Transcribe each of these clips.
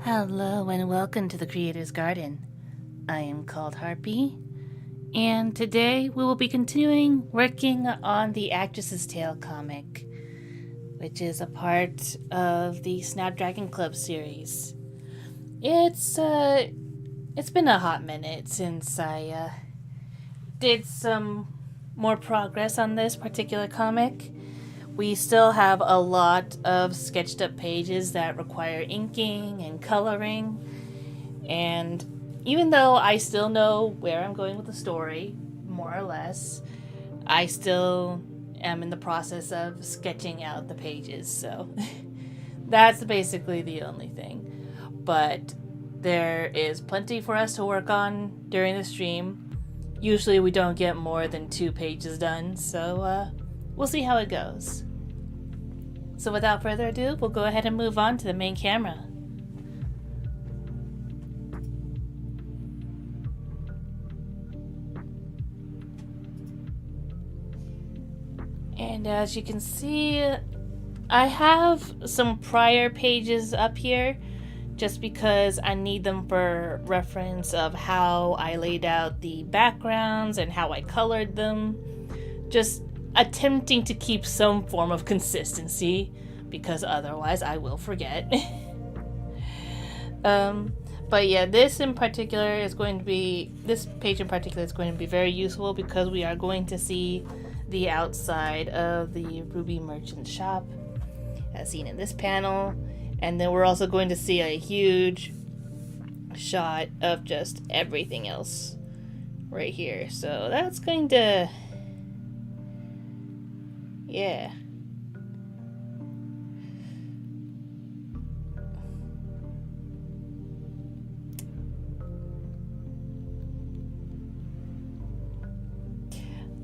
Hello and welcome to the Creator's Garden. I am called Harpy, and today we will be continuing working on the Actress's Tale comic, which is a part of the Snapdragon Club series. It's been a hot minute since I did some more progress on this particular comic. We still have a lot of sketched up pages that require inking and coloring, and even though I still know where I'm going with the story, more or less, I still am in the process of sketching out the pages, so that's basically the only thing. But there is plenty for us to work on during the stream. Usually we don't get more than 2 pages done, so we'll see how it goes. So without further ado, we'll go ahead and move on to the main camera. And as you can see, I have some prior pages up here just because I need them for reference of how I laid out the backgrounds and how I colored them. Just attempting to keep some form of consistency because otherwise I will forget. But yeah, this page in particular is going to be very useful because we are going to see the outside of the Ruby Merchant shop as seen in this panel, and then we're also going to see a huge shot of just everything else right here. So that's going to, yeah.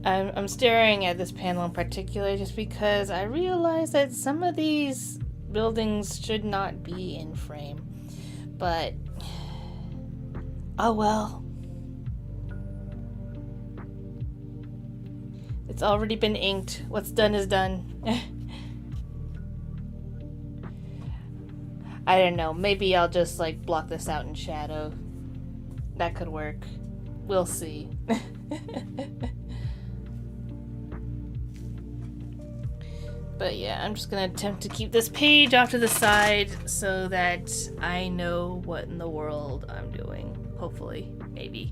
I'm staring at this panel in particular just because I realize that some of these buildings should not be in frame. But, oh well. It's already been inked. What's done is done. I don't know. Maybe I'll just block this out in shadow. That could work. We'll see. But yeah, I'm just gonna attempt to keep this page off to the side so that I know what in the world I'm doing. Hopefully. Maybe.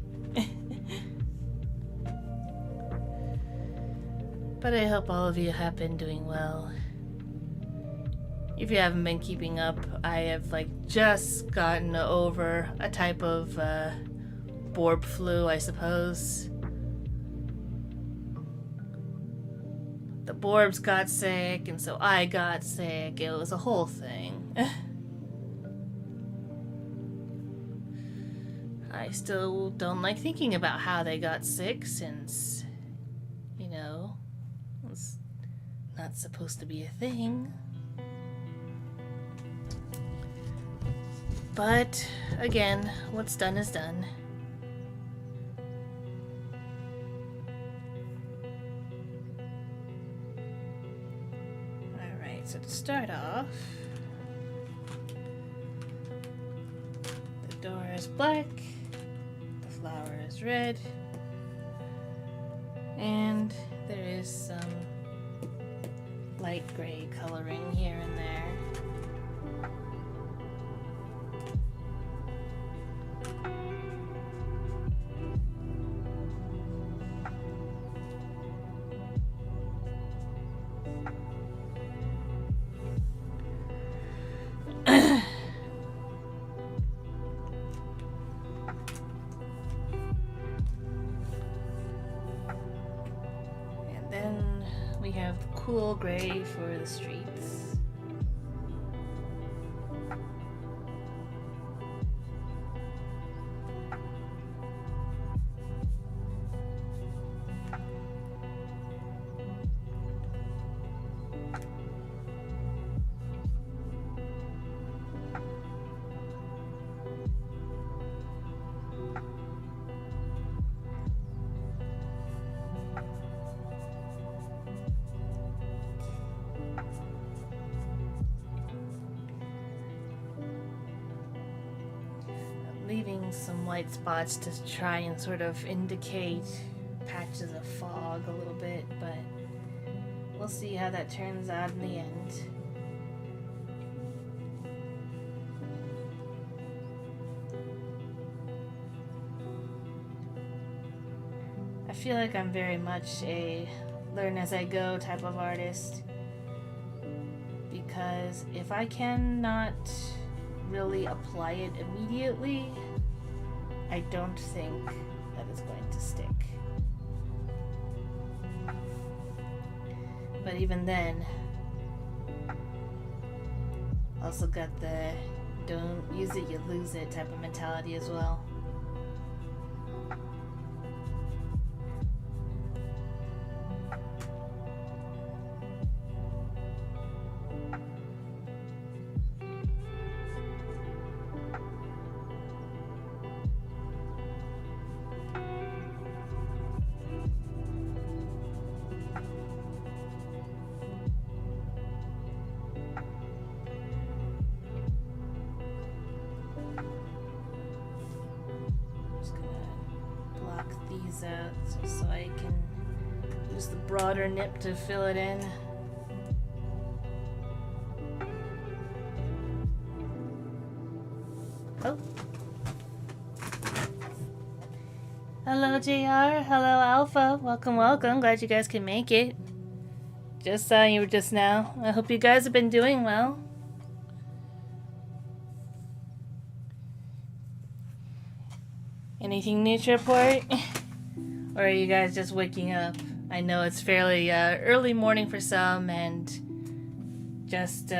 But I hope all of you have been doing well. If you haven't been keeping up, I have just gotten over a type of borb flu, I suppose. The Borbs got sick, and so I got sick. It was a whole thing. I still don't like thinking about how they got sick since, it's not supposed to be a thing. But, again, what's done is done. So to start off, the door is black, the flower is red, and there is some light gray coloring here and there. We have the cool gray for the streets. some white spots to try and sort of indicate patches of fog a little bit, but we'll see how that turns out in the end. I feel like I'm very much a learn as I go type of artist, because if I cannot really apply it immediately, I don't think that it's going to stick. But even then, also got the don't use it, you lose it type of mentality as well. These out just so I can use the broader nip to fill it in. Oh. Hello JR, hello Alpha, welcome, welcome, glad you guys can make it. Just saw you just now. I hope you guys have been doing well. Anything new to report? Or are you guys just waking up? I know it's fairly early morning for some and just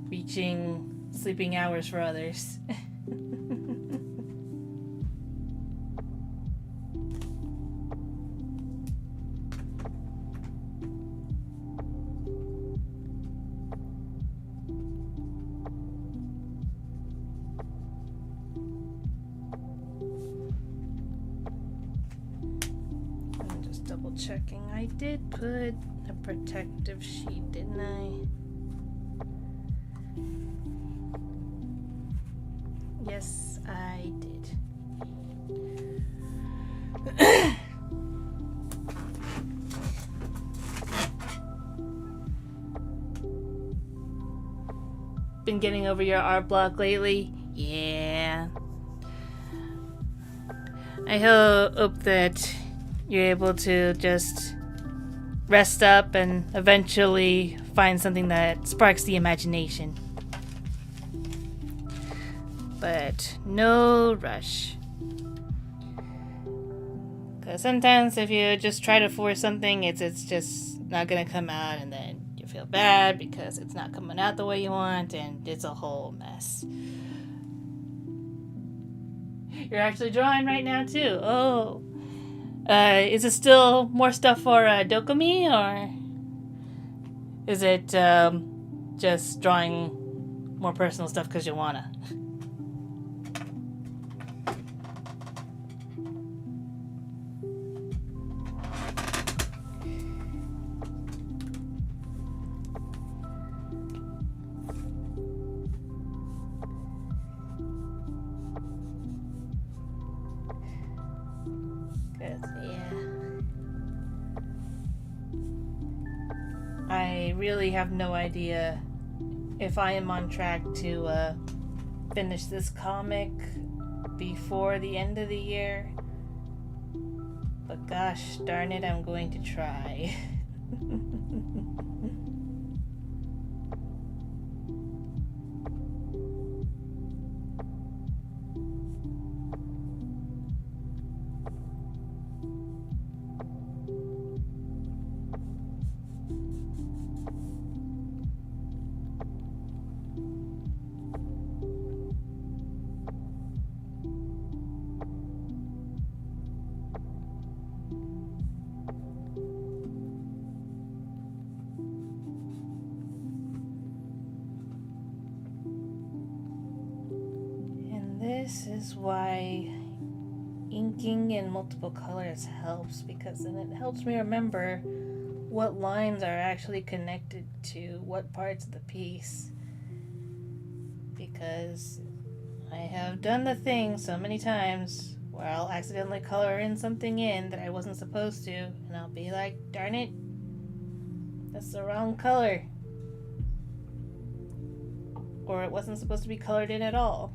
reaching sleeping hours for others. Checking. I did put a protective sheet, didn't I? Yes, I did. Been getting over your art block lately? Yeah. I hope that you're able to just rest up and eventually find something that sparks the imagination. But no rush. Because sometimes if you just try to force something, it's just not going to come out, and then you feel bad because it's not coming out the way you want, and it's a whole mess. You're actually drawing right now too. Oh. Is it still more stuff for Dokumi, or is it just drawing more personal stuff because you wanna? I really have no idea if I am on track to finish this comic before the end of the year. But gosh darn it, I'm going to try. This is why inking in multiple colors helps, because then it helps me remember what lines are actually connected to what parts of the piece. Because I have done the thing so many times where I'll accidentally color in something in that I wasn't supposed to, and I'll be like, darn it, that's the wrong color. Or it wasn't supposed to be colored in at all.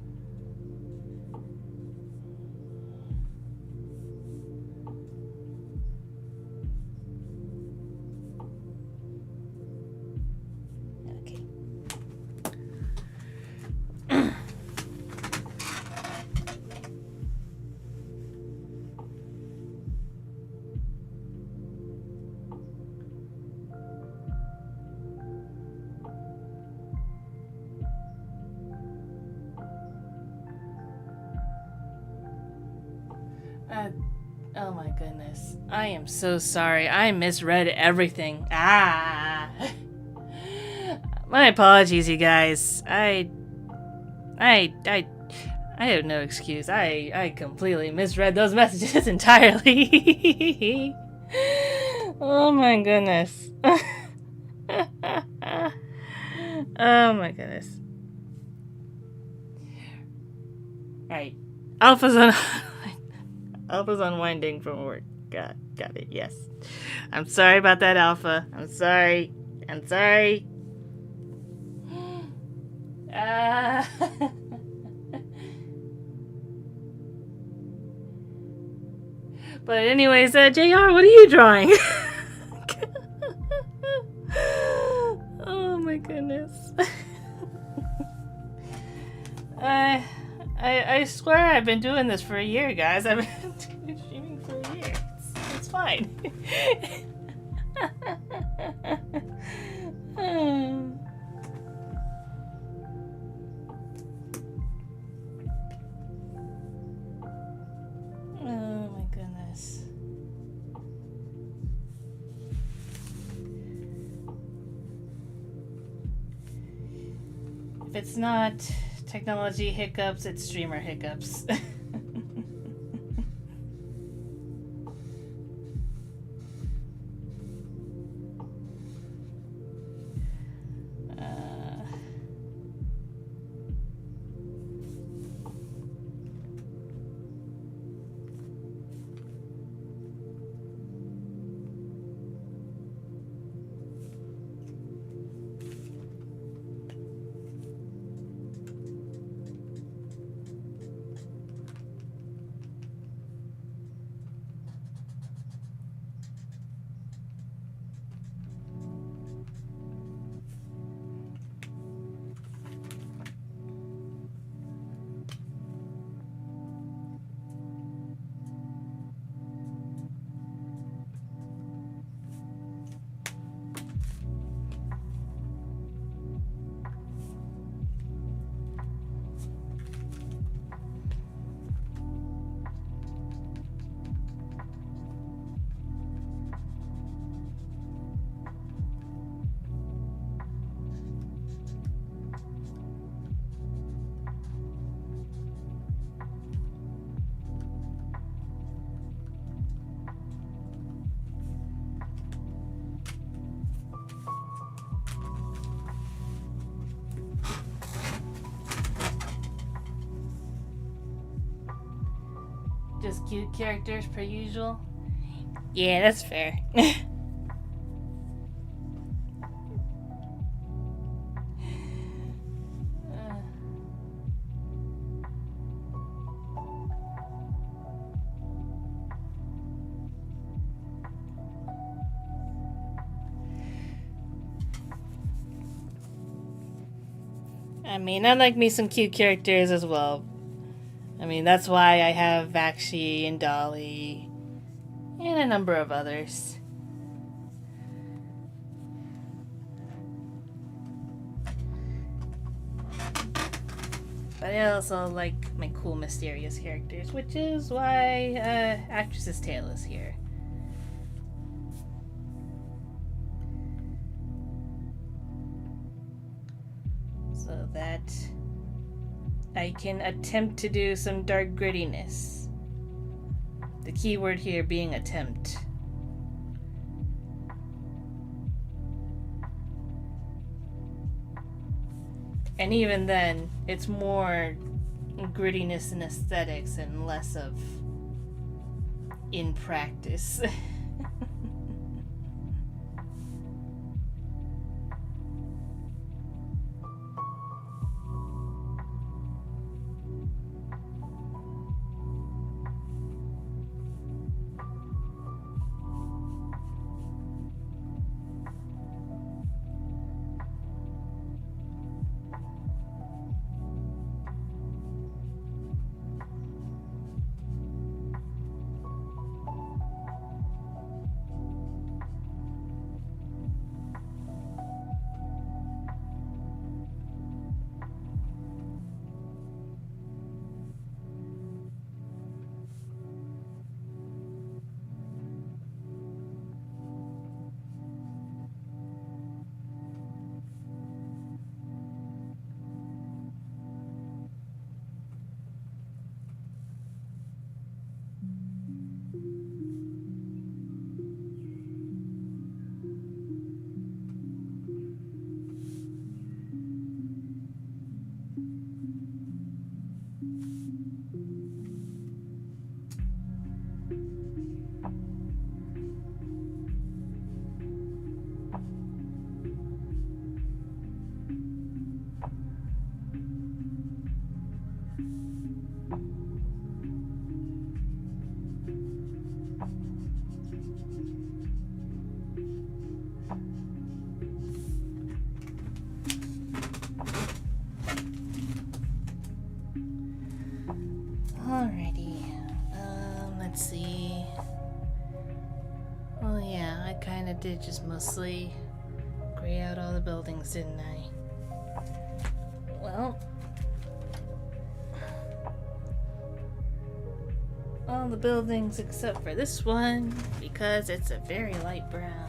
Okay. Oh my goodness. I am so sorry. I misread everything. Ah! My apologies, you guys. I have no excuse. I completely misread those messages entirely. Oh my goodness. Oh my goodness. Alright. Alpha's unwinding from work. Got it, yes. I'm sorry about that, Alpha. I'm sorry. But anyways, JR, what are you drawing? Oh my goodness. I swear I've been doing this for a year, guys. I've been streaming for a year. It's fine. Oh my goodness. If it's not technology hiccups, it's streamer hiccups. Just cute characters per usual? Yeah, that's fair. I mean, I like me some cute characters as well. I mean, that's why I have Vakshi and Dolly and a number of others. But I also like my cool, mysterious characters, which is why Actress's Tale is here. So that I can attempt to do some dark grittiness. The key word here being attempt. And even then, it's more grittiness and aesthetics and less of in practice. Alrighty. Let's see. Well, yeah, I kind of did just mostly gray out all the buildings, didn't I? Well, all the buildings except for this one, because it's a very light brown.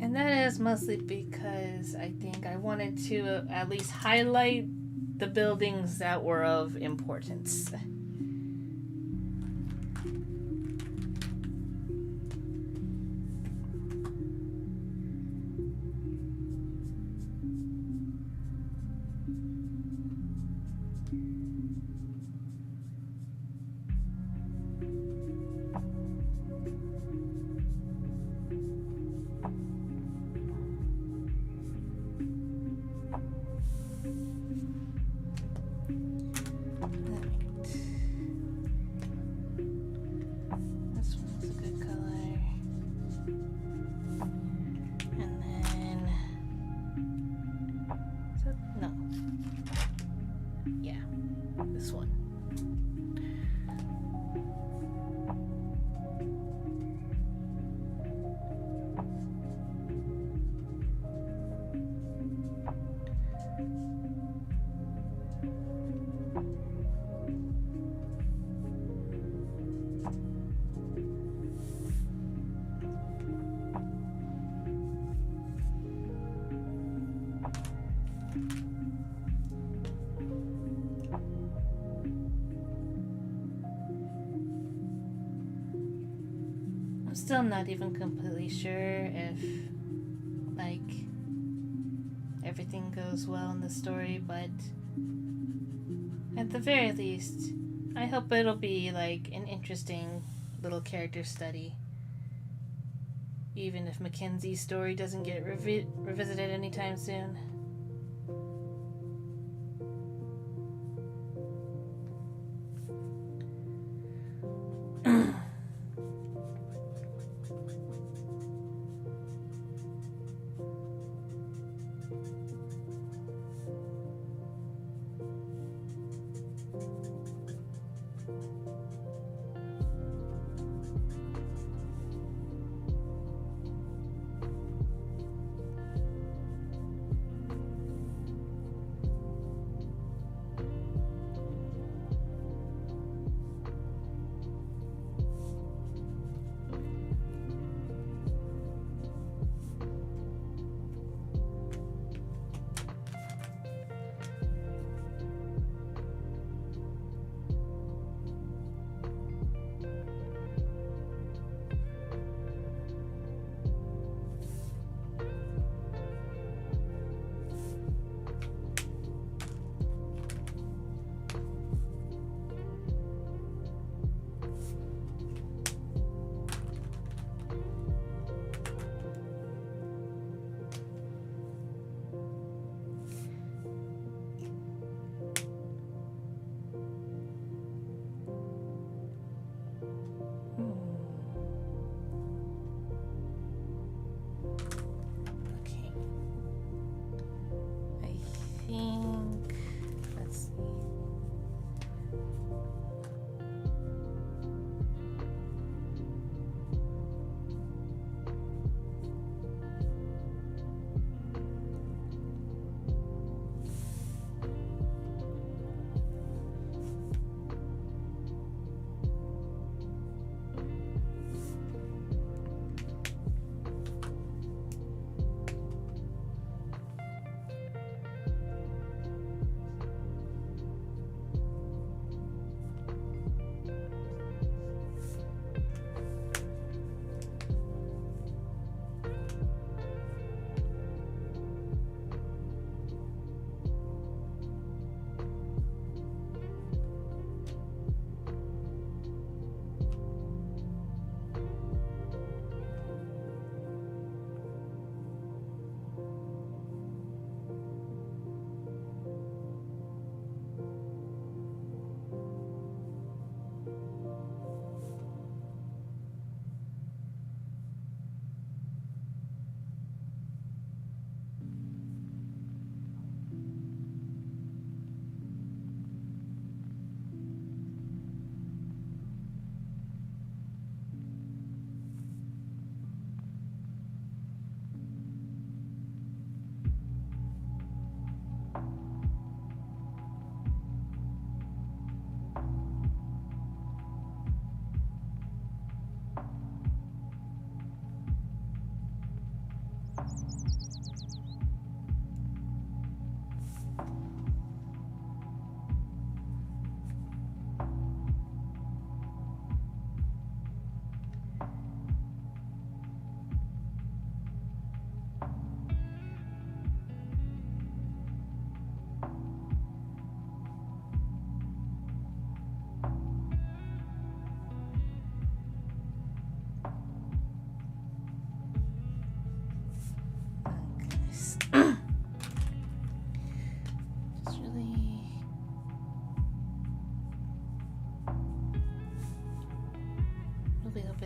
And that is mostly because I think I wanted to at least highlight the buildings that were of importance. This one. Still not even completely sure if, like, everything goes well in the story, but at the very least, I hope it'll be, like, an interesting little character study. Even if Mackenzie's story doesn't get revisited anytime soon.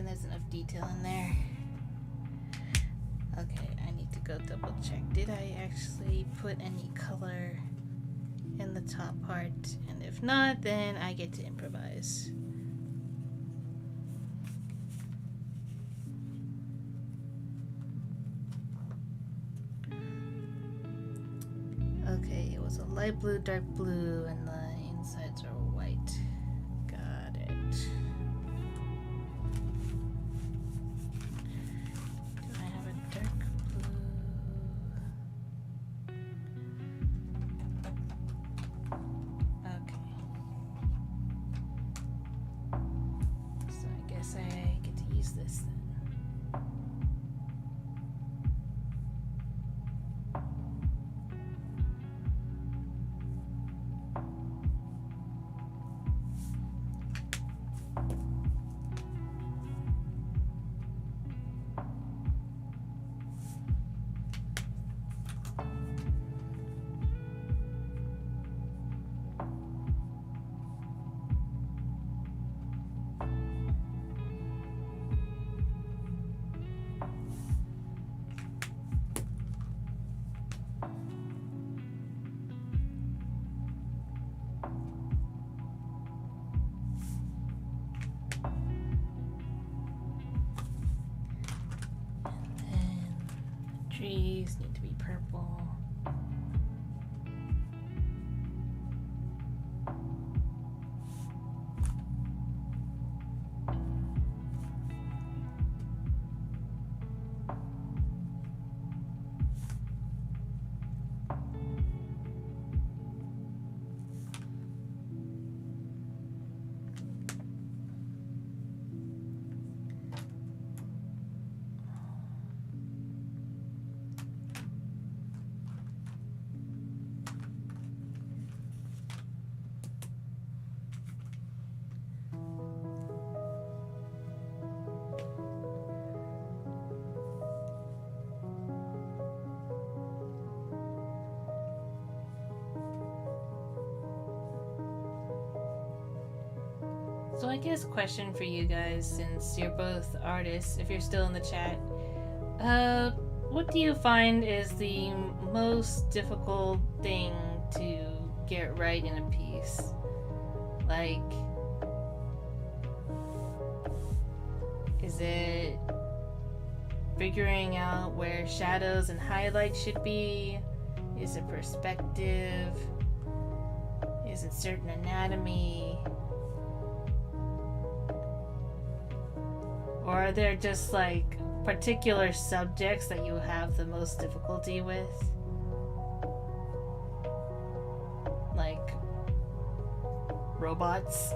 There's enough detail in there. Okay, I need to go double check. Did I actually put any color in the top part? And if not, then I get to improvise. Okay, it was a light blue, dark blue, and the insides are white. Got it. I get to use this then. Trees need to be purple. So I guess question for you guys, since you're both artists, if you're still in the chat, what do you find is the most difficult thing to get right in a piece? Like, is it figuring out where shadows and highlights should be? Is it perspective? Is it certain anatomy? Or are there just like particular subjects that you have the most difficulty with? Like robots?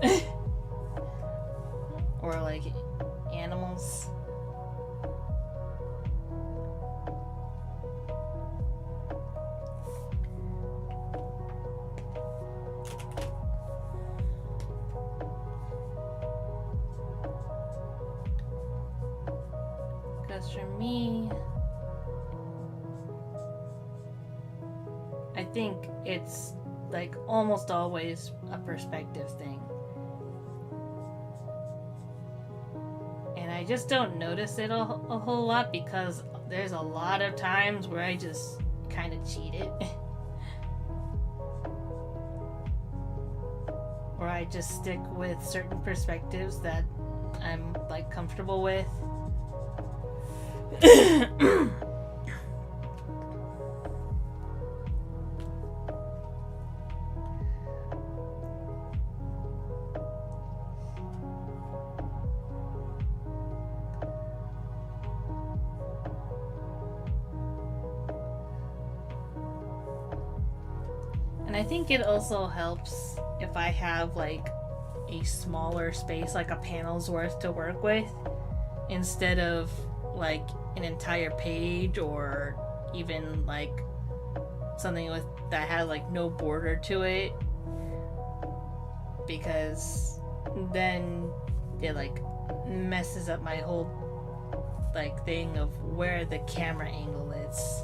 Or like animals? Because for me, I think it's like almost always a perspective thing. And I just don't notice it a whole lot because there's a lot of times where I just kind of cheat it. Or I just stick with certain perspectives that I'm like comfortable with. And I think it also helps if I have like a smaller space, like a panel's worth to work with, instead of like an entire page or even like something with that had like no border to it, because then it like messes up my whole like thing of where the camera angle is.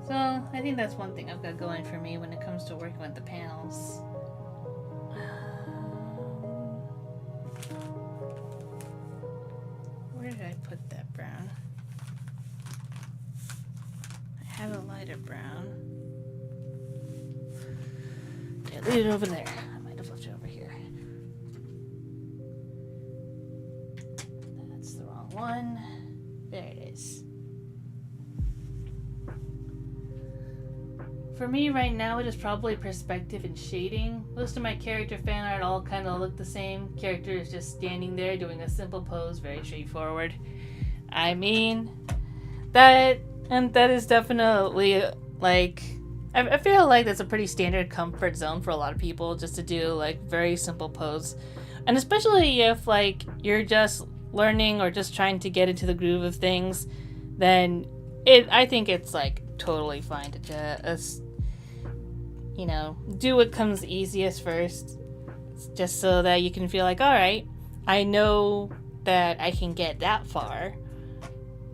So I think that's one thing I've got going for me when it comes to working with the panels. Where did I put that brown? I had a lighter brown. Yeah, leave it over there. I might have left it over here. That's the wrong one. There it is. For me right now, it is probably perspective and shading. Most of my character fan art all kind of look the same. Character is just standing there doing a simple pose, very straightforward. I mean, that is definitely like, I feel like that's a pretty standard comfort zone for a lot of people, just to do like very simple pose. And especially if like you're just learning or just trying to get into the groove of things, then I think it's like totally fine to just, you know, do what comes easiest first, just so that you can feel like, all right, I know that I can get that far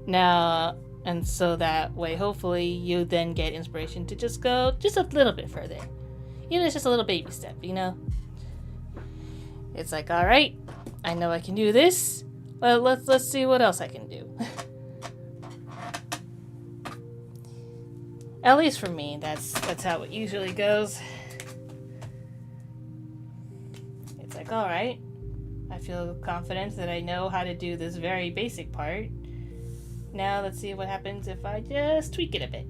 now, and so that way hopefully you then get inspiration to just go just a little bit further. You know, it's just a little baby step, you know. It's like, all right, I know I can do this. Well, let's see what else I can do. At least for me, that's how it usually goes. It's like, all right, I feel confident that I know how to do this very basic part. Now let's see what happens if I just tweak it a bit.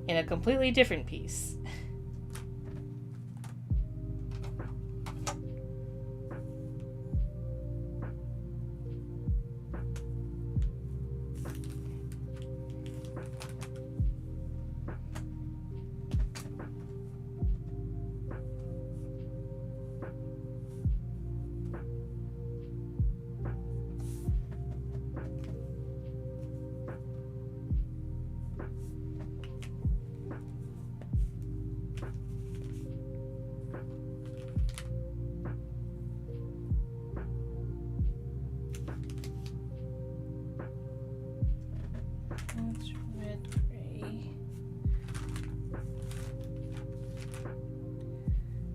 In a completely different piece. That's red, gray.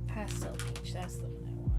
Pastel peach, that's the one I want.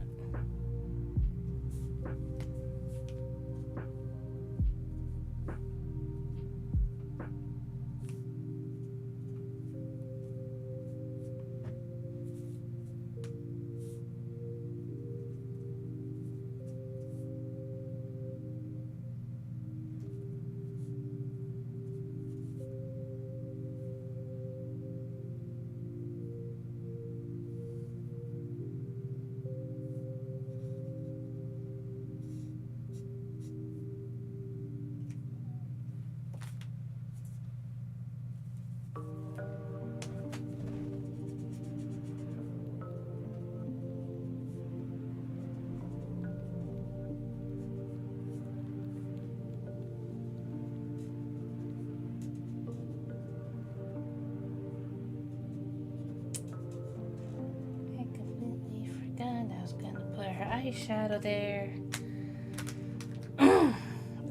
Eyeshadow there.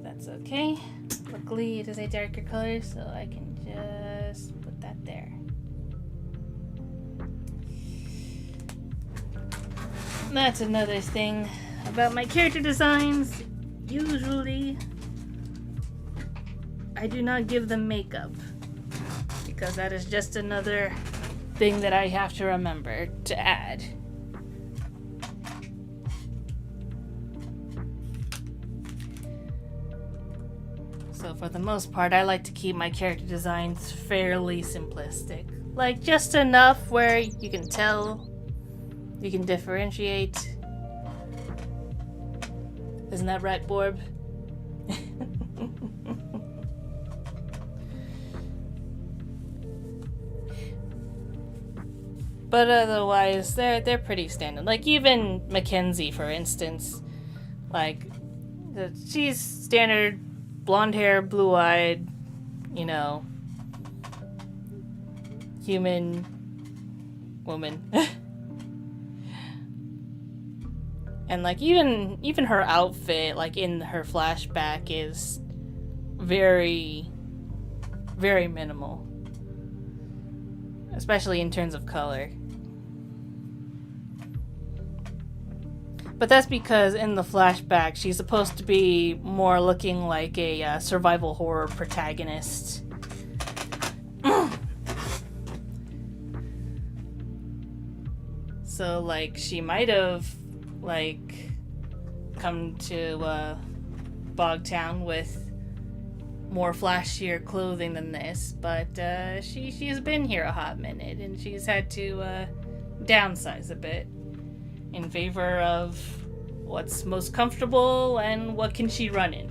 That's okay. Luckily it is a darker color, so I can just put that there. That's another thing about my character designs. Usually I do not give them makeup, because that is just another thing that I have to remember to add. So for the most part, I like to keep my character designs fairly simplistic. Like just enough where you can tell You can differentiate. Isn't that right, Borb? But otherwise, they're pretty standard. Like even Mackenzie, for instance, like she's standard blonde hair, blue eyed, you know, human woman. And like even her outfit, like in her flashback, is very, very minimal, especially in terms of color. But that's because in the flashback, she's supposed to be more looking like a survival horror protagonist. So, like, she might have, like, come to Bogtown with more flashier clothing than this, but she's been here a hot minute, and she's had to downsize a bit in favor of what's most comfortable and what can she run in.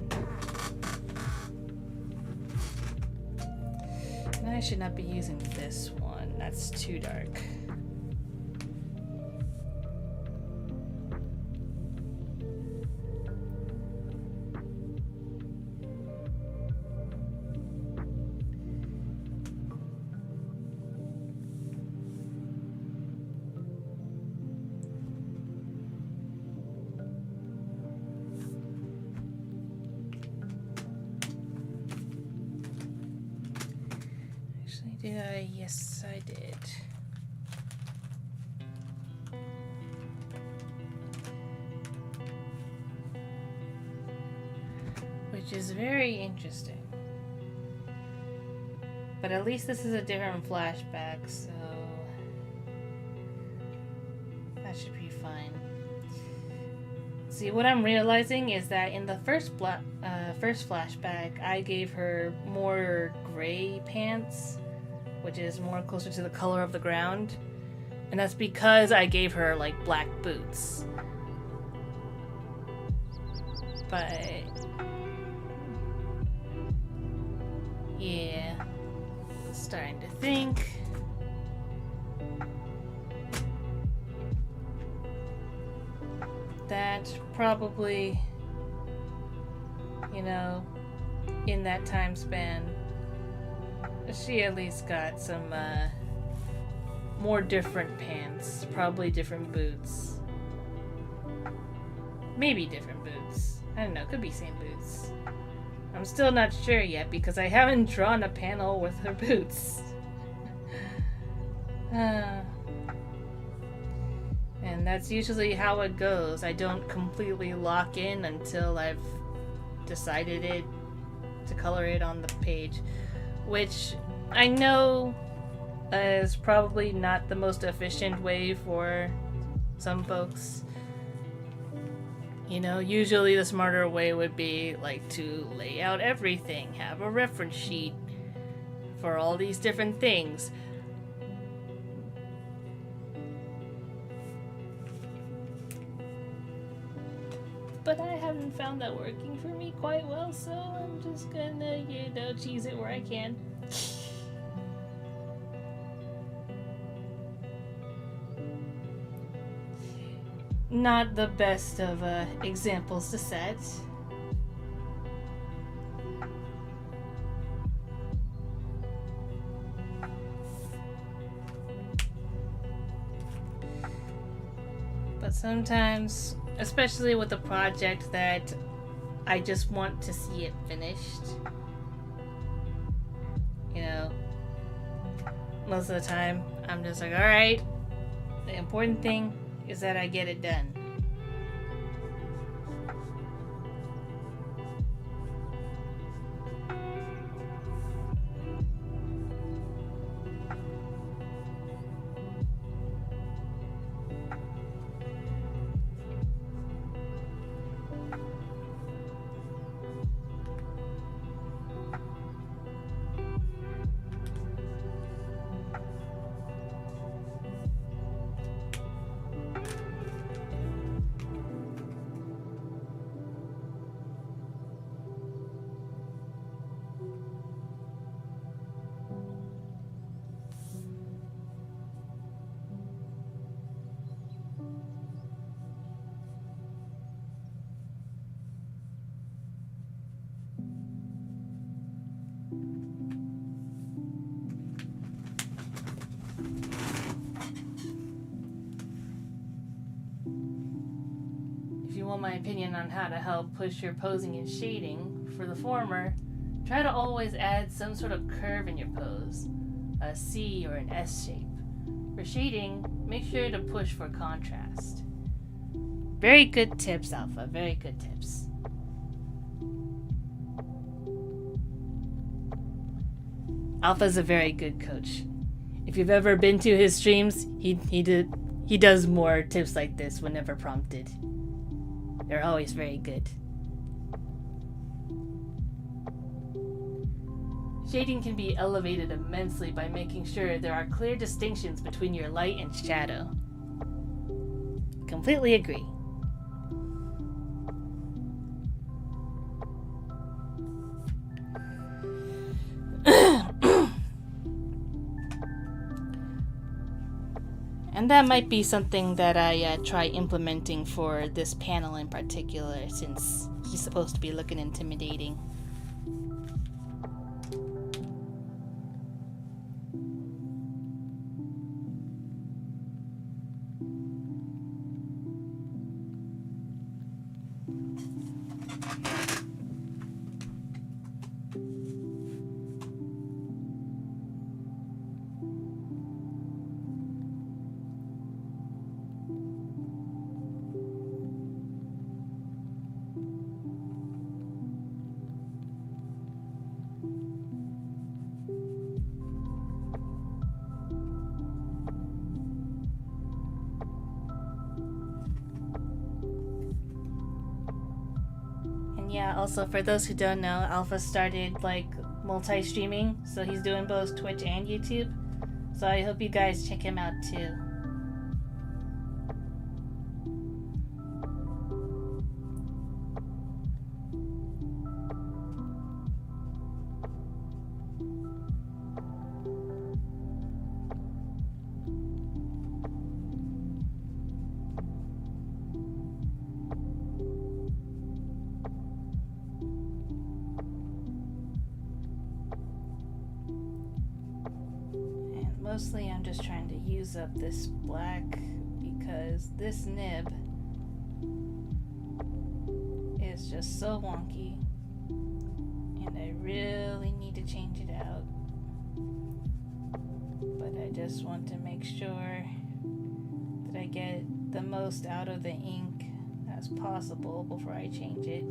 And I should not be using this one. That's too dark. Did I? Yes, I did. Which is very interesting. But at least this is a different flashback, so that should be fine. See, what I'm realizing is that in the first flashback, I gave her more gray pants, which is more closer to the color of the ground. And that's because I gave her, like, black boots. But yeah, starting to think. That probably, you know, in that time span, she at least got some more different pants, probably different boots. Maybe different boots. I don't know, could be same boots. I'm still not sure yet because I haven't drawn a panel with her boots. And that's usually how it goes. I don't completely lock in until I've decided it to color it on the page. Which I know is probably not the most efficient way for some folks. You know, usually the smarter way would be like to lay out everything, have a reference sheet for all these different things. But I haven't found that working for me quite well, so I'm just gonna, you know, cheese it where I can. Not the best of examples to set. But sometimes, especially with a project that I just want to see it finished, you know, most of the time I'm just like, alright, the important thing is that I get it done. well, my opinion on how to help push your posing and shading, for the former, try to always add some sort of curve in your pose, a C or an S shape. For shading, make sure to push for contrast. Very good tips, Alpha, very good tips. Alpha's a very good coach. If you've ever been to his streams, he does more tips like this whenever prompted. They're always very good. Shading can be elevated immensely by making sure there are clear distinctions between your light and shadow. Completely agree. And that might be something that I try implementing for this panel in particular, since he's supposed to be looking intimidating. Yeah, also for those who don't know, Alpha started like multi-streaming, so he's doing both Twitch and YouTube. So I hope you guys check him out too. Mostly I'm just trying to use up this black because this nib is just so wonky and I really need to change it out. But I just want to make sure that I get the most out of the ink as possible before I change it.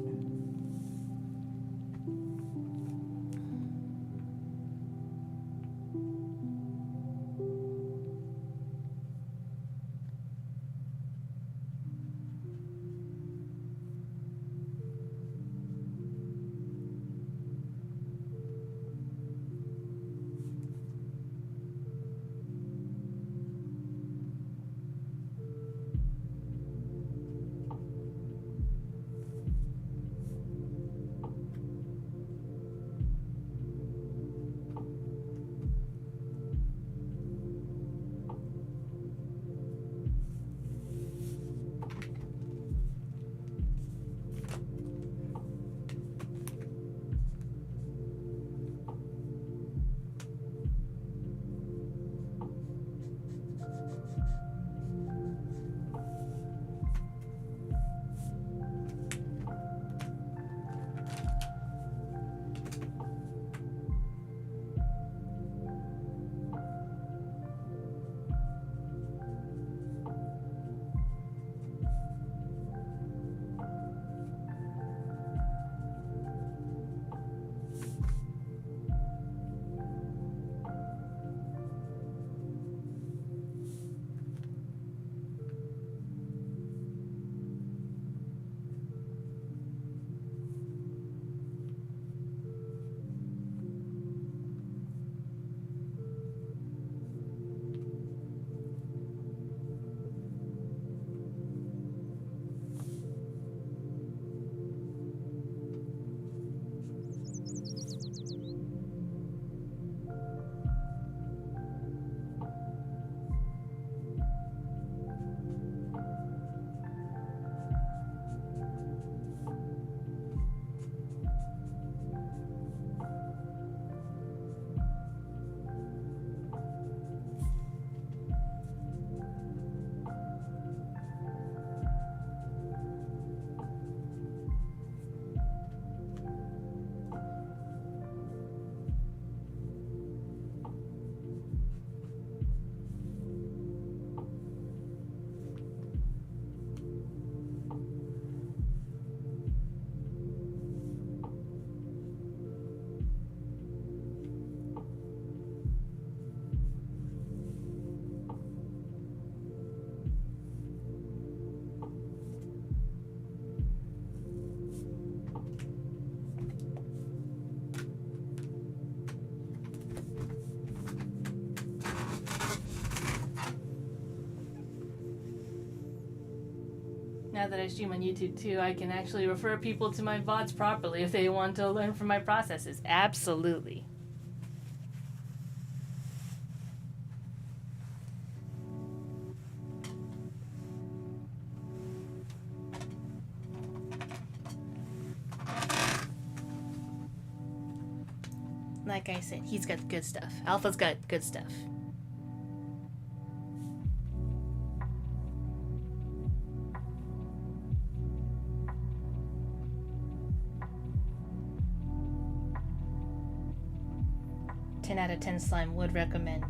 Now that I stream on YouTube too, I can actually refer people to my VODs properly if they want to learn from my processes. Absolutely. Like I said, he's got good stuff. Alpha's got good stuff. Ten out of 10 slime would recommend.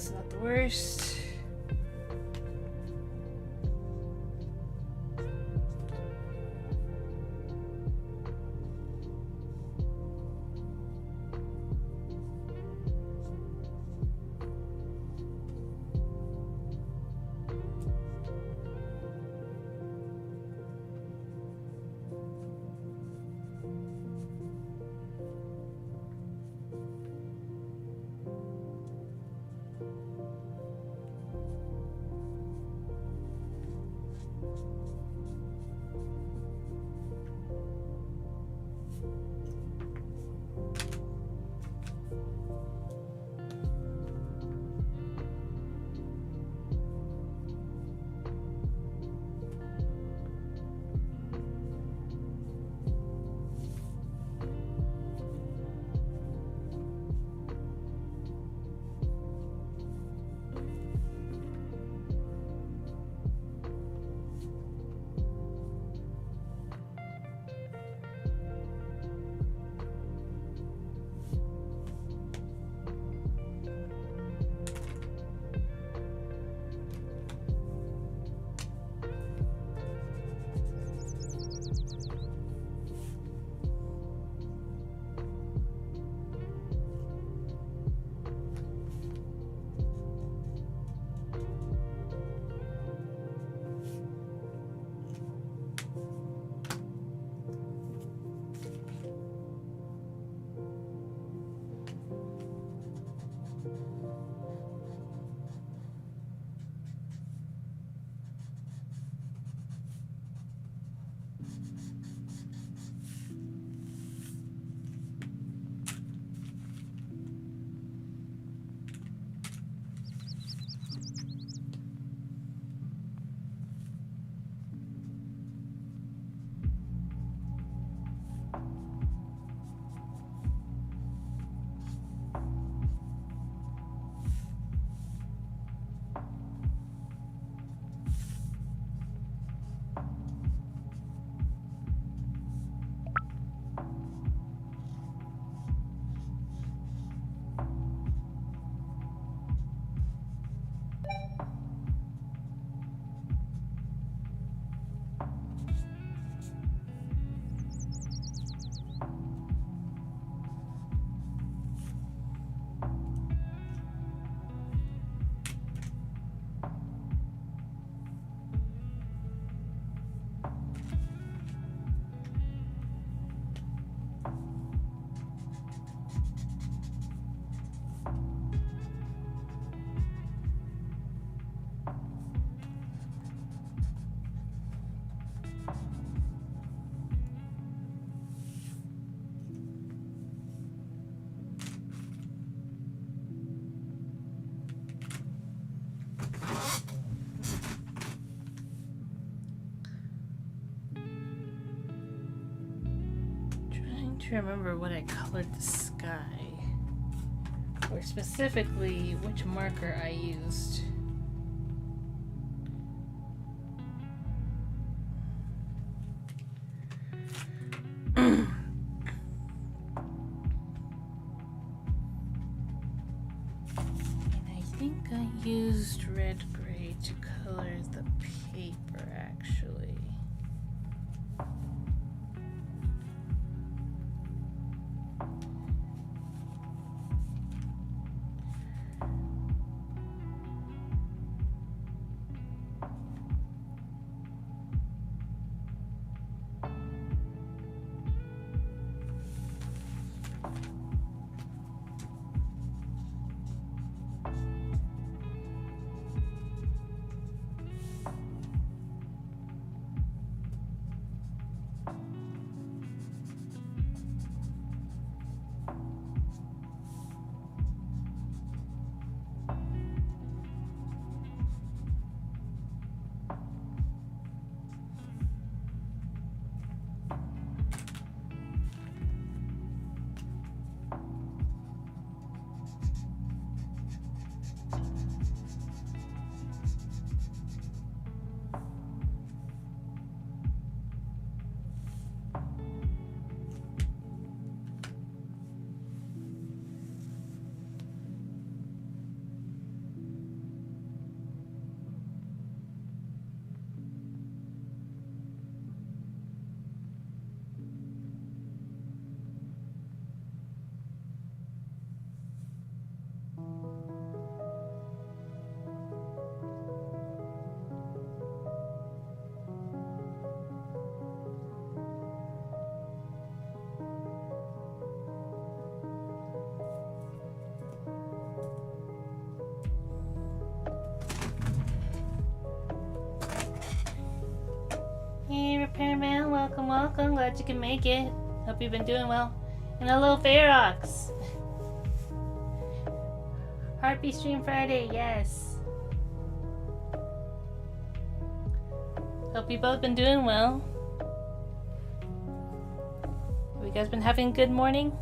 That's not the worst. To remember what I colored the sky, or specifically which marker I used. And I think I used red gray to color the paper, actually. Repairman, welcome, welcome. Glad you can make it. Hope you've been doing well. And hello, Ferox. Harpy Stream Friday, yes. Hope you both been doing well. Have you guys been having a good morning?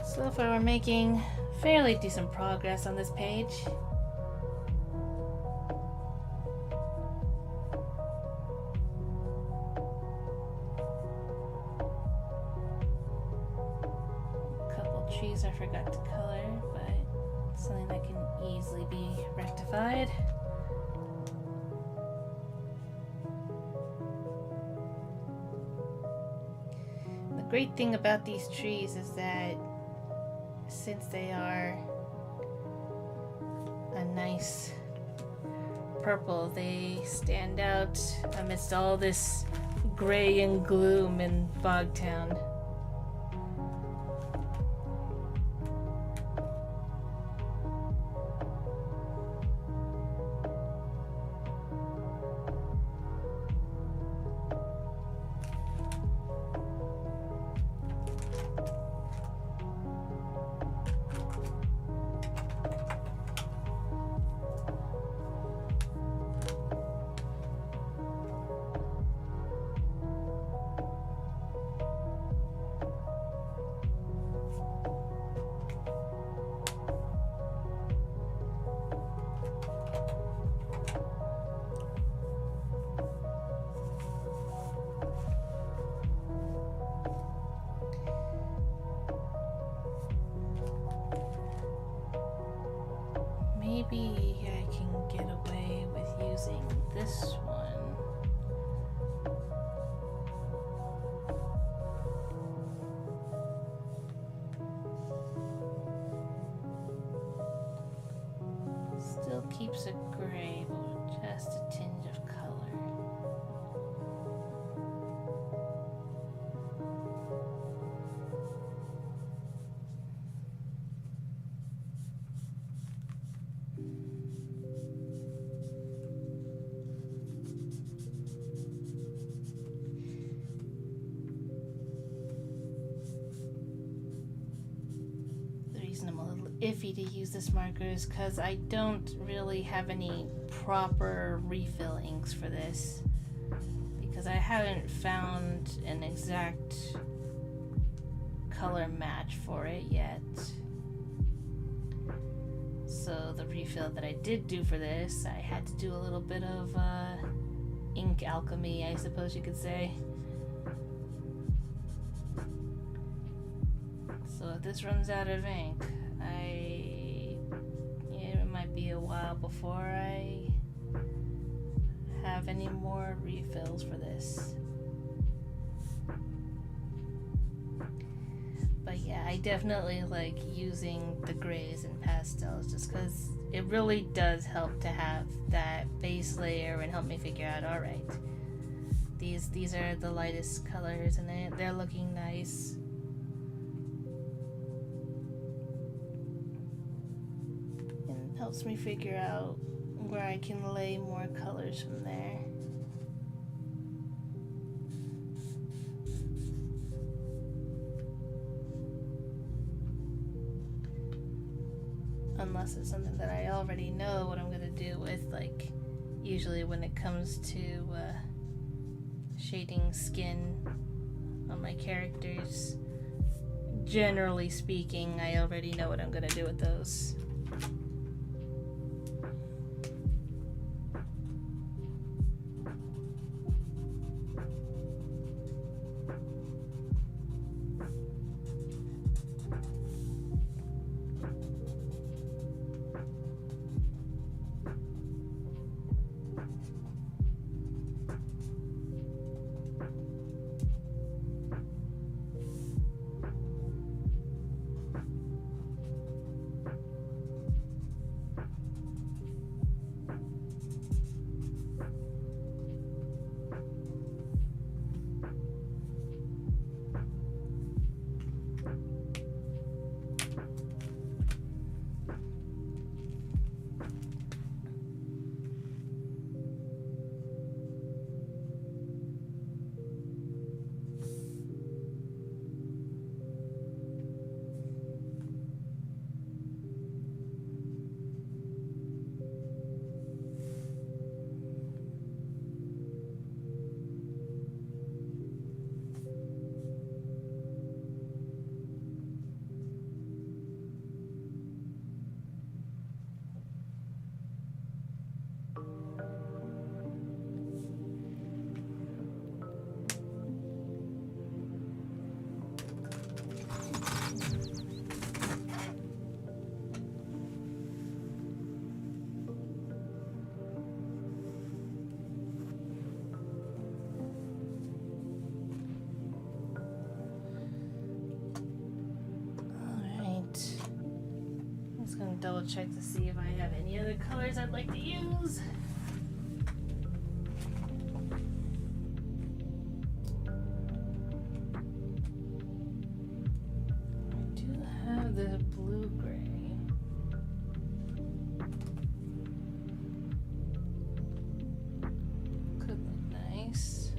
So far we're making fairly decent progress on this page. A couple trees I forgot to color, but something that can easily be rectified. The great thing about these trees is that since they are a nice purple, they stand out amidst all this gray and gloom in Bogtown. Maybe I can get away with using this one. Still keeps it gray, but with just a tinge of color. I'm a little iffy to use this marker is because I don't really have any proper refill inks for this, because I haven't found an exact color match for it yet. So the refill that I did do for this, I had to do a little bit of ink alchemy, I suppose you could say. So if this runs out of ink, it might be a while before I have any more refills for this. But yeah, I definitely like using the grays and pastels just because it really does help to have that base layer and help me figure out, alright, these are the lightest colors and they're looking nice. And helps me figure out where I can lay more colors from there. Unless it's something that I already know what I'm going to do with, like usually when it comes to shading skin on my characters, generally speaking, I already know what I'm going to do with those. Double check to see if I have any other colors I'd like to use. I do have the blue gray. Could look nice.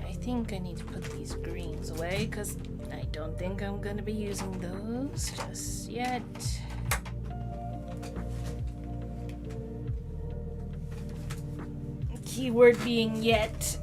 I think I need to put these greens away because I don't think I'm going to be using those just yet. Keyword being yet.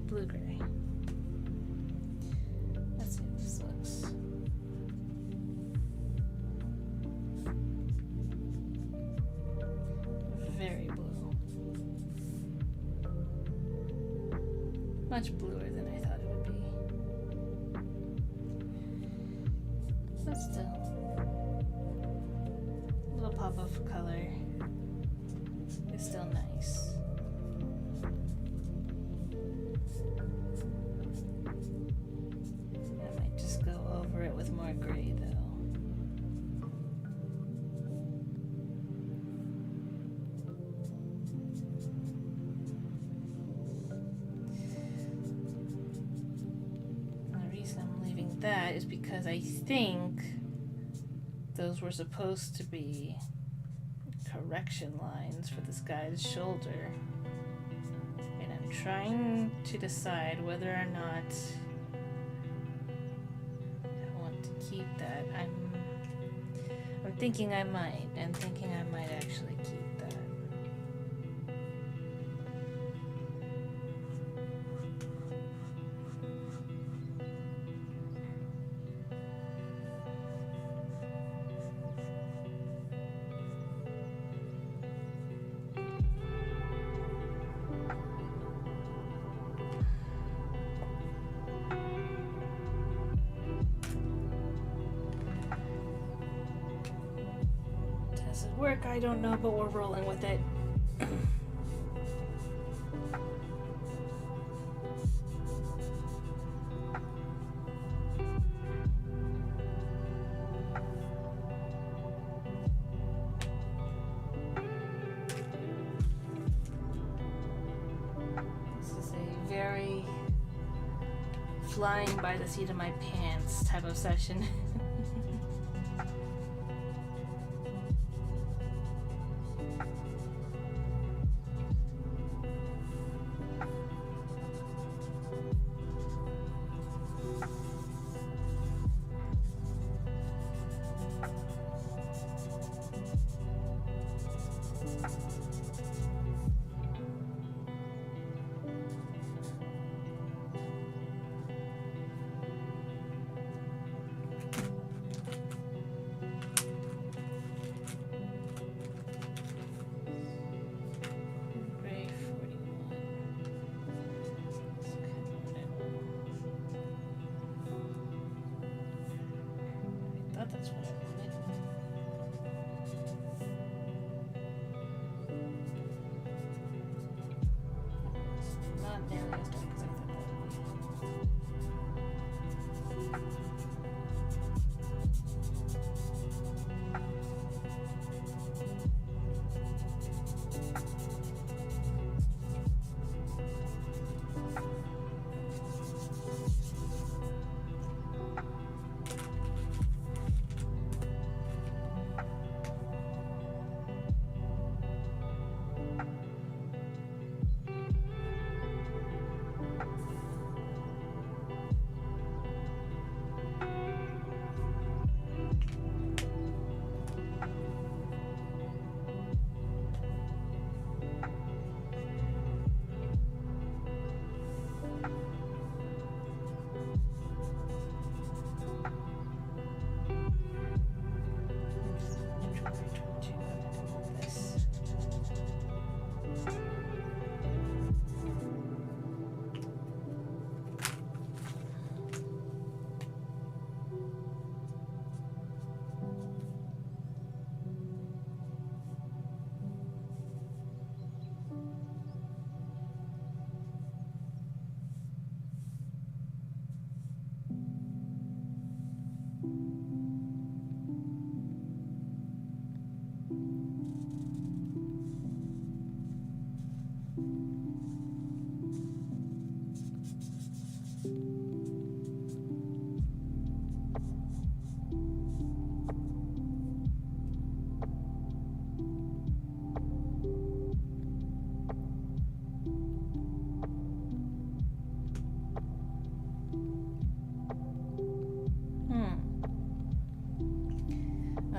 Blue-gray. Let's see how this looks. Very blue. Much bluer than I thought it would be. But still. A little pop of color. It's still nice. With more gray though. And the reason I'm leaving that is because I think those were supposed to be correction lines for this guy's shoulder. And I'm trying to decide whether or not keep that. I'm thinking I might, and thinking I might actually keep that. Does it work? I don't know, but we're rolling with it. This is a very flying by the seat of my pants type of session. That's what I wanted. not nearly as dark as I thought that would be.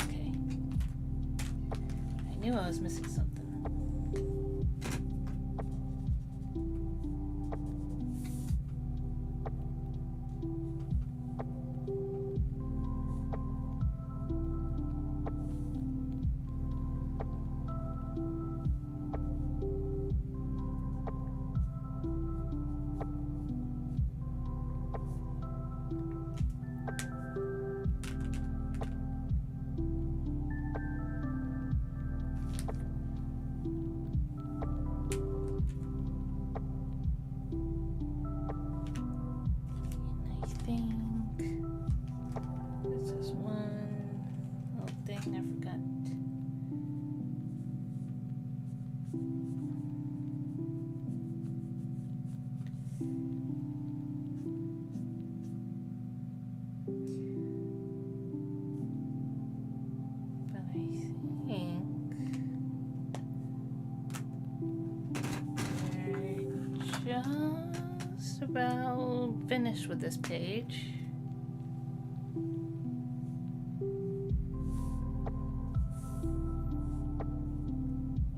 Okay. I knew I was missing something. Just about finished with this page.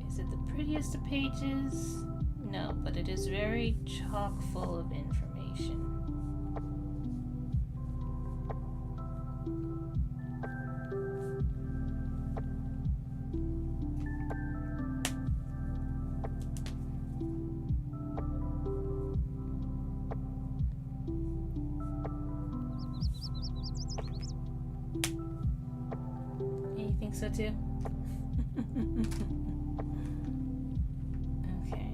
Is it the prettiest of pages? No, but it is very chock full of information. So too. Okay.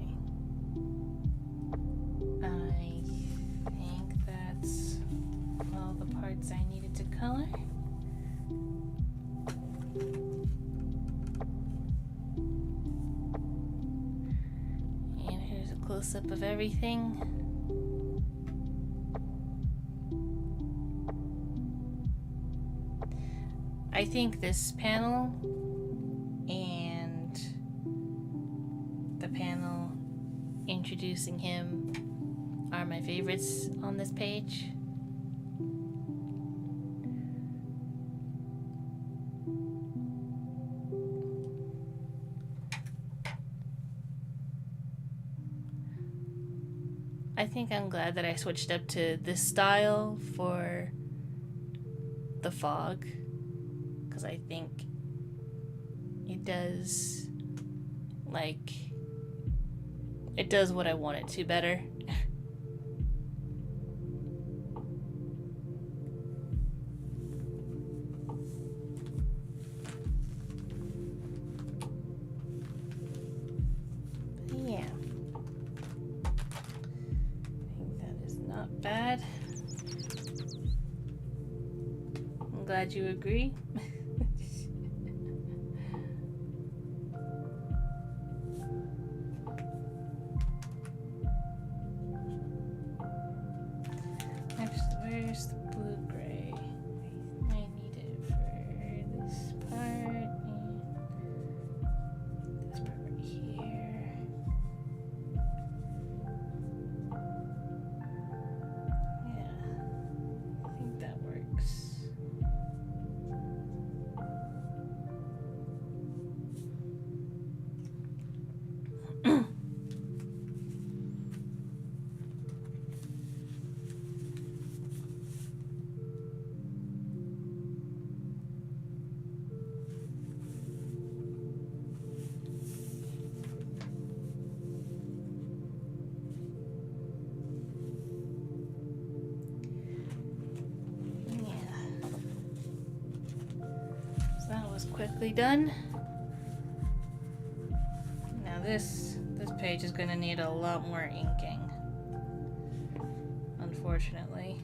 I think that's all the parts I needed to color. And here's a close-up of everything. I think this panel and the panel introducing him are my favorites on this page. I think I'm glad that I switched up to this style for the fog, because I think it does, like, it does what I want it to better. Yeah. glad you agree. Where's the blue-gray? I need it for this part and this part right here. Yeah, I think that works. Quickly done. Now this page is going to need a lot more inking, unfortunately.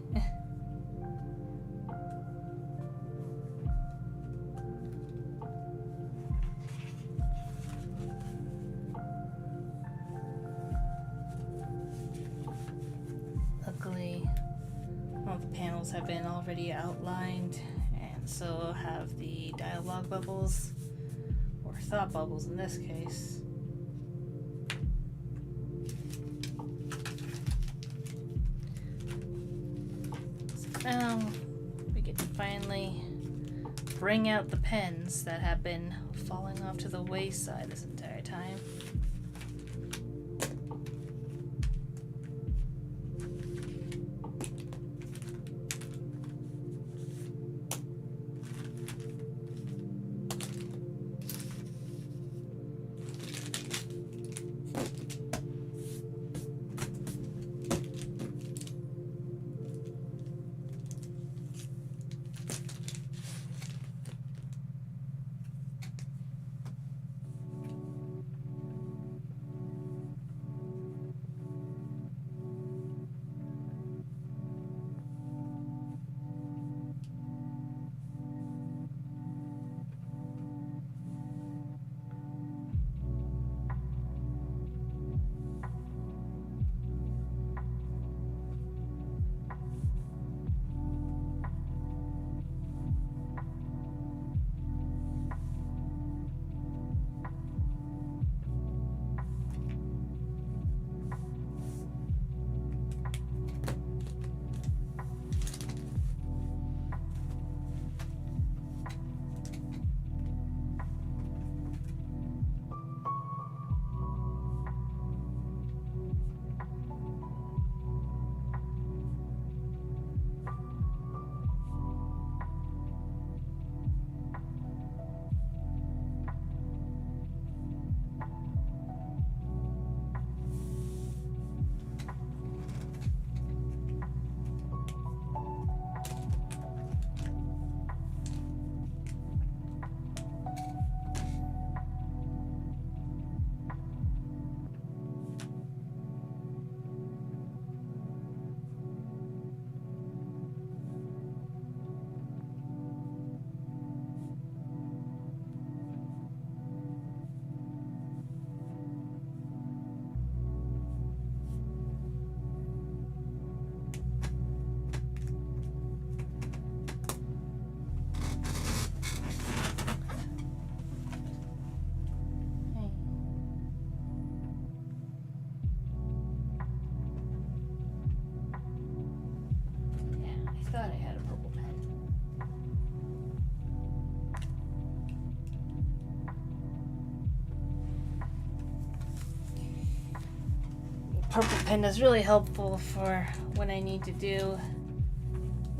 Luckily, all the panels have been already outlined, and so have the dialogue bubbles, or thought bubbles in this case. So now we get to finally bring out the pens that have been falling off to the wayside this entire time. Purple pen is really helpful for when I need to do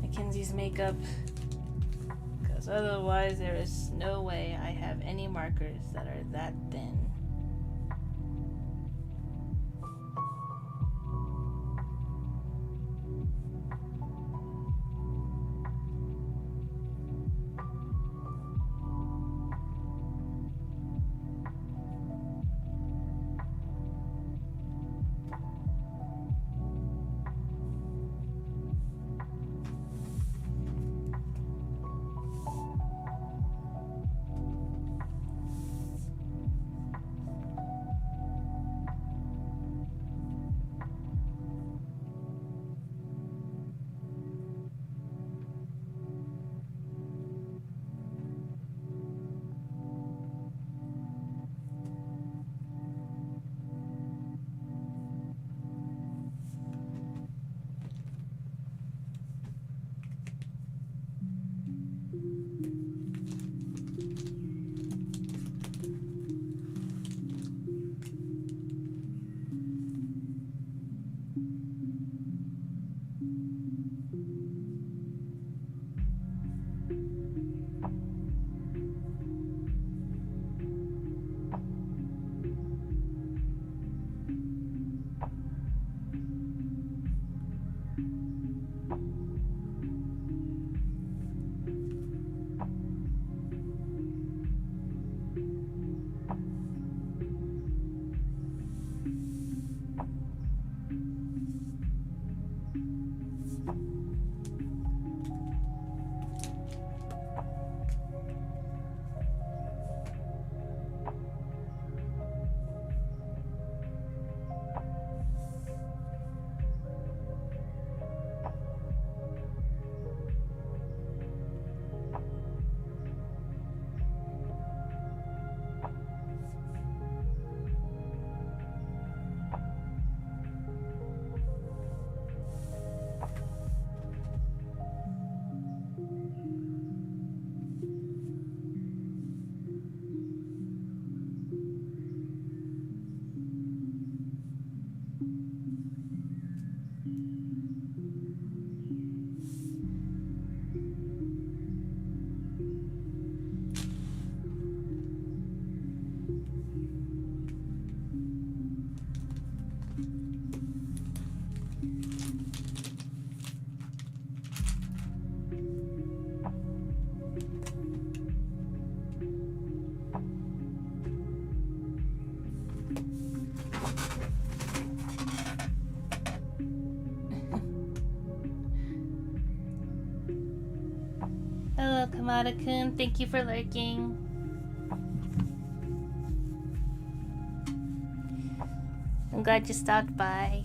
Mackenzie's makeup, because otherwise there is no way I have any markers that are that thin. Kamada-kun, thank you for lurking. I'm glad you stopped by.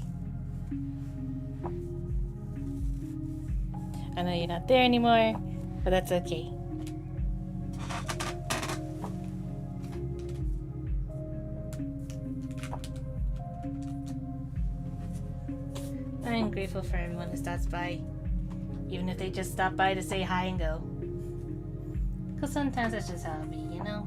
I know you're not there anymore, but that's okay. I'm grateful for everyone who stops by, even if they just stop by to say hi and go. Because sometimes that's just how it be, you know?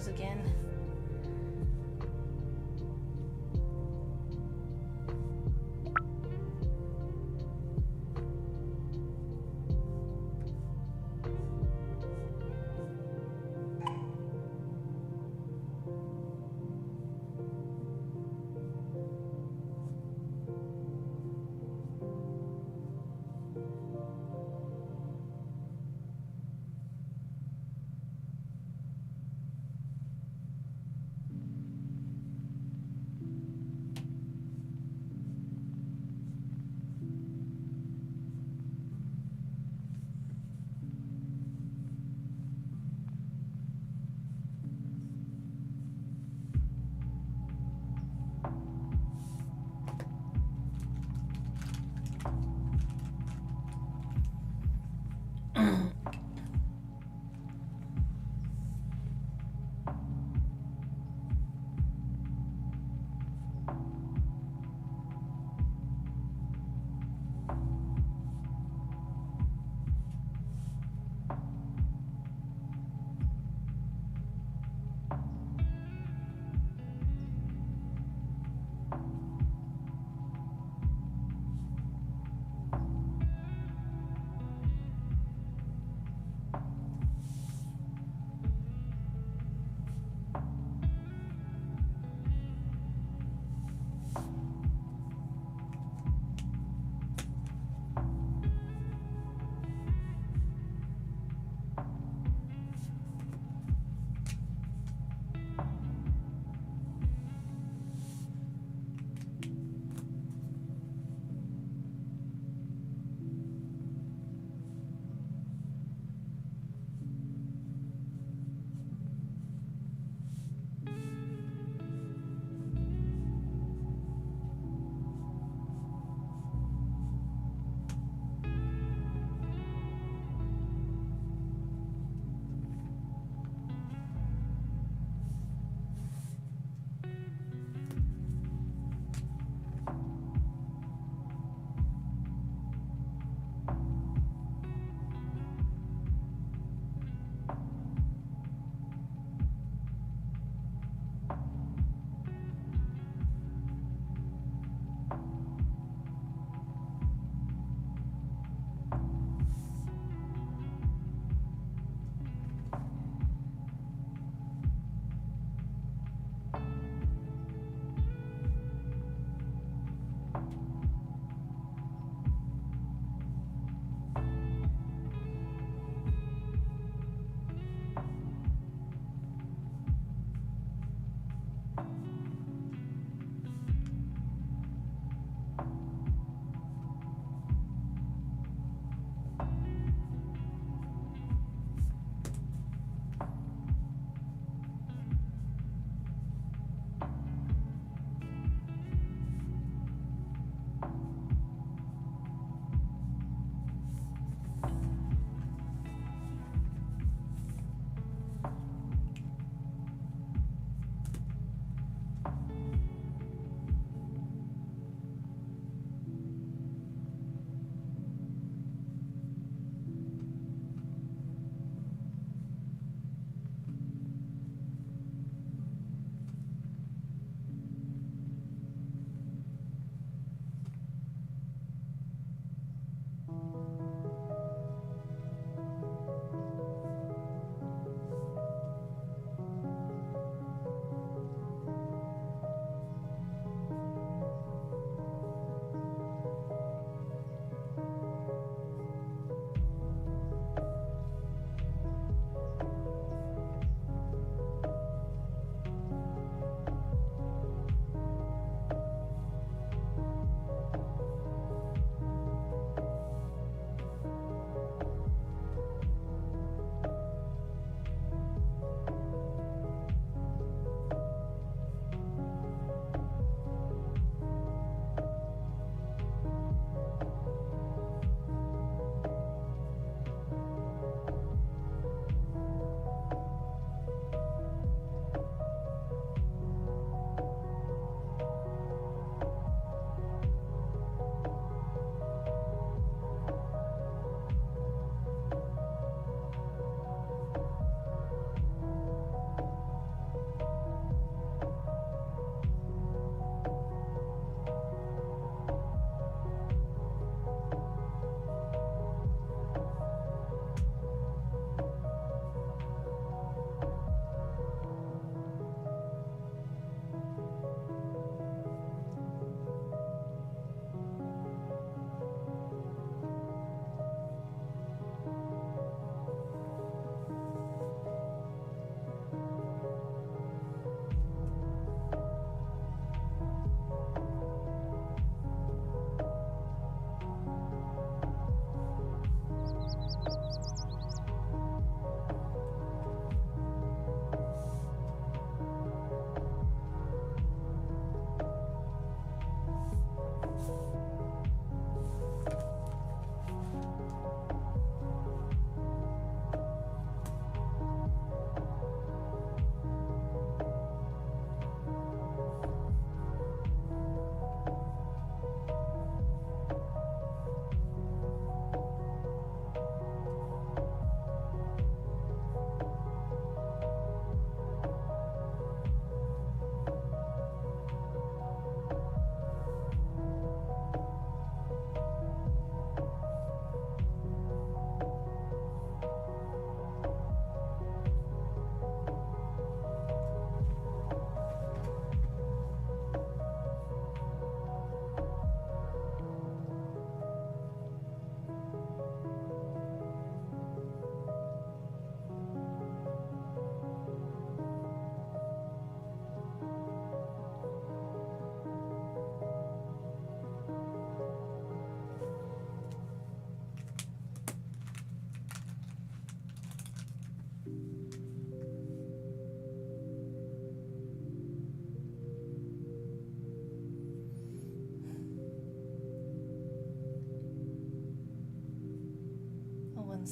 Again.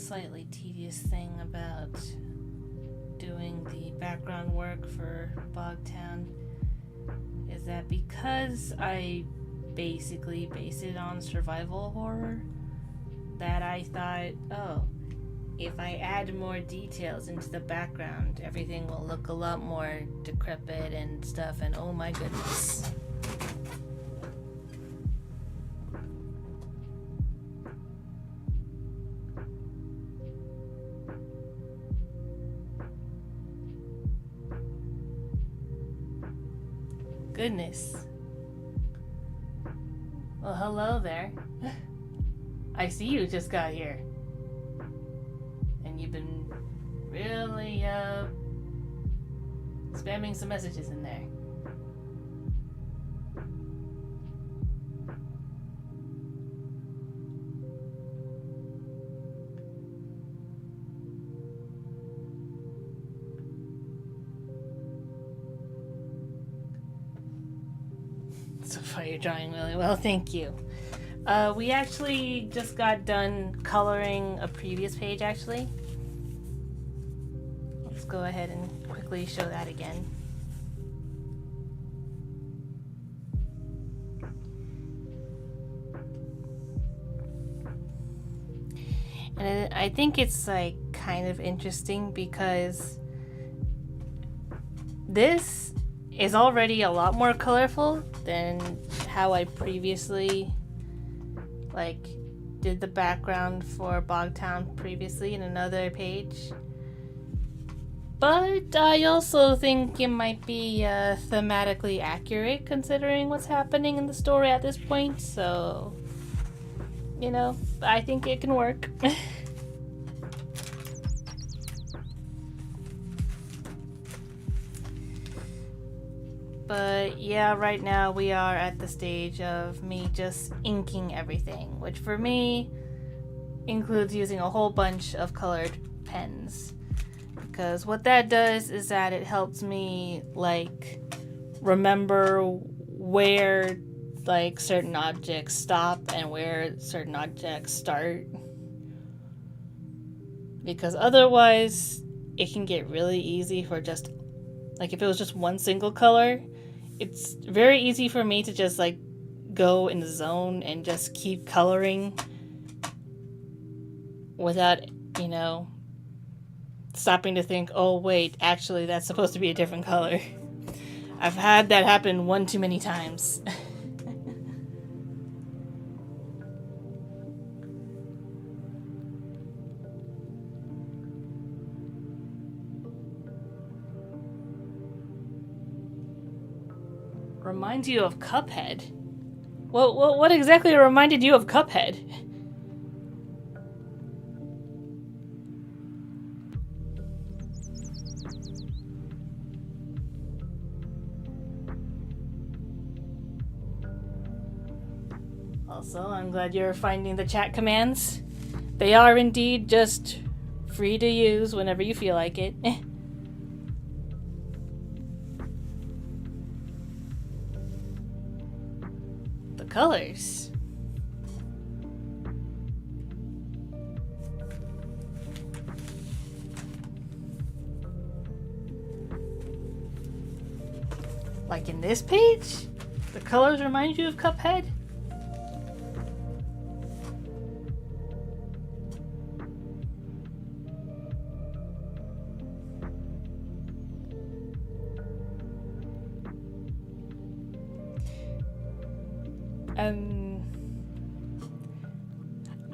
slightly tedious thing about doing the background work for Bogtown is that because I basically base it on survival horror, that I thought, oh, if I add more details into the background, everything will look a lot more decrepit and stuff, and oh my goodness. Goodness. Well, hello there. I see you just got here. And you've been really, spamming some messages in there. So far you're drawing really well, thank you. We actually just got done coloring a previous page, actually. Let's go ahead and quickly show that again. And I think it's like kind of interesting because this is already a lot more colorful than how I previously did the background for Bogtown previously in another page. But I also think it might be thematically accurate considering what's happening in the story at this point, so you know, I think it can work. But yeah, right now we are at the stage of me just inking everything, which for me includes using a whole bunch of colored pens. Because what that does is that it helps me remember where certain objects stop and where certain objects start. Because otherwise it can get really easy for just if it was just one single color, it's very easy for me to just go in the zone and just keep coloring without, stopping to think, oh wait, actually that's supposed to be a different color. I've had that happen one too many times. Reminds you of Cuphead? What exactly reminded you of Cuphead? Also, I'm glad you're finding the chat commands. They are indeed just free to use whenever you feel like it. Colors. Like in this page? The colors remind you of Cuphead?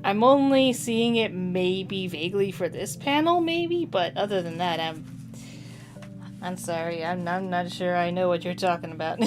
I'm only seeing it maybe vaguely for this panel, maybe, but other than that, I'm sorry, I'm not sure I know what you're talking about.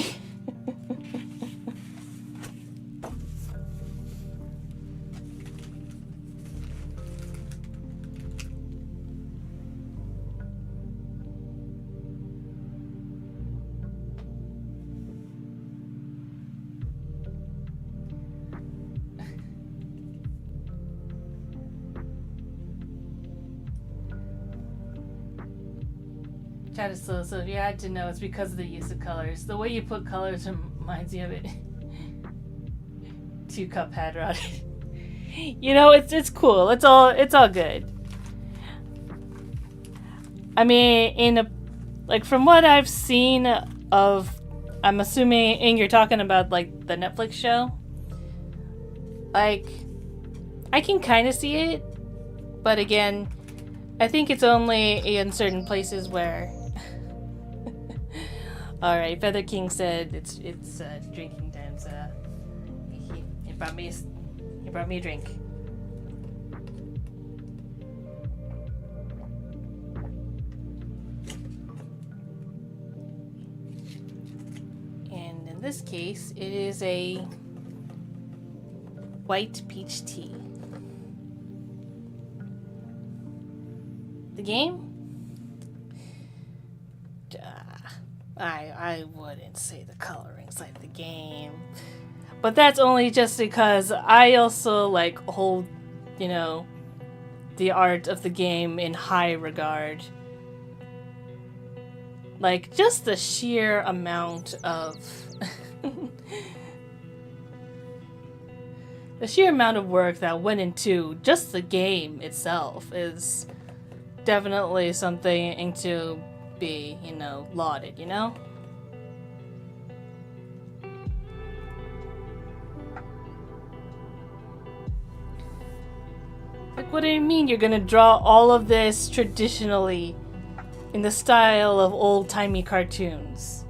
Chat is slow, so if you had to know, it's because of the use of colors. The way you put colors reminds you of it. To Cuphead, right? It's cool. It's all good. I mean, from what I've seen of, I'm assuming, and you're talking about like the Netflix show. Like, I can kind of see it, but again, I think it's only in certain places where. All right, Feather King said it's drinking time, so he brought me a drink. And in this case, it is a white peach tea. The game? I wouldn't say the coloring's like the game. But that's only just because I also like hold, the art of the game in high regard. Like, just the sheer amount of the sheer amount of work that went into just the game itself is definitely something to be, lauded, Like, what do you mean you're gonna draw all of this traditionally in the style of old-timey cartoons?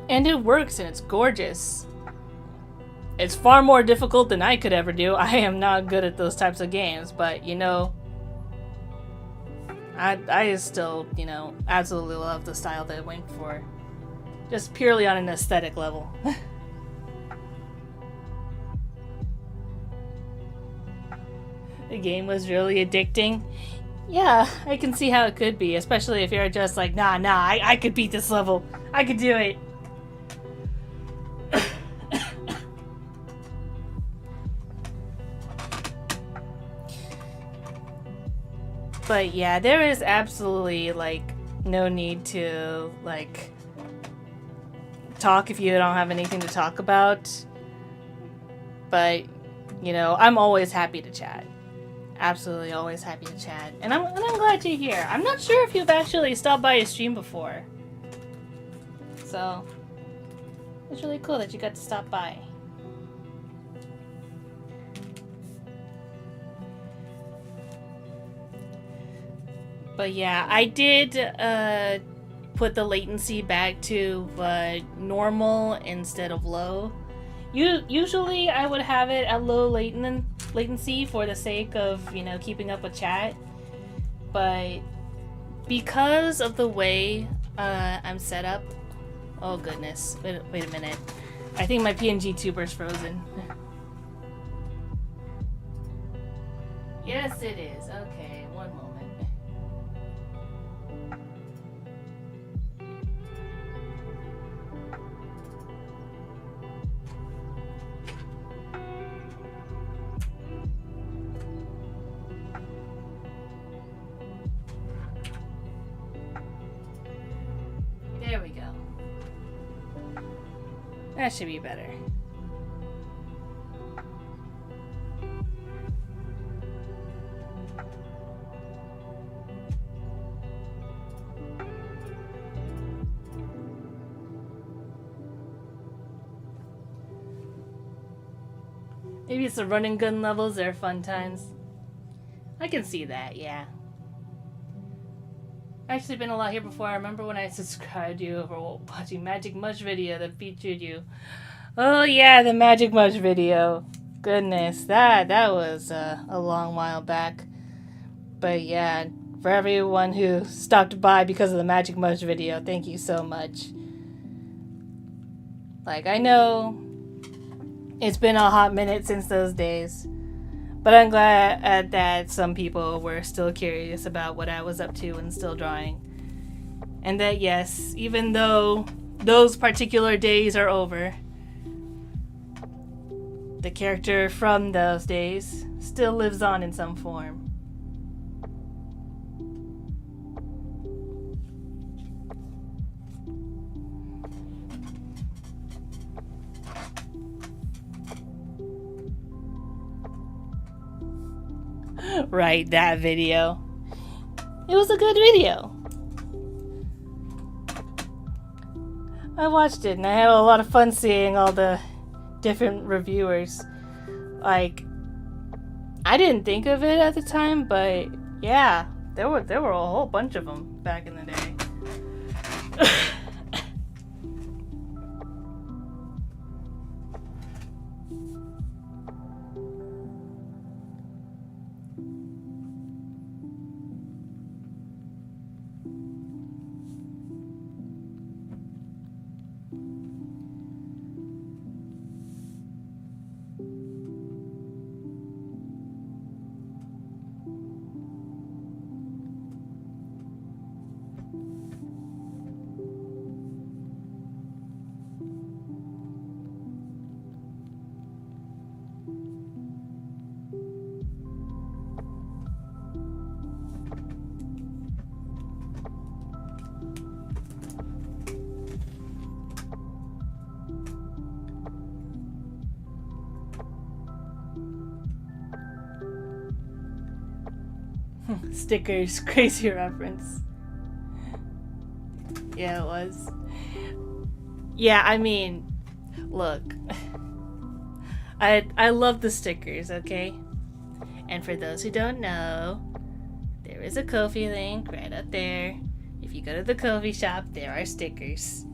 And it works and it's gorgeous. It's far more difficult than I could ever do. I am not good at those types of games, but I still, absolutely love the style that it went for. Just purely on an aesthetic level. The game was really addicting. Yeah, I can see how it could be, especially if you're just like, nah, I could beat this level. I could do it. But yeah, there is absolutely, no need to, talk if you don't have anything to talk about. But, I'm always happy to chat. Absolutely always happy to chat. And I'm glad you're here. I'm not sure if you've actually stopped by a stream before. So, it's really cool that you got to stop by. But yeah, I did put the latency back to normal instead of low. Usually I would have it at low latency for the sake of, keeping up with chat. But because of the way I'm set up... Oh goodness, wait a minute. I think my PNG tuber's frozen. Yes, it is. Okay, one moment. There we go. That should be better. Maybe it's the run and gun levels, they're fun times. I can see that, yeah. Actually been a lot here before. I remember when I subscribed you for watching Magic Mush video that featured you. Oh yeah, the Magic Mush video. Goodness, that was a long while back. But yeah, for everyone who stopped by because of the Magic Mush video, thank you so much. I know it's been a hot minute since those days, but I'm glad that some people were still curious about what I was up to and still drawing. And that yes, even though those particular days are over, the character from those days still lives on in some form. Right, that video. It was a good video. I watched it and I had a lot of fun seeing all the different reviewers. Like, I didn't think of it at the time, but yeah, there were a whole bunch of them back in the day. Stickers, crazy reference. Yeah, it was. Yeah, I mean, look. I love the stickers, okay? And for those who don't know, there is a Ko-fi link right up there. If you go to the Ko-fi shop, there are stickers,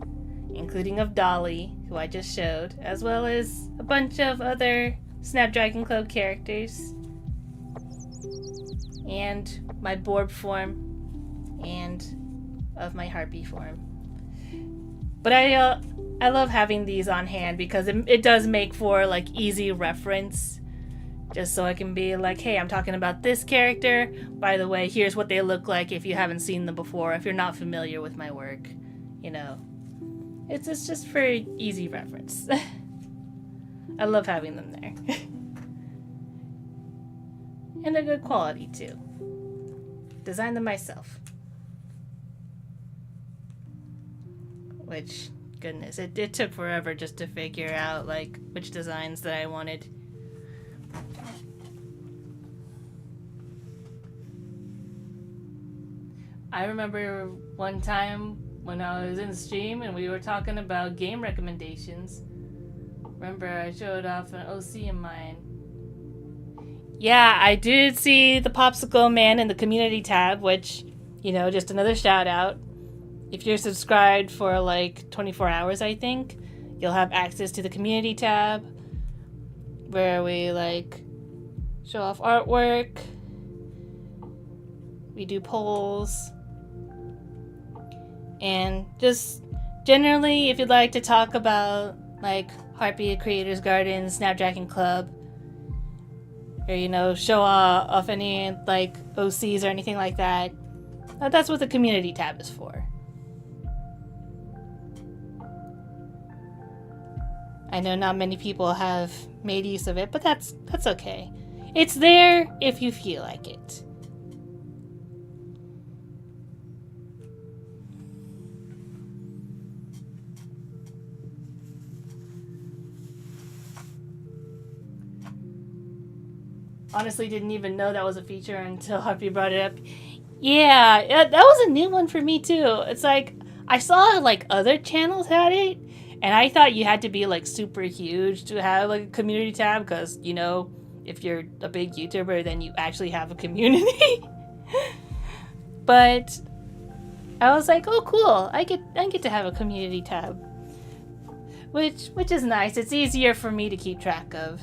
including of Dolly, who I just showed, as well as a bunch of other Snapdragon Club characters. And my Borb form, and of my Harpy form. But I love having these on hand because it does make for like easy reference, just so I can be like, hey, I'm talking about this character. By the way, here's what they look like if you haven't seen them before, if you're not familiar with my work. You know, it's just for easy reference. I love having them there. And they're good quality too. Designed them myself. Which, goodness, it took forever just to figure out like which designs that I wanted. I remember one time when I was in stream and we were talking about game recommendations. Remember I showed off an OC of mine. Yeah, I did see the Popsicle Man in the community tab, which, you know, just another shout out. If you're subscribed for like 24 hours, I think, you'll have access to the community tab where we like show off artwork. We do polls. And just generally, if you'd like to talk about like Harpy Creators Garden, Snapdragon Club, or, you know, show off any like OCs or anything like that, that's what the community tab is for. I know not many people have made use of it, but that's okay. It's there if you feel like it. Honestly, didn't even know that was a feature until Harpy brought it up. Yeah, that was a new one for me too. It's like, I saw like other channels had it, and I thought you had to be like super huge to have like a community tab, because, you know, if you're a big YouTuber, then you actually have a community. But I was like, oh cool, I get to have a community tab. Which is nice. It's easier for me to keep track of.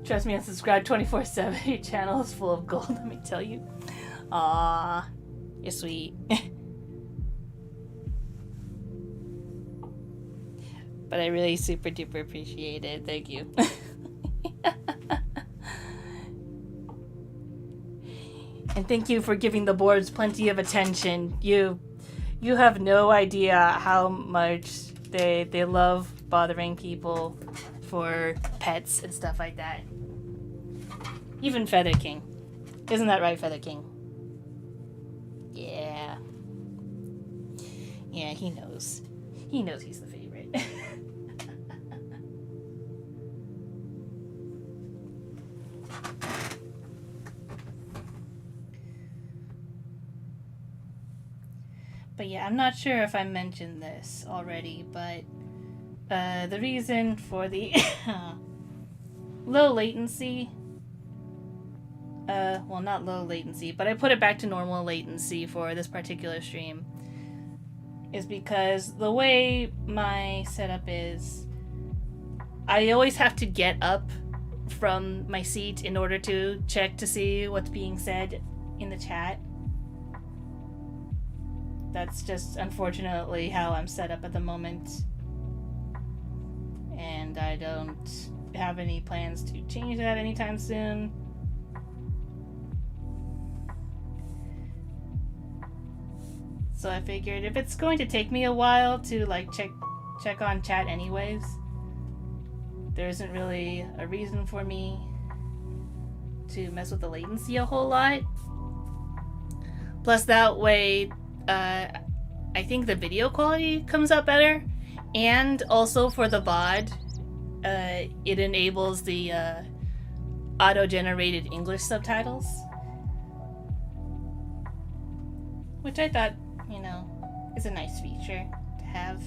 Trust me, unsubscribe 24/7. Your channel is full of gold, let me tell you. Aww, you're sweet. But I really super duper appreciate it. Thank you. And thank you for giving the boards plenty of attention. You have no idea how much they love bothering people for pets and stuff like that. Even Feather King. Isn't that right, Feather King? Yeah. Yeah, he knows. He knows he's the favorite. But yeah, I'm not sure if I mentioned this already, but the reason for the low latency, well, not low latency, but I put it back to normal latency for this particular stream, is because the way my setup is, I always have to get up from my seat in order to check to see what's being said in the chat. That's just unfortunately how I'm set up at the moment. And I don't have any plans to change that anytime soon. So I figured if it's going to take me a while to like check on chat anyways, there isn't really a reason for me to mess with the latency a whole lot. Plus that way, I think the video quality comes out better, and also for the VOD, it enables the auto-generated English subtitles, which I thought, you know, is a nice feature to have.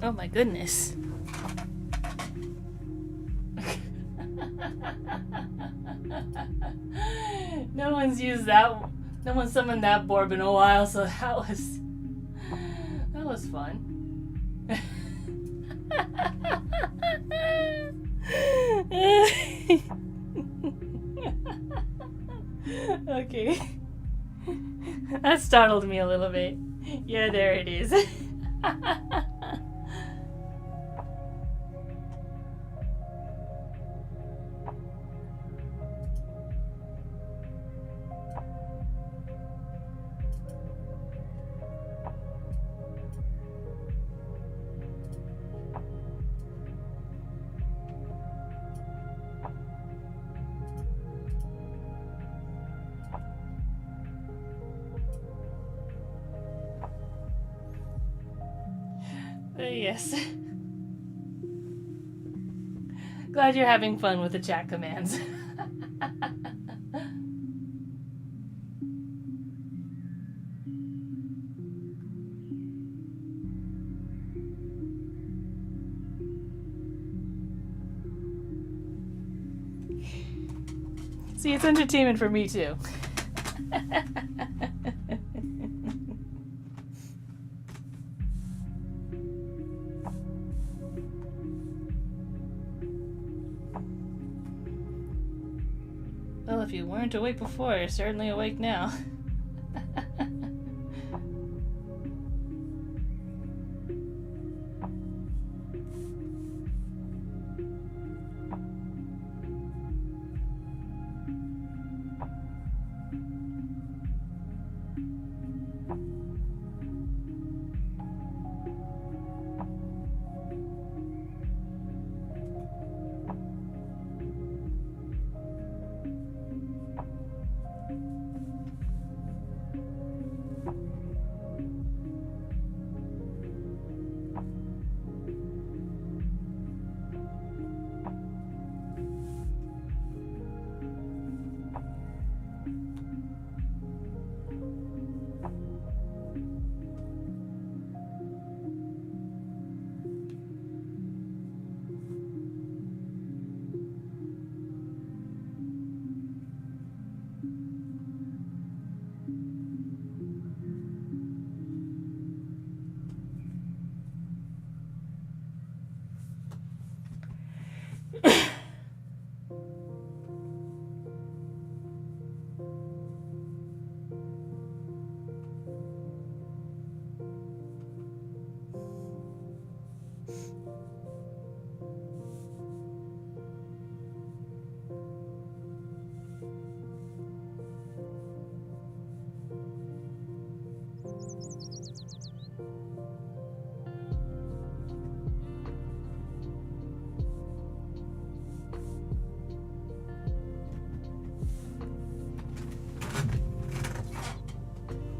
Oh my goodness. No one's used that. No one's summoned that Borb in a while, so that was fun. Okay. That startled me a little bit. Yeah, there it is. Yes. Glad you're having fun with the chat commands. See, it's entertainment for me too. Well, if you weren't awake before, you're certainly awake now.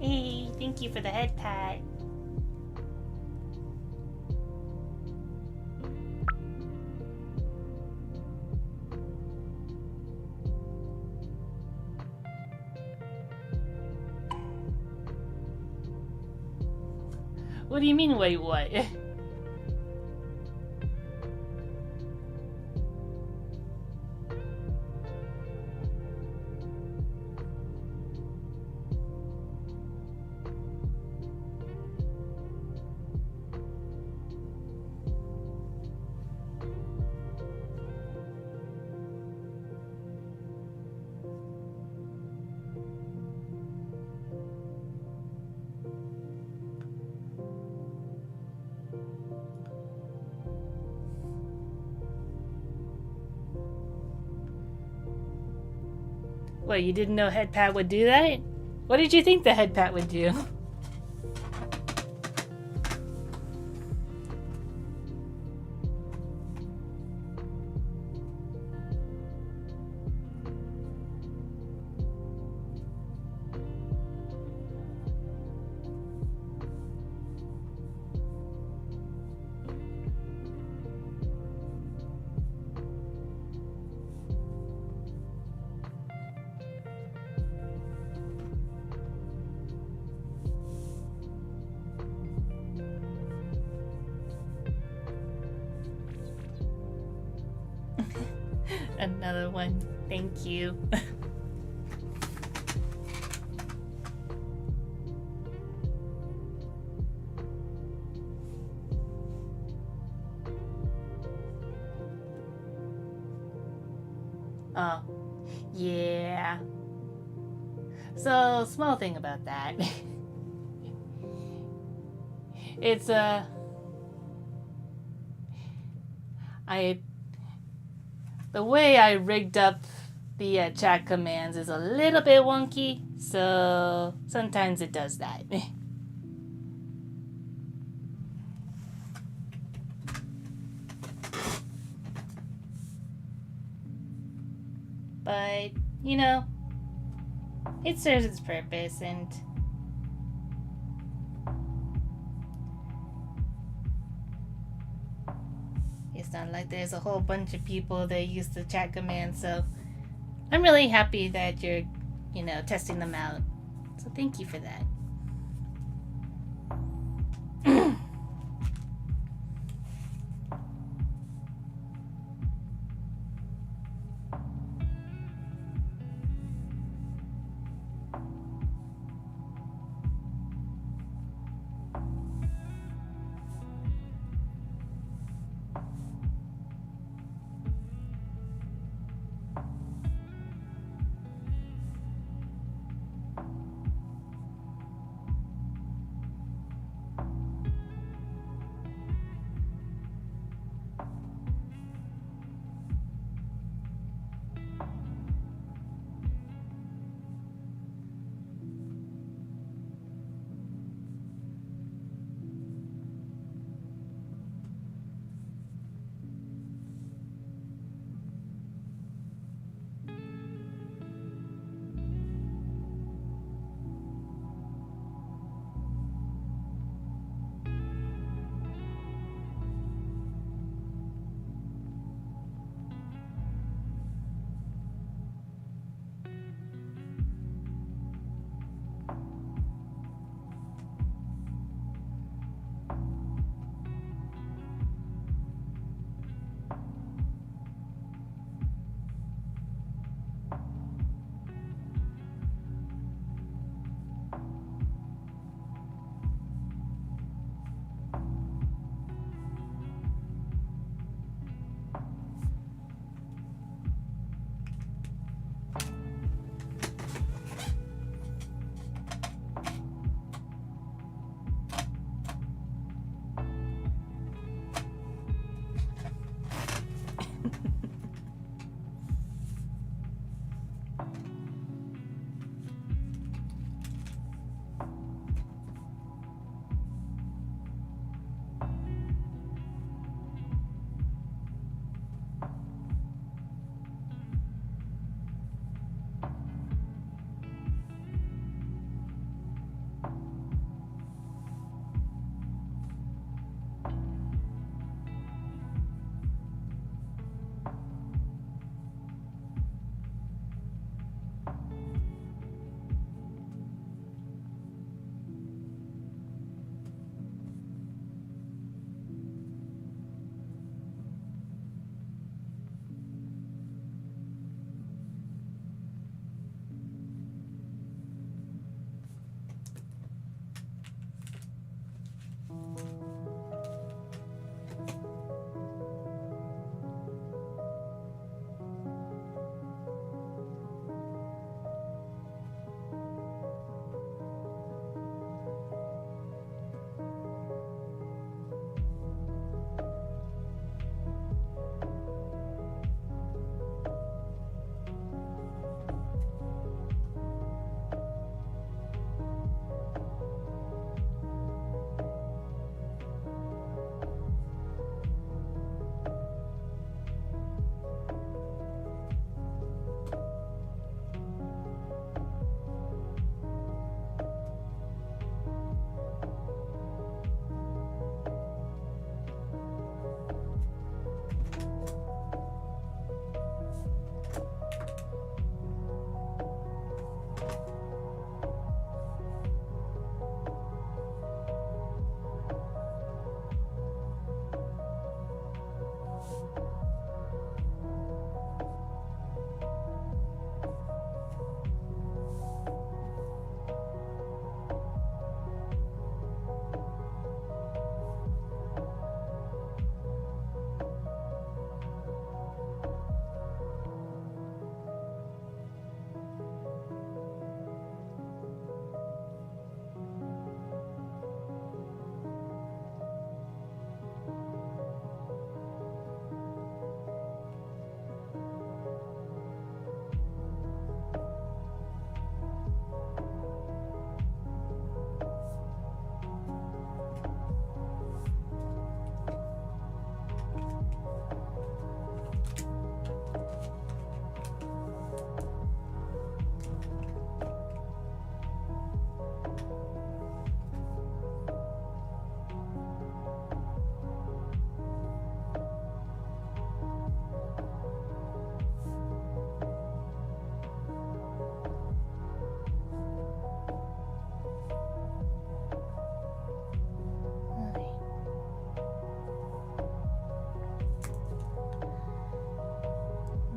Hey, thank you for the head pat. What do you mean, wait, what? What, you didn't know Headpat would do that? What did you think the Headpat would do? Another one. Thank you. Oh, yeah. So, small thing about that. It's, the way I rigged up the chat commands is a little bit wonky, so sometimes it does that. But, you know, it serves its purpose, and it's not like there's a whole bunch of people that use the chat command, so I'm really happy that you're, you know, testing them out. So thank you for that.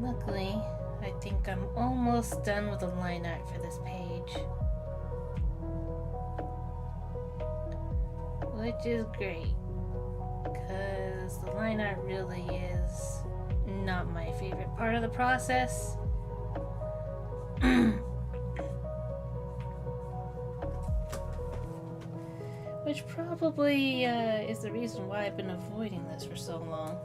Luckily, I think I'm almost done with the line art for this page. Which is great, because the line art really is not my favorite part of the process. Which probably is the reason why I've been avoiding this for so long.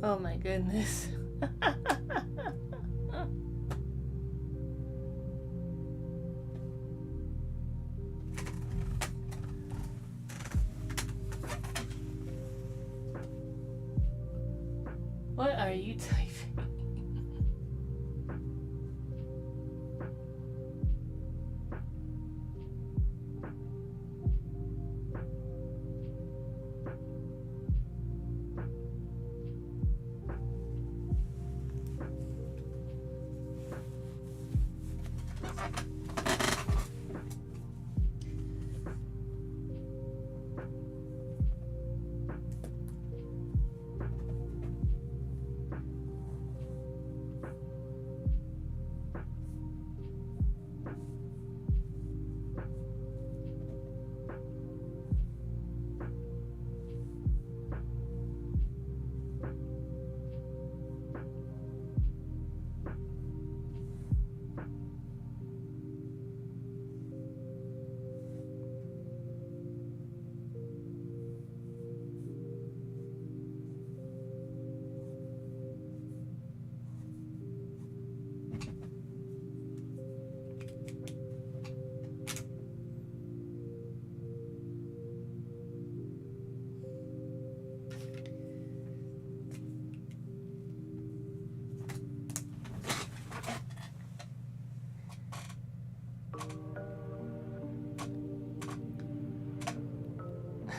Oh my goodness. What are you typing?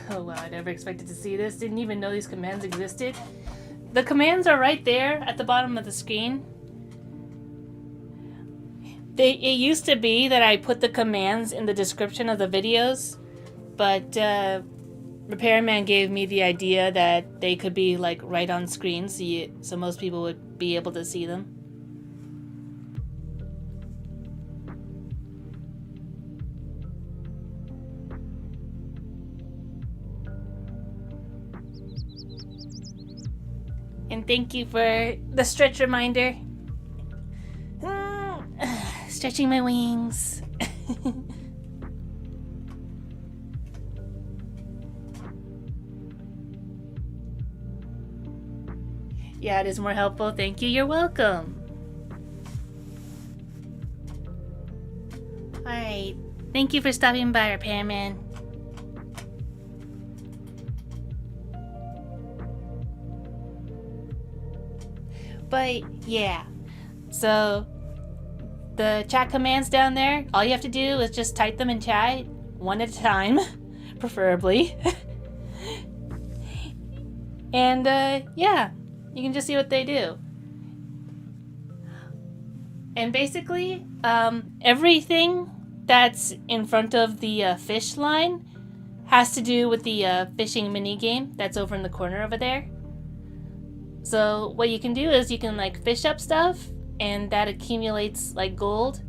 Oh wow, I never expected to see this. Didn't even know these commands existed. The commands are right there at the bottom of the screen. It used to be that I put the commands in the description of the videos, but Repairman gave me the idea that they could be like right on screen, so most people would be able to see them. And thank you for the stretch reminder. Stretching my wings. Yeah, it is more helpful. Thank you. You're welcome. Alright. Thank you for stopping by, Repairman. But yeah, so the chat commands down there, all you have to do is just type them in chat one at a time, preferably. And yeah, you can just see what they do. And basically, everything that's in front of the fish line has to do with the fishing mini game that's over in the corner over there. So what you can do is you can like fish up stuff, and that accumulates like gold,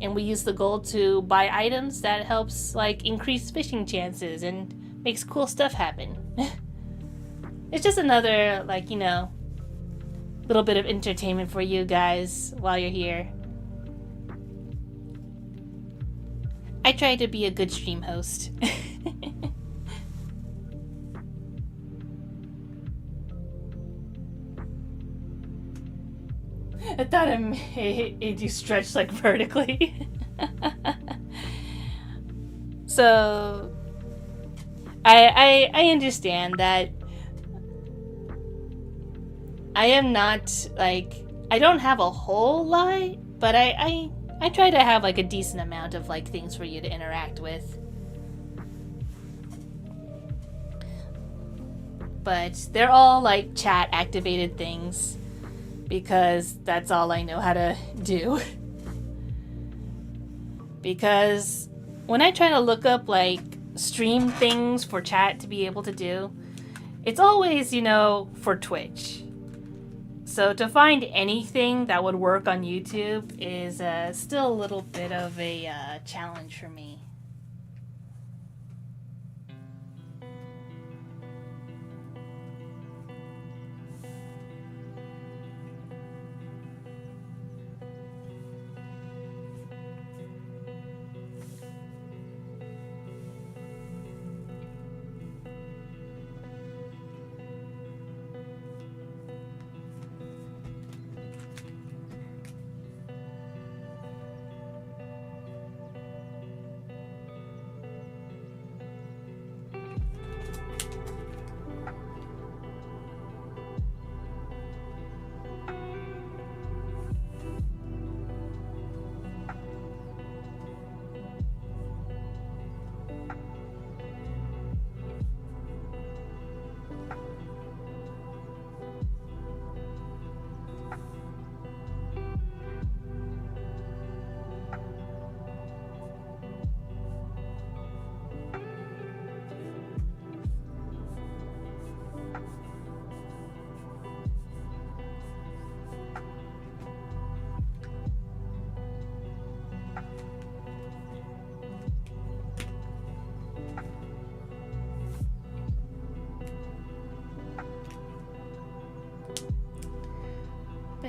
and we use the gold to buy items that helps like increase fishing chances and makes cool stuff happen. It's just another like, you know, little bit of entertainment for you guys while you're here. I try to be a good stream host. I thought it made you stretch like vertically. So I understand that I am not like, I don't have a whole lot, but I try to have like a decent amount of like things for you to interact with. But they're all like chat activated things, because that's all I know how to do. Because when I try to look up like stream things for chat to be able to do, it's always, you know, for Twitch. So to find anything that would work on YouTube is still a little bit of a challenge for me.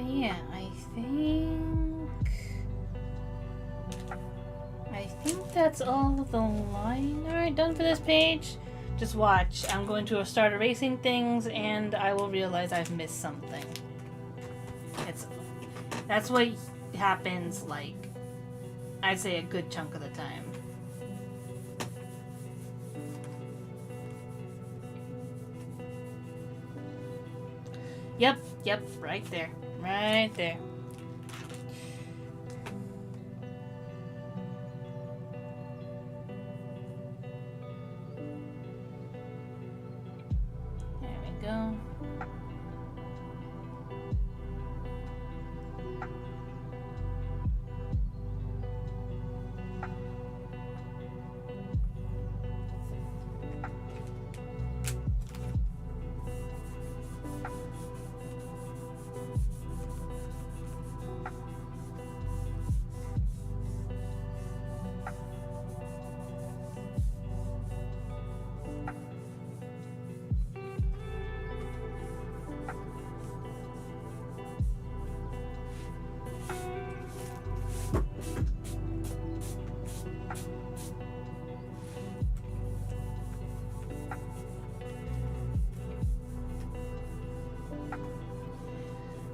Yeah, I think that's all the line art done for this page. Just watch. I'm going to start erasing things and I will realize I've missed something. That's what happens, like, I'd say a good chunk of the time. Yep, right there. Right there. There we go.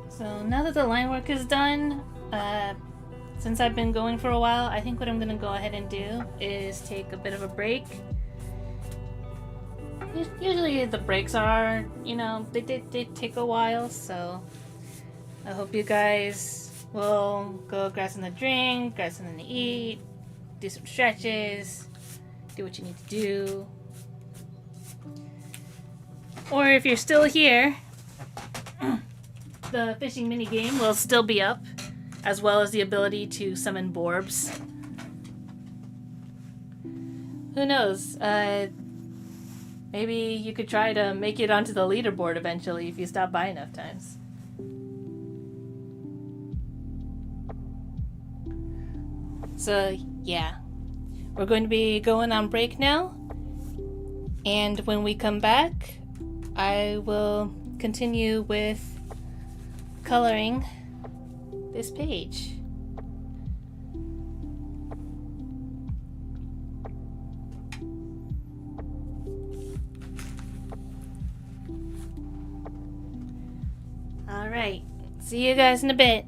So now that the line work is done, since I've been going for a while, I think what I'm going to go ahead and do is take a bit of a break. Usually the breaks are, they take a while, so I hope you guys will go grab something to drink, grab something to eat, do some stretches, do what you need to do. Or if you're still here, the fishing minigame will still be up, as well as the ability to summon Borbs. Who knows? Maybe you could try to make it onto the leaderboard eventually if you stop by enough times. So, yeah. We're going to be going on break now. And when we come back, I will continue with coloring this page. Alright, see you guys in a bit.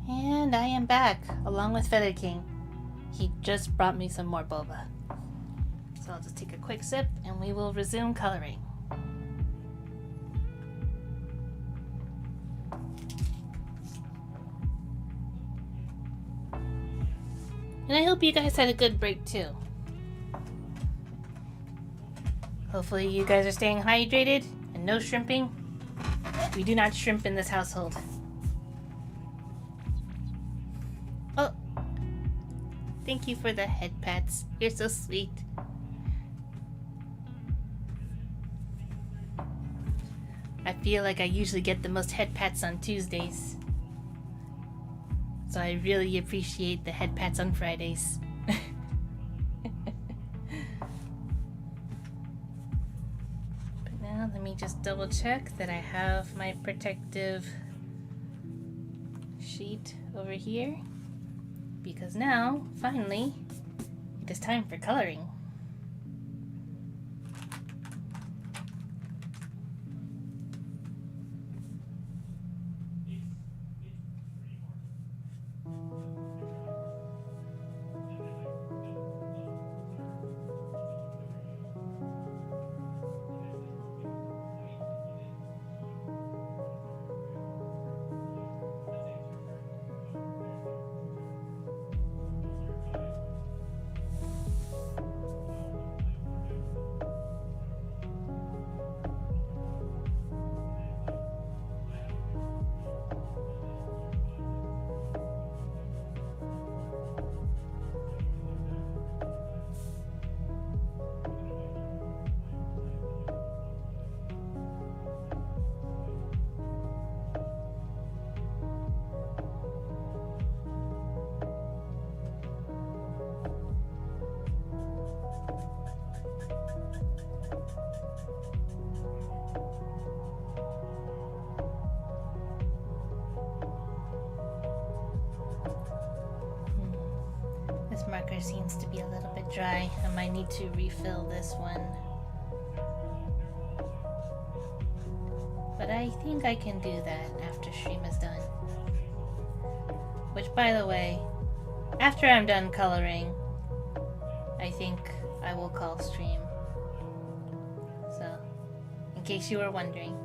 And I am back, along with Feather King. He just brought me some more boba. So I'll just take a quick sip and we will resume coloring. And I hope you guys had a good break too. Hopefully you guys are staying hydrated and no shrimping. We do not shrimp in this household. Oh, thank you for the head pats. You're so sweet. I feel like I usually get the most head pats on Tuesdays. So I really appreciate the head pats on Fridays. But now let me just double check that I have my protective sheet over here. Because now, finally, it is time for coloring. This marker seems to be a little bit dry. I might need to refill this one. But I think I can do that after stream is done. Which, by the way, after I'm done coloring, I think I will call stream. So, in case you were wondering.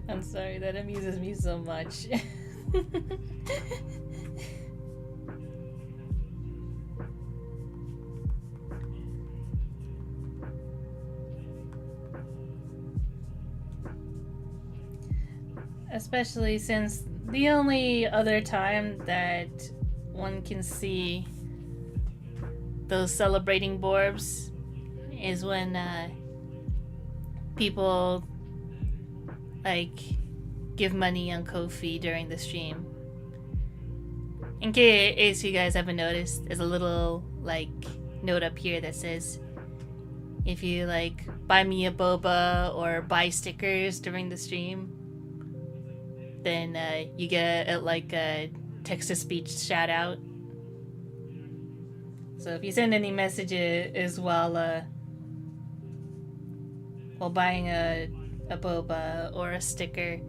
I'm sorry, that amuses me so much. Especially since the only other time that one can see those celebrating Borbs is when people like give money on Ko-fi during the stream. In case you guys haven't noticed, there's a little like note up here that says, if you like buy me a boba or buy stickers during the stream, then you get a text-to-speech shout out. So if you send any messages while buying a boba or a sticker,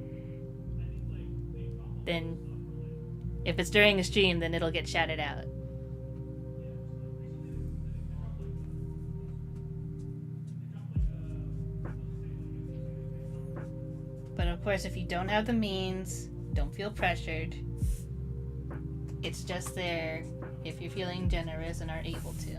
then if it's during a stream, then it'll get shouted out. But of course, if you don't have the means, don't feel pressured. It's just there if you're feeling generous and are able to.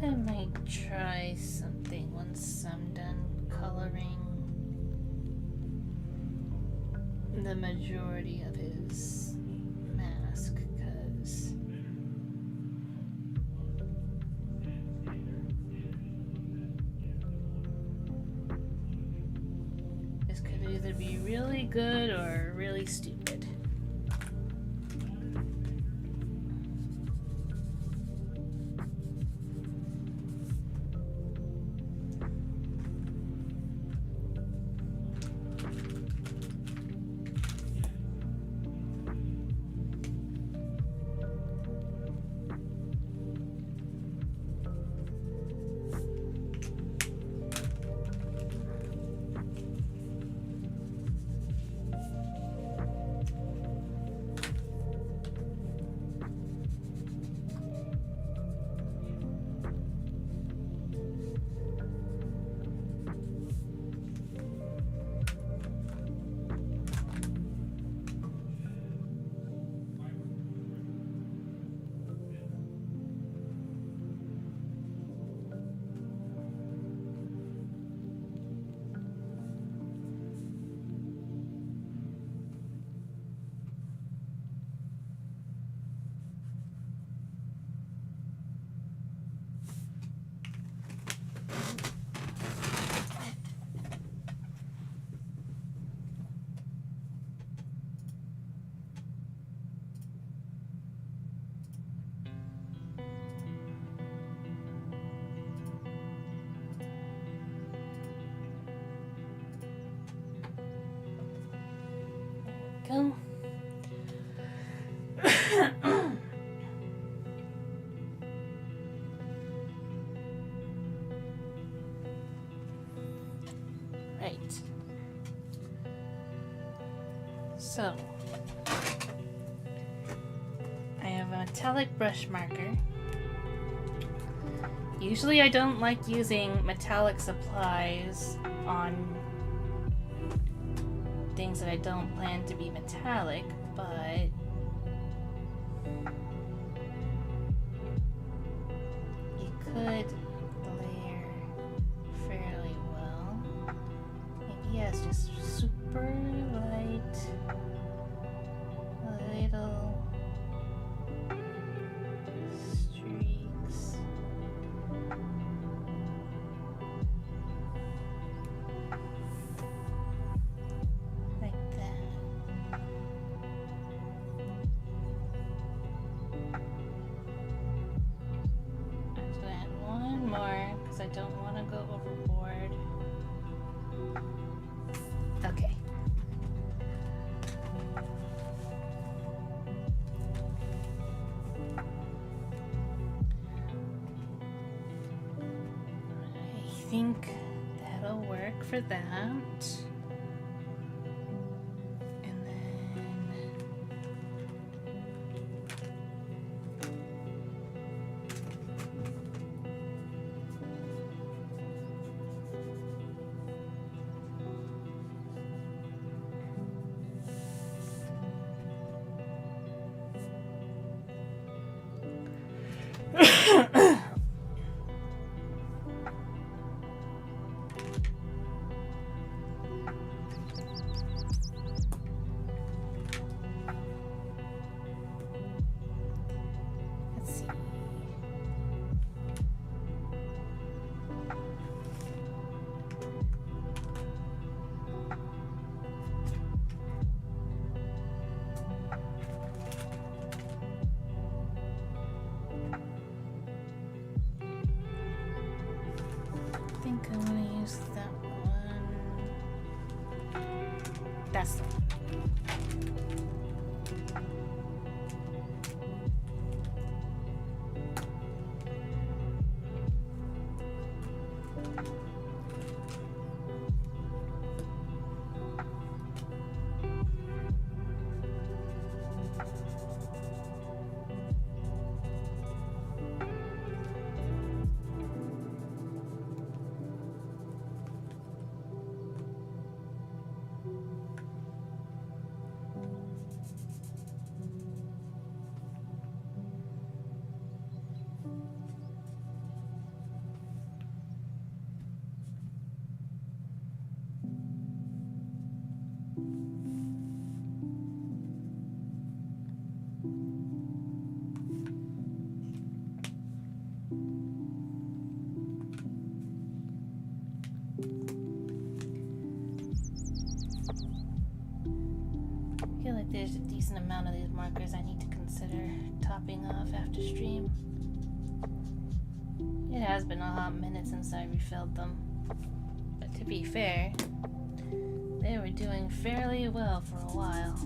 I might try something once I'm done coloring the majority of his mask, because this could either be really good or really stupid. go. Right. So, I have a metallic brush marker. Usually I don't like using metallic supplies on things that I don't plan to be metallic, but you could layer fairly well. Maybe yes, just super light, little streaks. Like that. I'm just gonna add one more because I don't want to go overboard. Okay. I think that'll work for that. And then let's see. I think I'm gonna use that one. That's the one. I feel like there's a decent amount of these markers I need to consider topping off after stream. It has been a hot minute since I refilled them. But to be fair, they were doing fairly well for a while.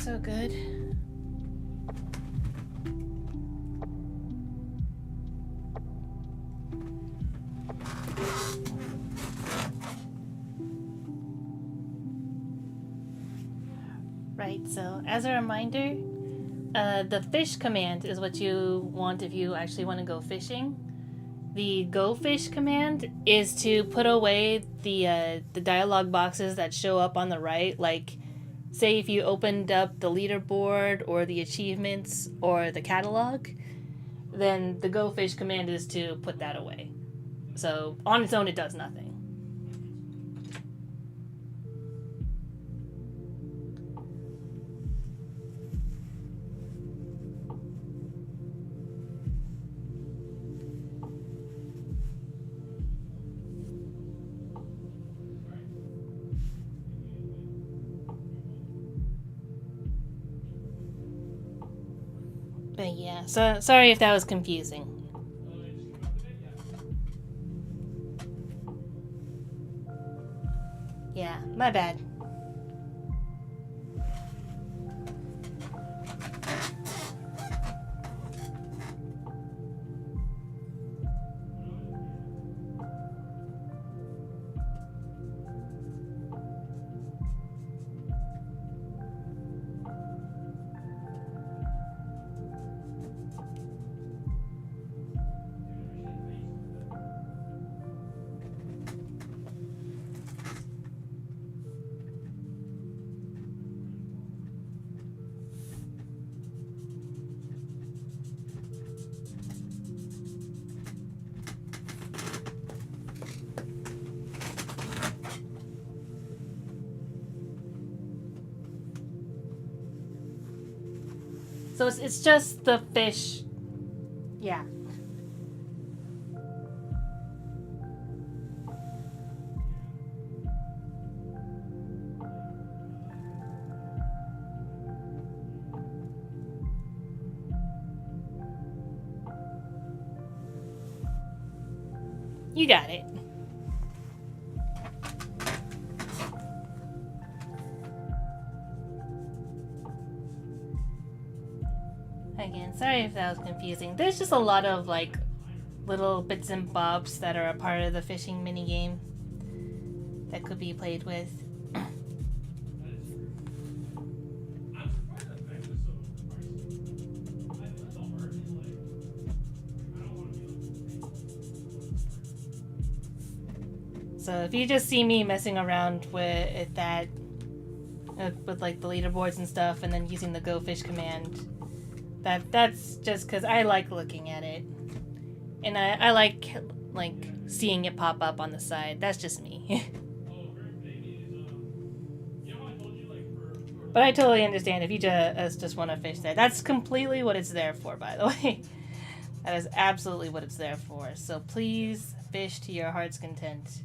so good. Right, so as a reminder, the fish command is what you want if you actually want to go fishing. The go fish command is to put away the dialogue boxes that show up on the right, like say if you opened up the leaderboard or the achievements or the catalog, then the go fish command is to put that away. So on its own it does nothing. But yeah, so sorry if that was confusing. Yeah, my bad. So it's just the fish. Yeah. You got it. Again, sorry if that was confusing. There's just a lot of like little bits and bobs that are a part of the fishing minigame that could be played with. So if you just see me messing around with that, with like the leaderboards and stuff, and then using the go fish command, that's just because I like looking at it, and I like seeing it pop up on the side. That's just me. But I totally understand if you just want to fish there. That's completely what it's there for, by the way. That is absolutely what it's there for. So please fish to your heart's content.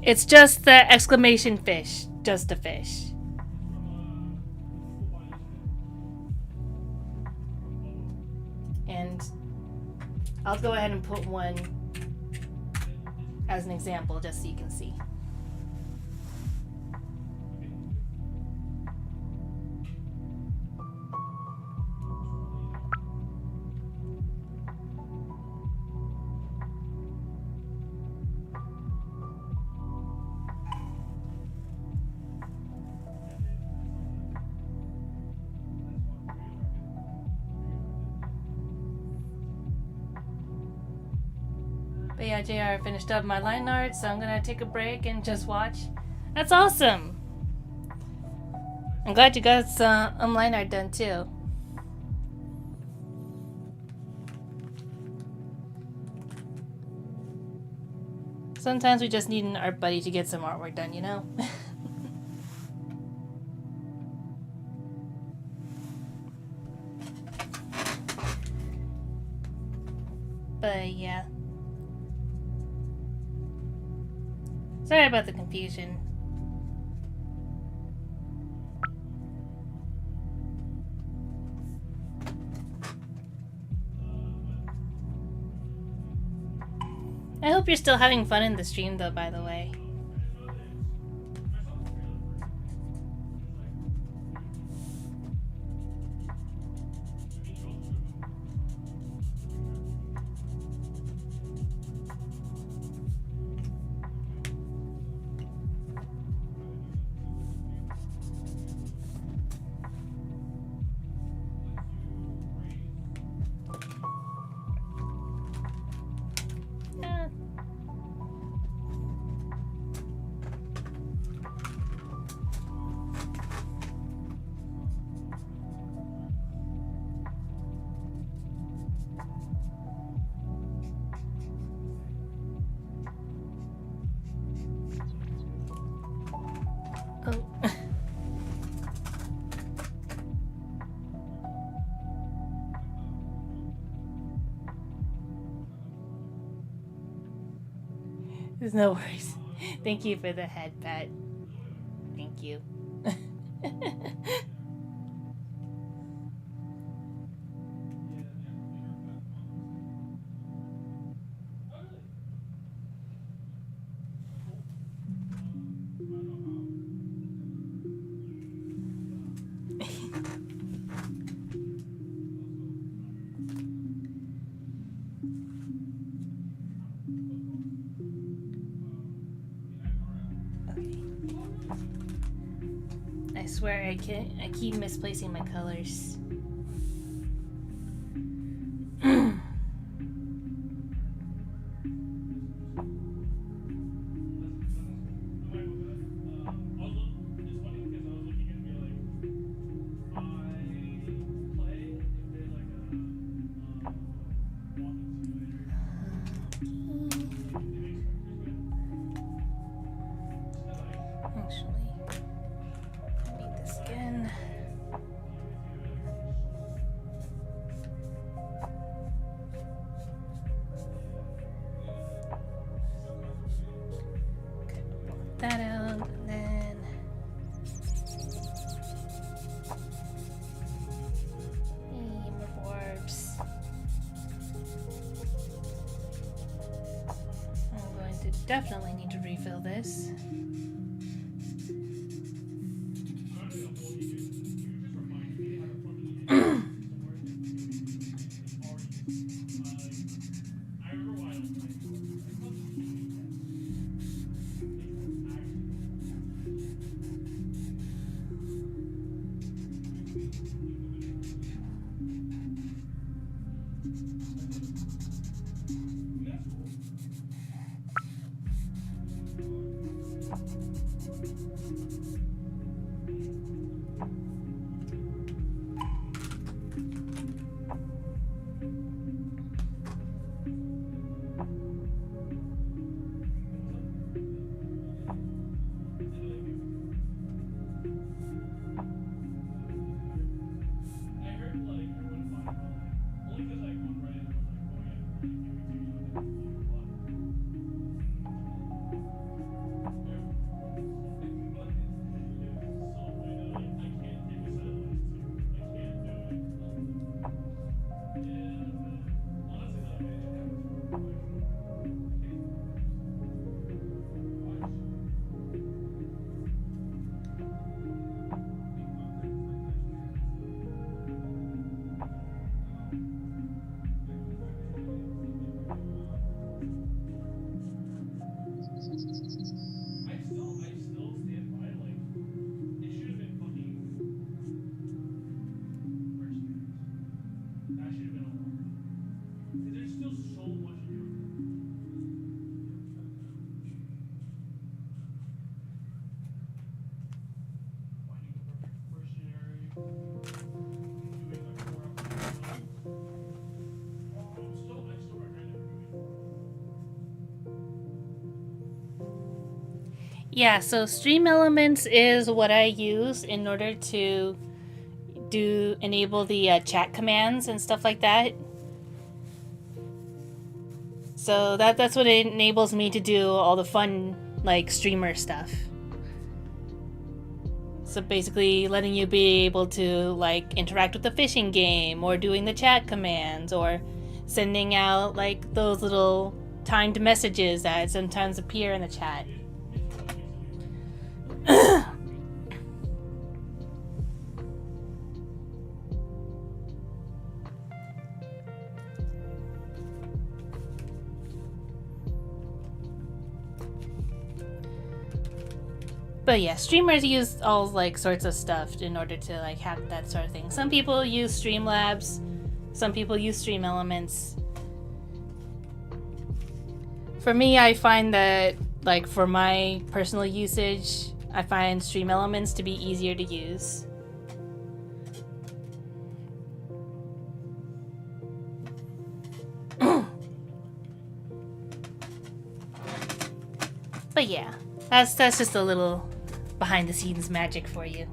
It's just the exclamation fish. Just a fish. And I'll go ahead and put one as an example just so you can see. But yeah, JR finished up my line art, so I'm gonna take a break and just watch. That's awesome! I'm glad you got some line art done too. Sometimes we just need an art buddy to get some artwork done, you know? But yeah. Sorry about the confusion. I hope you're still having fun in the stream though, by the way. There's no worries. Thank you for the headpat. Thank you. I swear I keep misplacing my colors. That out, and then more orbs. I'm going to definitely need to refill this. Yeah, so Stream Elements is what I use in order to enable the chat commands and stuff like that. So that's what it enables me to do all the fun, like, streamer stuff. So basically letting you be able to, like, interact with the fishing game, or doing the chat commands, or sending out, like, those little timed messages that sometimes appear in the chat. But yeah, streamers use all, like, sorts of stuff in order to, like, have that sort of thing. Some people use Streamlabs, some people use Stream Elements. For me, I find that, like, for my personal usage, I find Stream Elements to be easier to use. But yeah, that's just a little behind the scenes magic for you.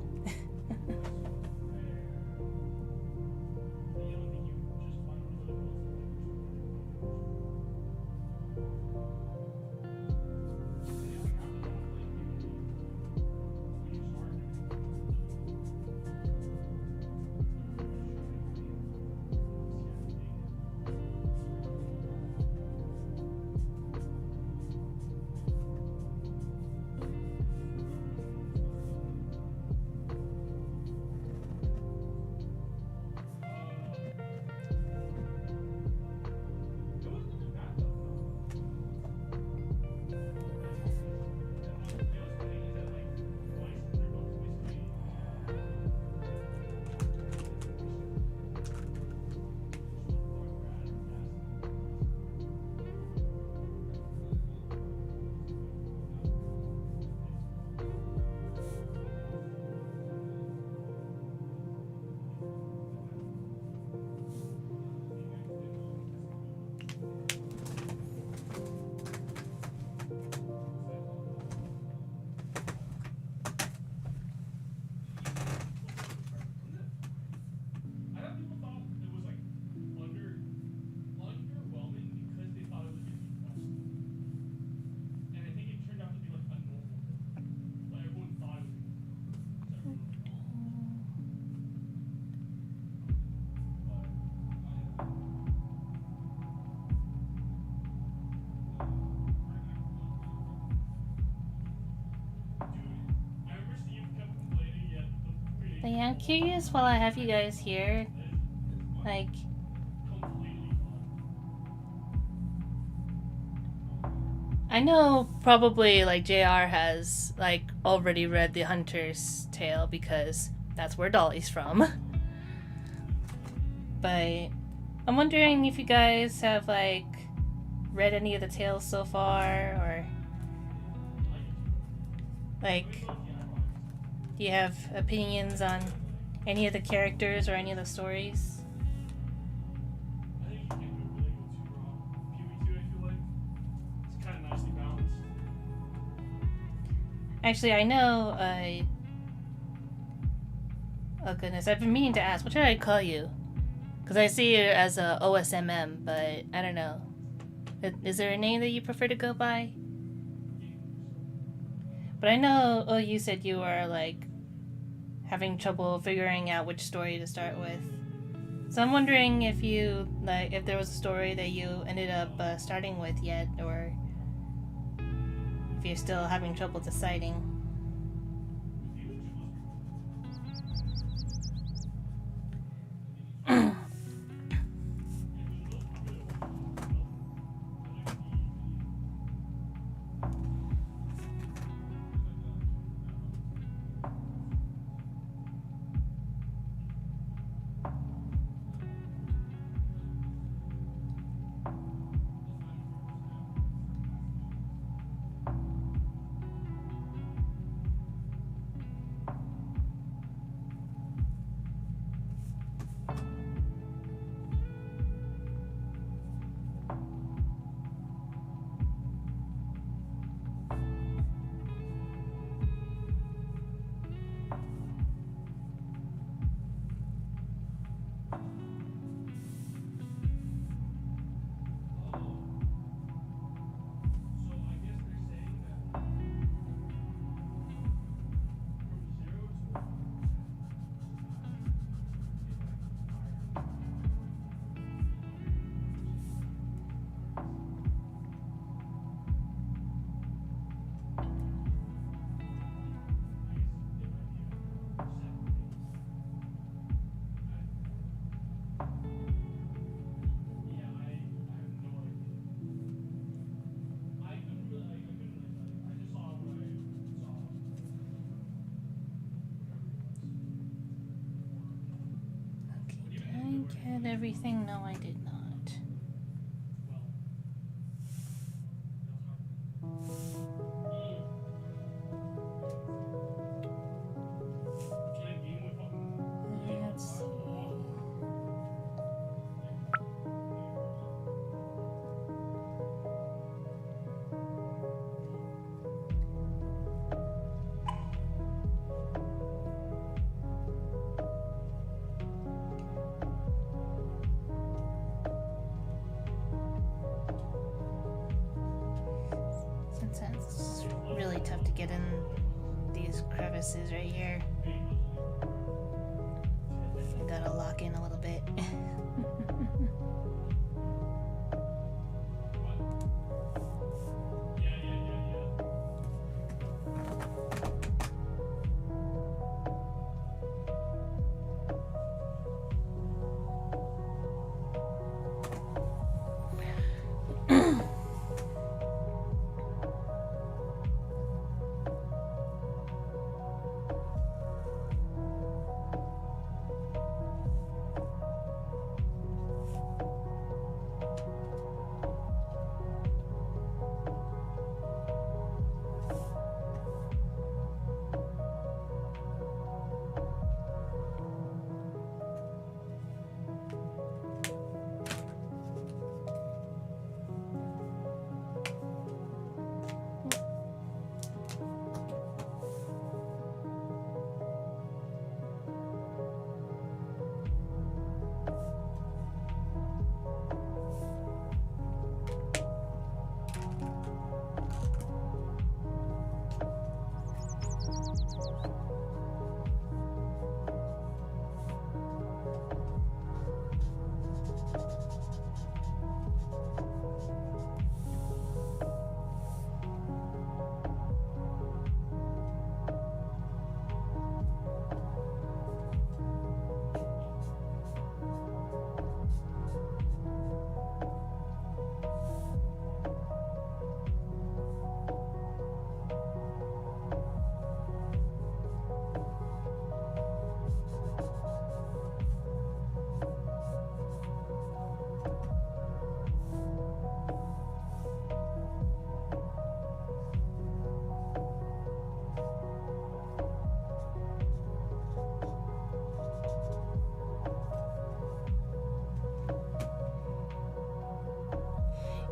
But yeah, I'm curious while I have you guys here, like, I know probably, like, JR has, like, already read The Hunter's Tale because that's where Dolly's from. But I'm wondering if you guys have, like, read any of the tales so far, or, like, do you have opinions on any of the characters or any of the stories? Actually, I know, oh goodness, I've been meaning to ask, what should I call you? Because I see you as a OSMM, but I don't know. Is there a name that you prefer to go by? But I know, oh, you said you were, like, having trouble figuring out which story to start with. So I'm wondering if you, like, if there was a story that you ended up starting with yet, or if you're still having trouble deciding. everything? No, I did not. Let's see. It's really tough to get in these crevices right here. I gotta lock in a little bit.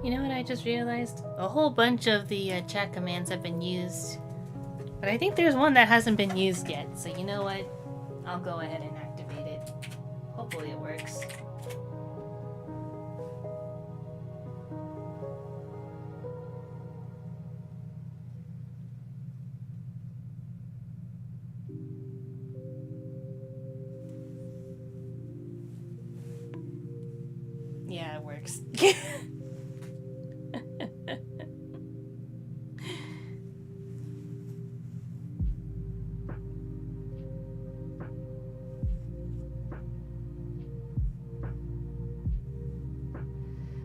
You know what I just realized? A whole bunch of the chat commands have been used. But I think there's one that hasn't been used yet. So you know what? I'll go ahead and activate it. Hopefully it works. Yeah, it works.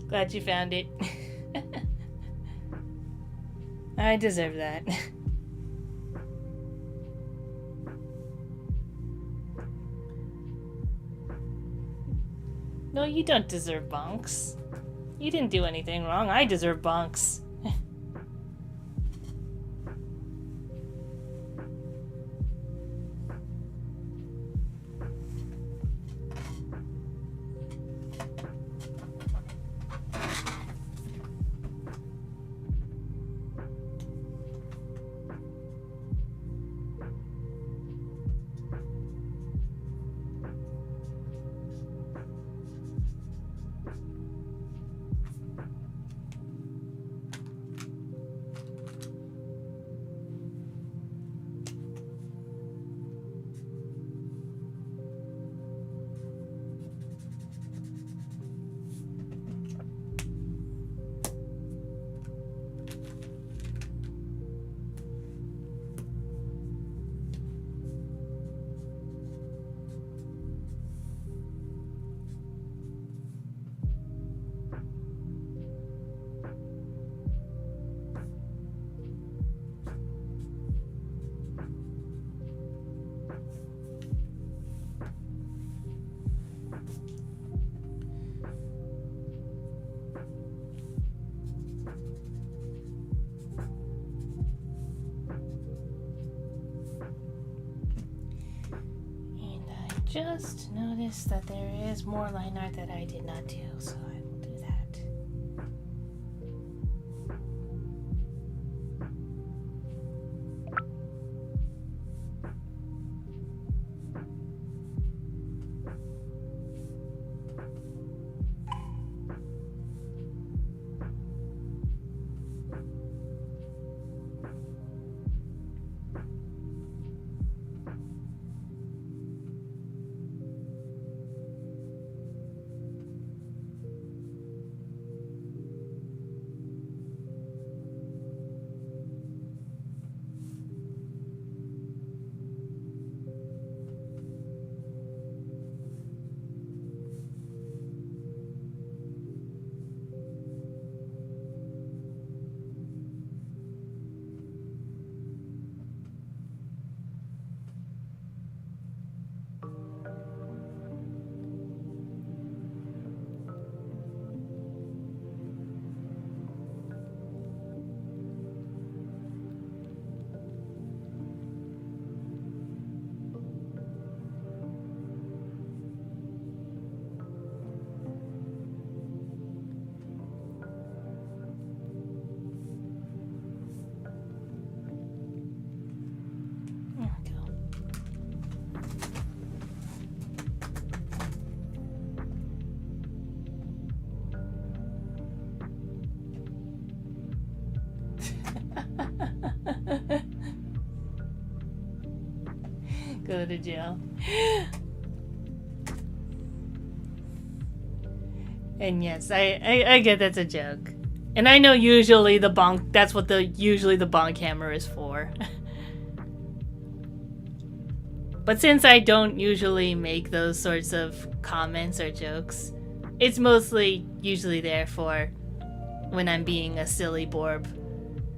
Glad you found it. I deserve that. No, you don't deserve bonks. You didn't do anything wrong. I deserve bonks. just noticed that there is more line art that I did not do, so I will do that. Go to jail. And yes, I get that's a joke. And I know usually the bonk, that's what usually the bonk hammer is for. But since I don't usually make those sorts of comments or jokes, it's mostly usually there for when I'm being a silly borb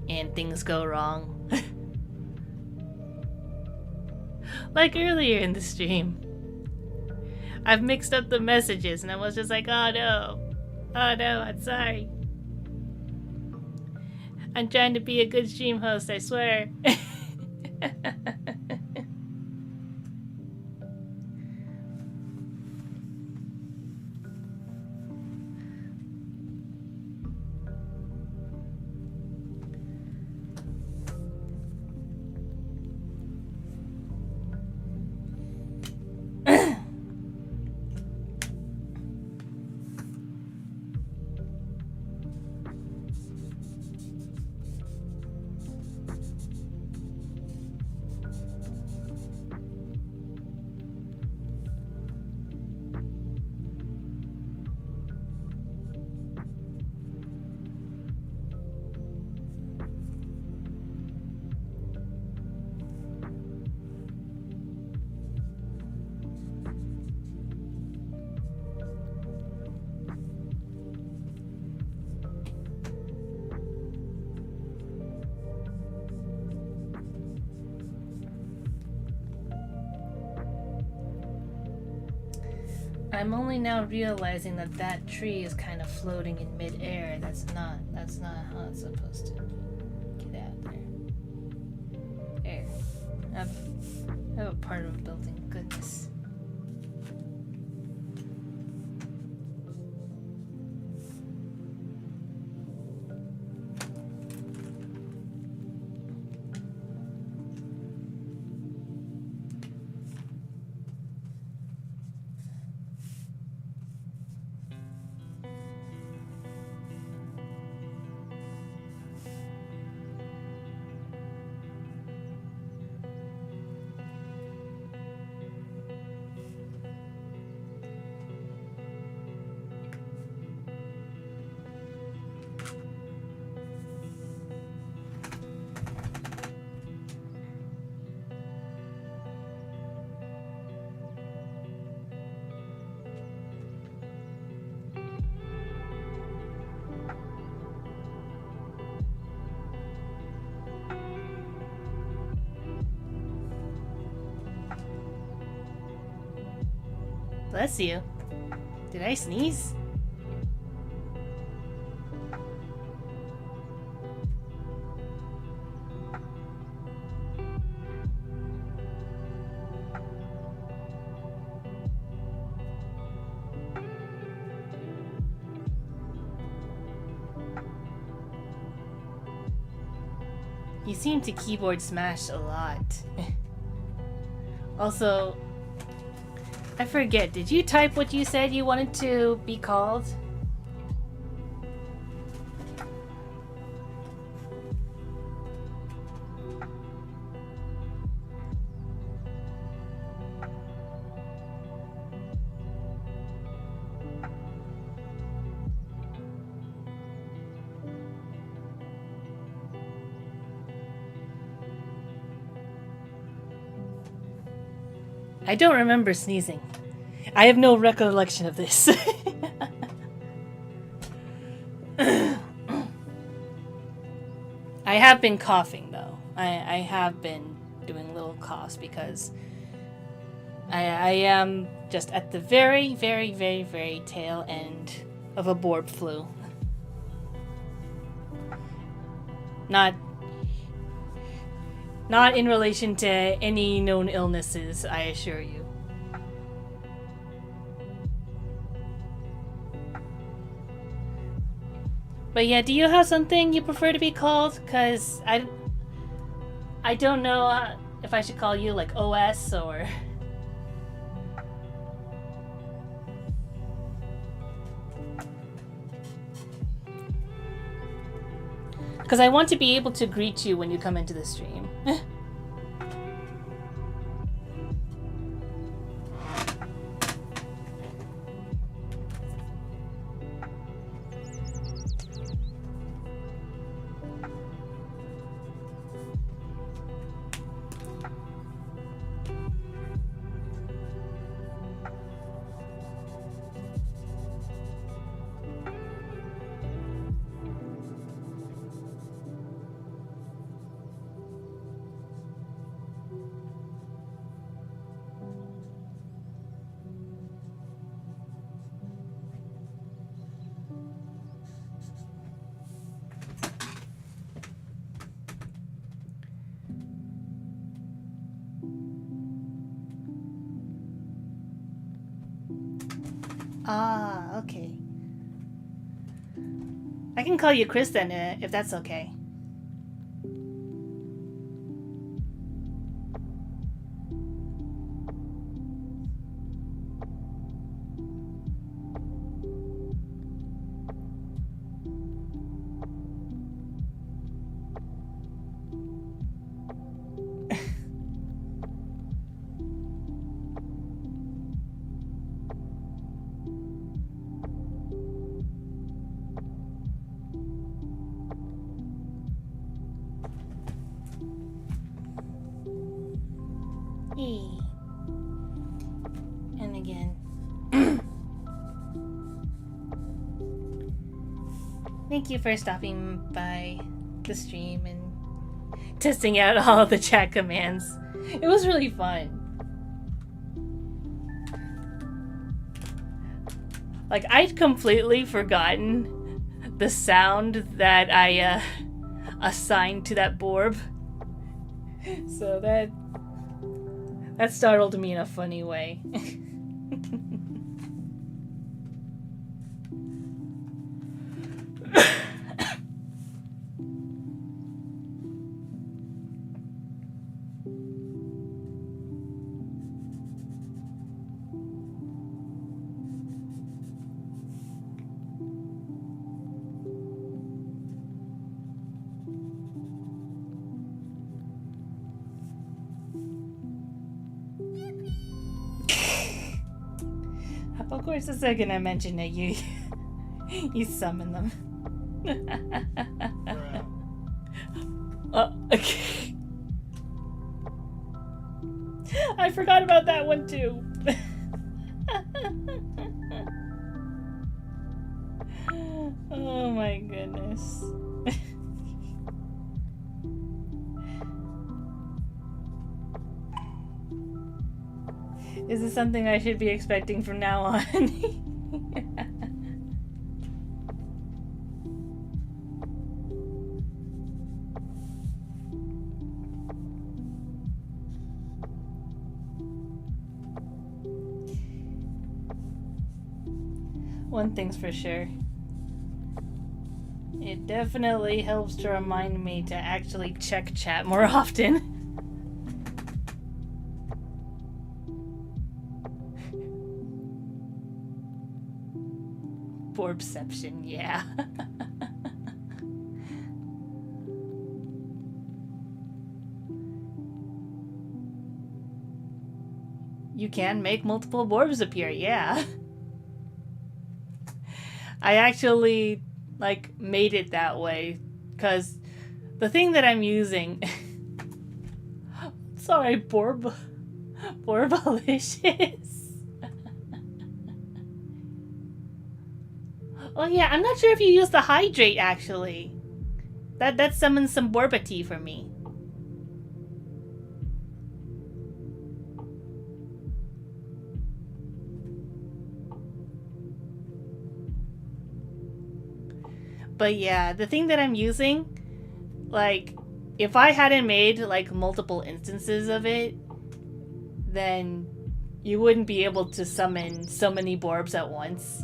and things go wrong. Like earlier in the stream. I've mixed up the messages and I was just like, oh no, I'm sorry. I'm trying to be a good stream host, I swear. I'm only now realizing that that tree is kind of floating in midair. That's not how it's supposed to get out there. There. I have a part of a building. Goodness. Bless you. Did I sneeze? You seem to keyboard smash a lot. Also, I forget, did you type what you said you wanted to be called? I don't remember sneezing. I have no recollection of this. I have been coughing though. I have been doing little coughs because I am just at the very, very, very, very tail end of a borb flu. Not in relation to any known illnesses, I assure you. But yeah, do you have something you prefer to be called? Because I don't know if I should call you like OS or... Because I want to be able to greet you when you come into the stream. Ah, okay. I can call you Chris then, if that's okay. And again. Thank you for stopping by the stream and testing out all of the chat commands. It was really fun. Like, I'd completely forgotten the sound that I assigned to that borb. So that startled me in a funny way. Of course, the second I mention it, you summon them. Okay. I forgot about that one too. Oh my goodness. Is this something I should be expecting from now on? One thing's for sure. It definitely helps to remind me to actually check chat more often. Borbception, yeah. You can make multiple Borbs appear, yeah. I actually, like, made it that way, because the thing that I'm using... Sorry, Borbalicious. Oh yeah, I'm not sure if you use the Hydrate, actually. That summons some Borbity for me. But yeah, the thing that I'm using, like, if I hadn't made, like, multiple instances of it, then you wouldn't be able to summon so many Borbs at once.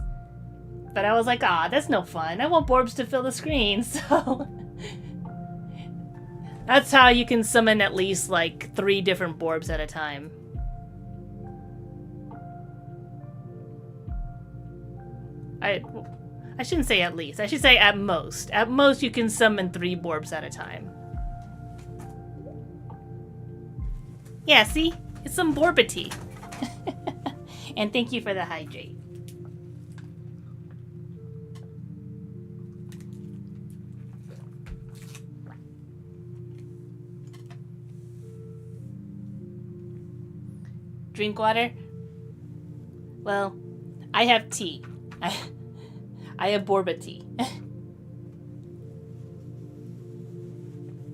But I was like, ah, that's no fun. I want Borbs to fill the screen, so... That's how you can summon at least, like, 3 different Borbs at a time. I shouldn't say at least. I should say at most. At most, you can summon 3 Borbs at a time. Yeah, see? It's some Borbity. And thank you for the Hydrate. Drink water? Well, I have tea. I have Borbity.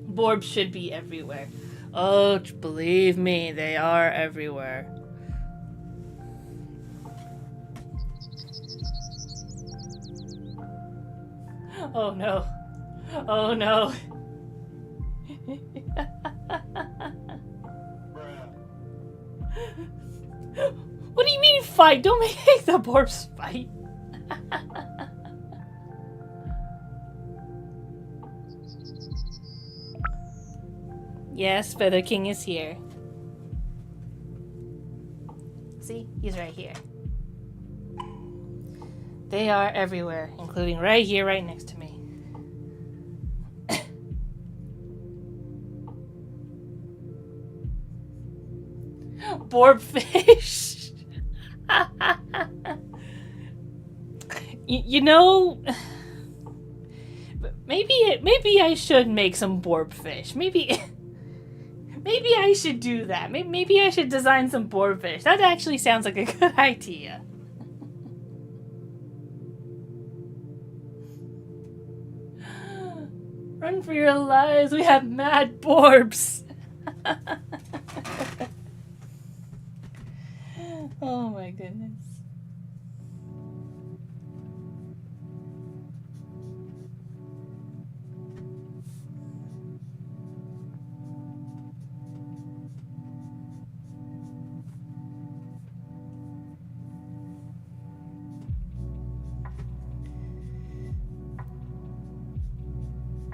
Borbs should be everywhere. Oh, believe me, they are everywhere. Oh no. Oh no. What do you mean fight? Don't make the Borbs fight. Yes, Feather King is here. See? He's right here. They are everywhere, including right here, right next to me. Borbfish! you know... Maybe I should make some Borbfish. Maybe I should do that. Maybe I should design some Borbfish. That actually sounds like a good idea. Run for your lives, we have mad Borbs! Oh my goodness.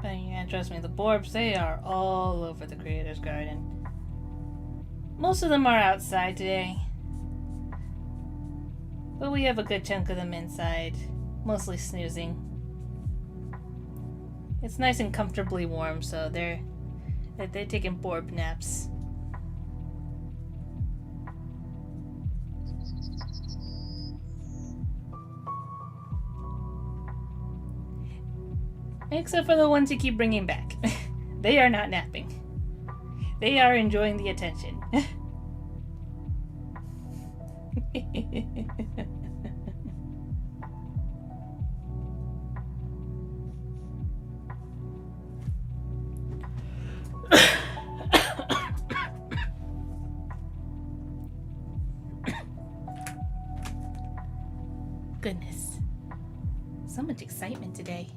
But yeah, trust me, the Borbs, they are all over the Creator's Garden. Most of them are outside today. But we have a good chunk of them inside, mostly snoozing. It's nice and comfortably warm, so they're taking Borb naps. Except for the ones you keep bringing back. They are not napping. They are enjoying the attention. Goodness. So much excitement today.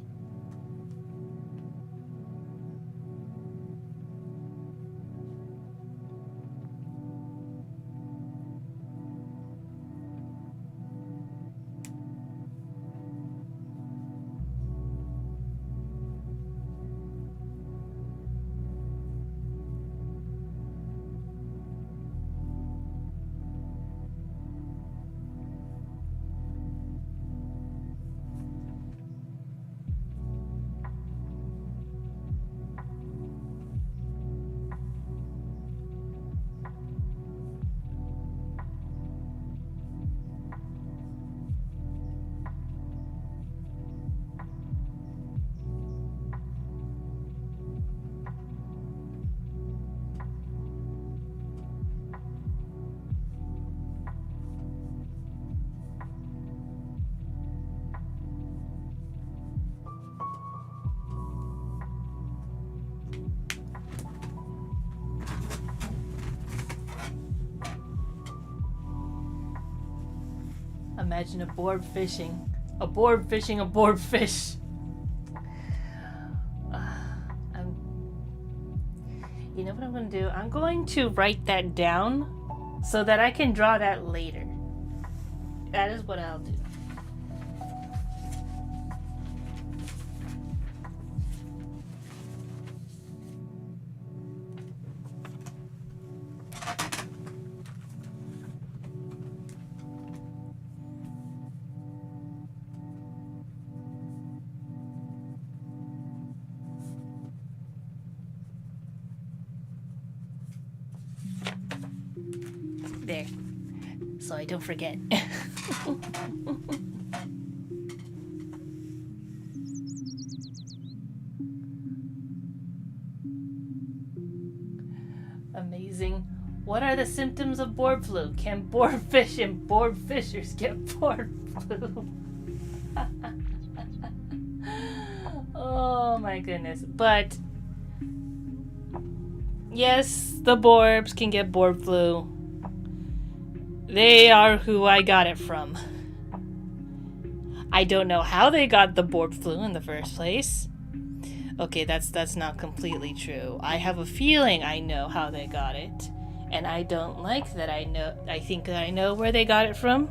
Imagine a board fishing. A board fishing a board fish. You know what I'm going to do? I'm going to write that down so that I can draw that later. That is what I'll do. There. So I don't forget. Amazing. What are the symptoms of board flu? Can board fish and board fishers get board flu? Oh my goodness. But yes, the borbs can get board flu. They are who I got it from. I don't know how they got the board flu in the first place. Okay, that's not completely true. I have a feeling I know how they got it. And I don't like that I think that I know where they got it from.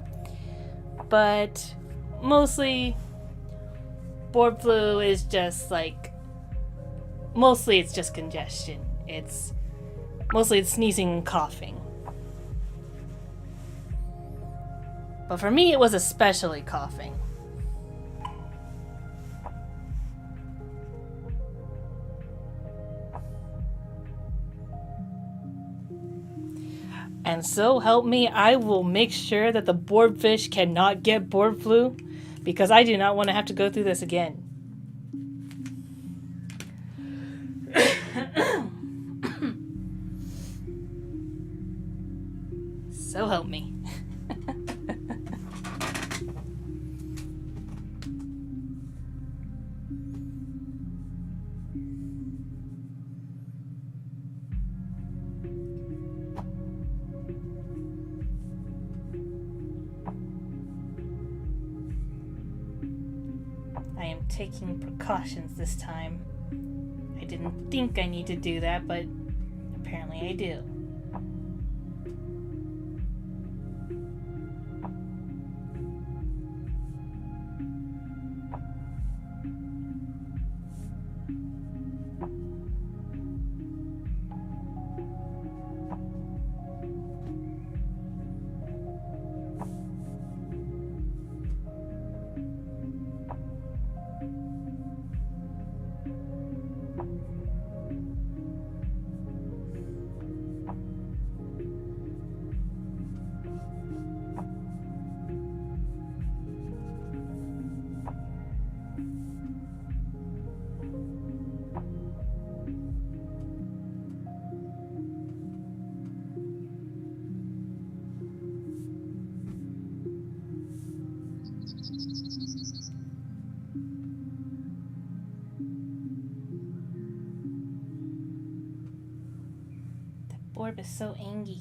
But mostly board flu is just like, mostly it's just congestion. Mostly it's sneezing and coughing. But for me, it was especially coughing. And so help me, I will make sure that the boardfish cannot get board flu, because I do not want to have to go through this again. So help me. I am taking precautions this time. I didn't think I need to do that, but apparently I do. Orb is so angry.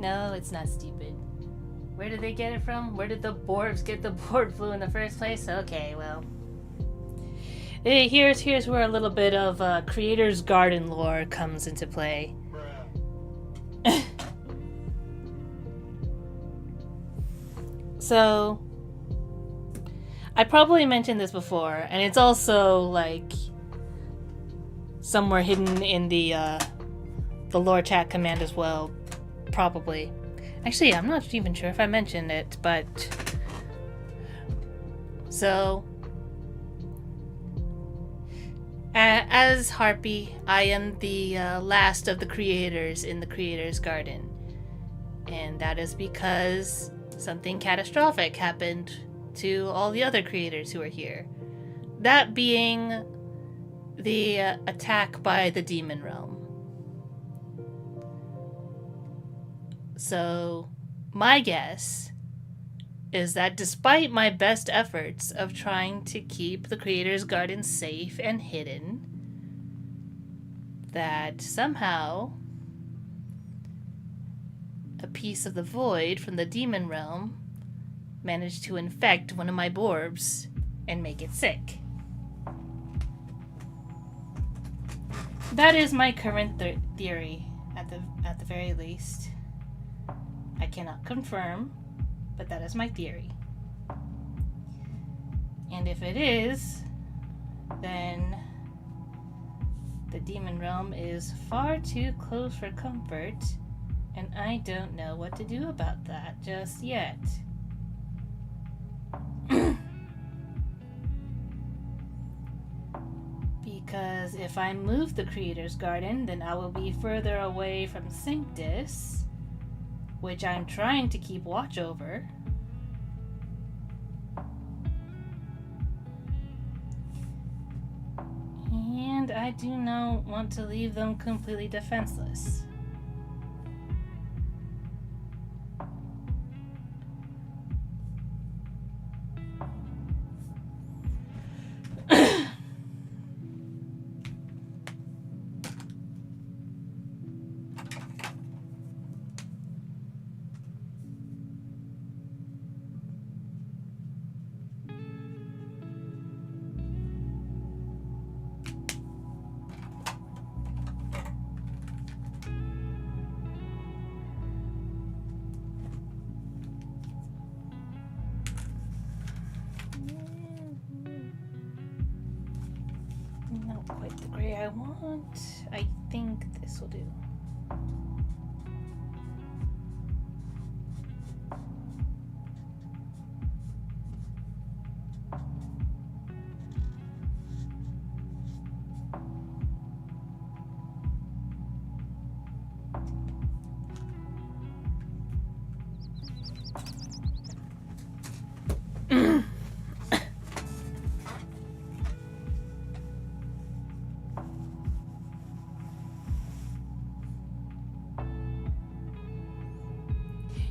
No, it's not stupid. Where did they get it from? Where did the Borbs get the board flu in the first place? Okay, well. Here's where a little bit of Creator's Garden lore comes into play. So, I probably mentioned this before, and it's also like somewhere hidden in the lore chat command as well, probably. Actually, I'm not even sure if I mentioned it, but so as Harpy, I am the last of the creators in the Creator's Garden, and that is because something catastrophic happened to all the other creators who are here. That being the attack by the Demon Realm. So, my guess is that despite my best efforts of trying to keep the Creator's Garden safe and hidden, that somehow a piece of the void from the Demon Realm managed to infect one of my Borbs and make it sick. That is my current theory, at the very least. I cannot confirm, but that is my theory. And if it is, then the Demon Realm is far too close for comfort, and I don't know what to do about that just yet. Because if I move the Creator's Garden, then I will be further away from Synctus, which I'm trying to keep watch over. And I do not want to leave them completely defenseless. Not quite the gray I want. I think this will do.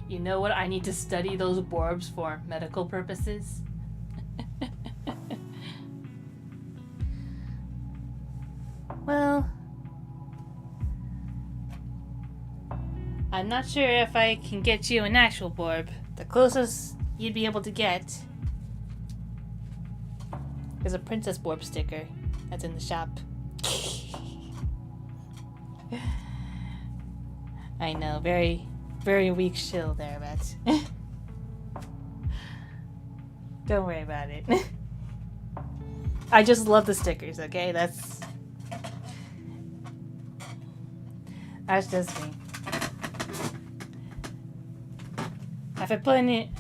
You know what? I need to study those Borbs for medical purposes. Well, I'm not sure if I can get you an actual Borb. The closest you'd be able to get is a Princess Borb sticker that's in the shop. I know, very weak shill there, but don't worry about it. I just love the stickers, okay? That's just me.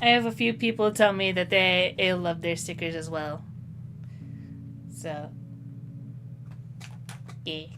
I have a few people tell me that they love their stickers as well. So, yeah.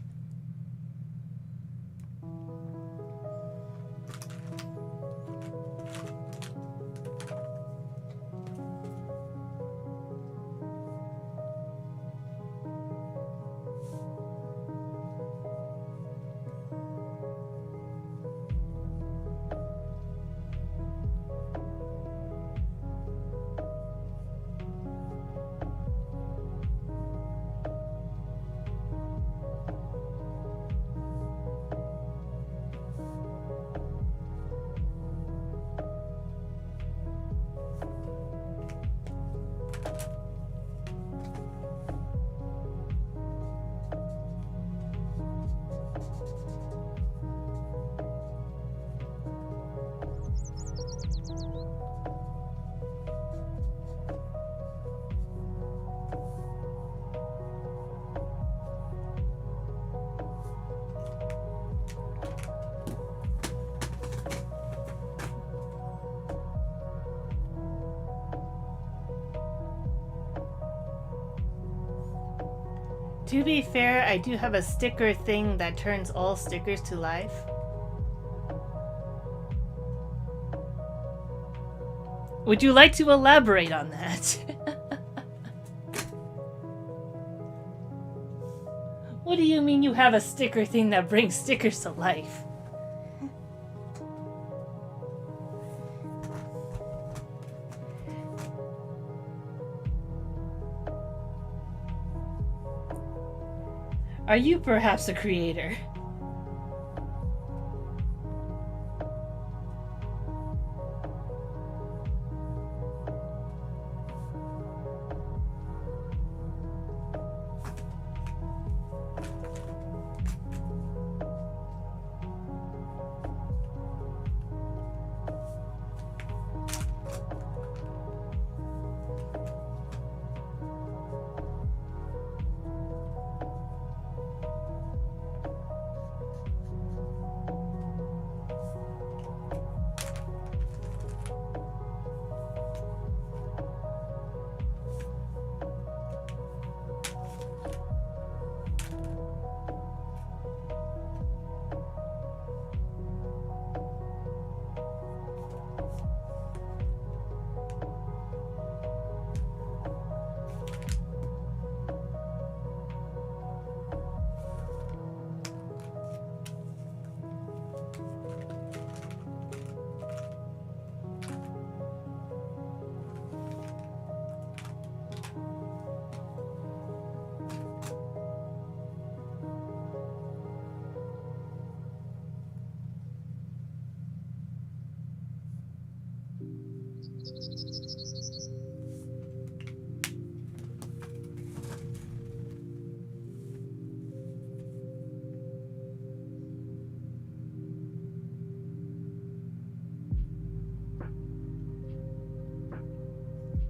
To be fair, I do have a sticker thing that turns all stickers to life. Would you like to elaborate on that? What do you mean you have a sticker thing that brings stickers to life? Are you perhaps a creator?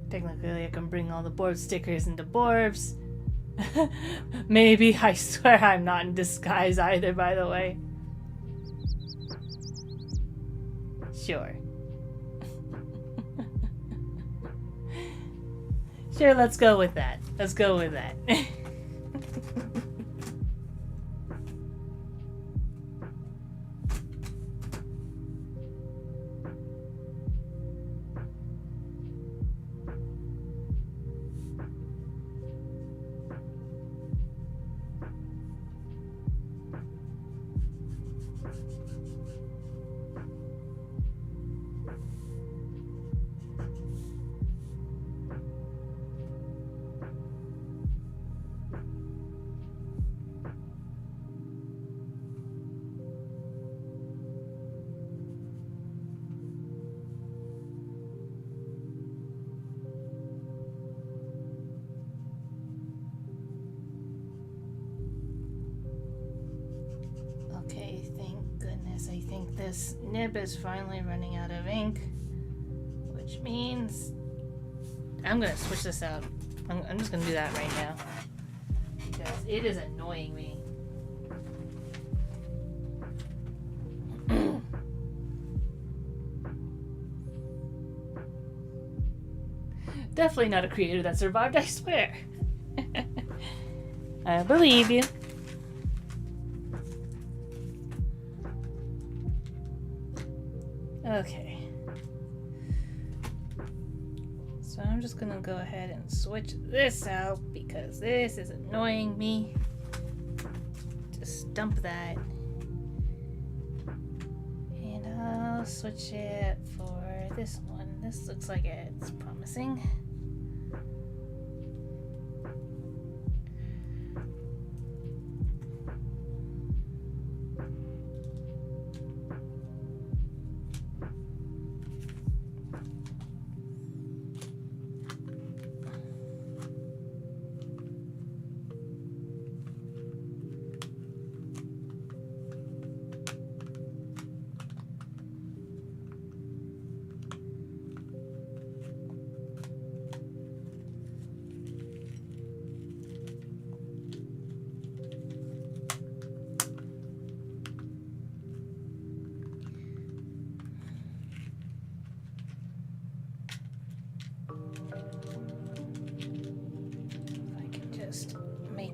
Technically, I can bring all the Borb stickers into Borbs. Maybe. I swear I'm not in disguise either, by the way. Sure. Sure, let's go with that. Let's go with that. Okay, thank goodness. I think this nib is finally running out of ink, which means I'm gonna switch this out. I'm just gonna do that right now because it is annoying me. Definitely not a creator that survived, I swear. I believe you. Okay. So I'm just gonna go ahead and switch this out because this is annoying me. Just dump that. And I'll switch it for this one. This looks like it's promising.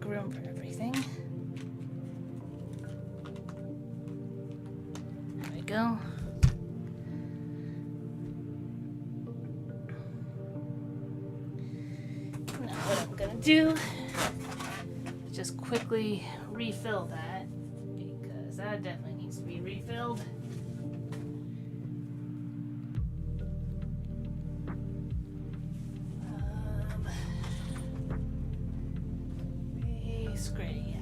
make room for everything. There we go. Now what I'm gonna do is just quickly refill that, because that definitely needs to be refilled. Base gray, yeah.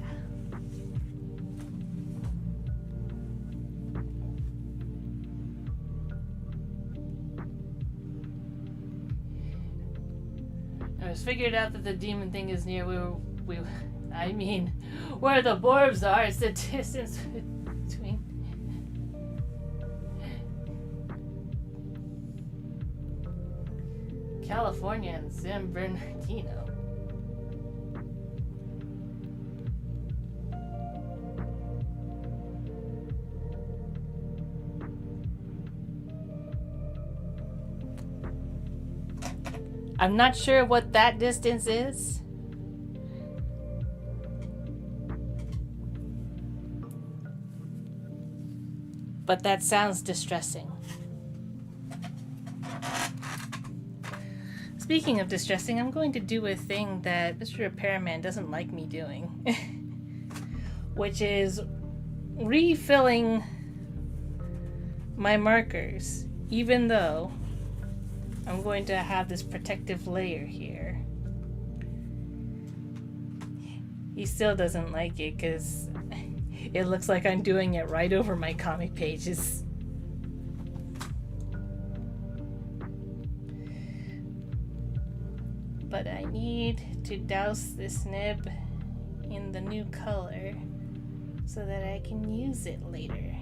I was figured out that the demon thing is near where where the Borbs are. It's the distance between. California and San Bernardino. I'm not sure what that distance is. But that sounds distressing. Speaking of distressing, I'm going to do a thing that Mr. Repairman doesn't like me doing. Which is refilling my markers, even though I'm going to have this protective layer here. He still doesn't like it because it looks like I'm doing it right over my comic pages. But I need to douse this nib in the new color so that I can use it later.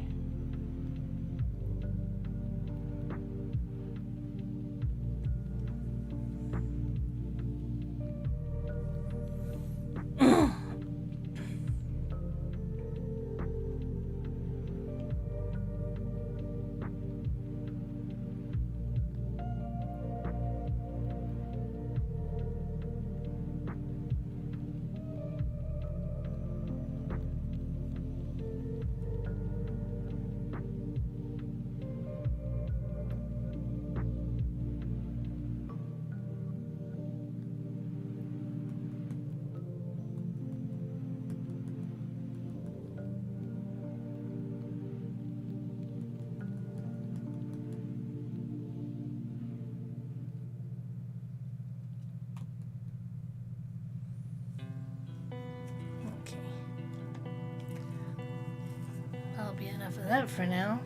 That'll be enough of that for now.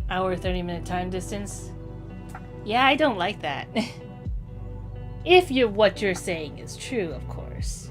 Hour 30-minute time distance. Yeah, I don't like that. If what you're saying is true, of course.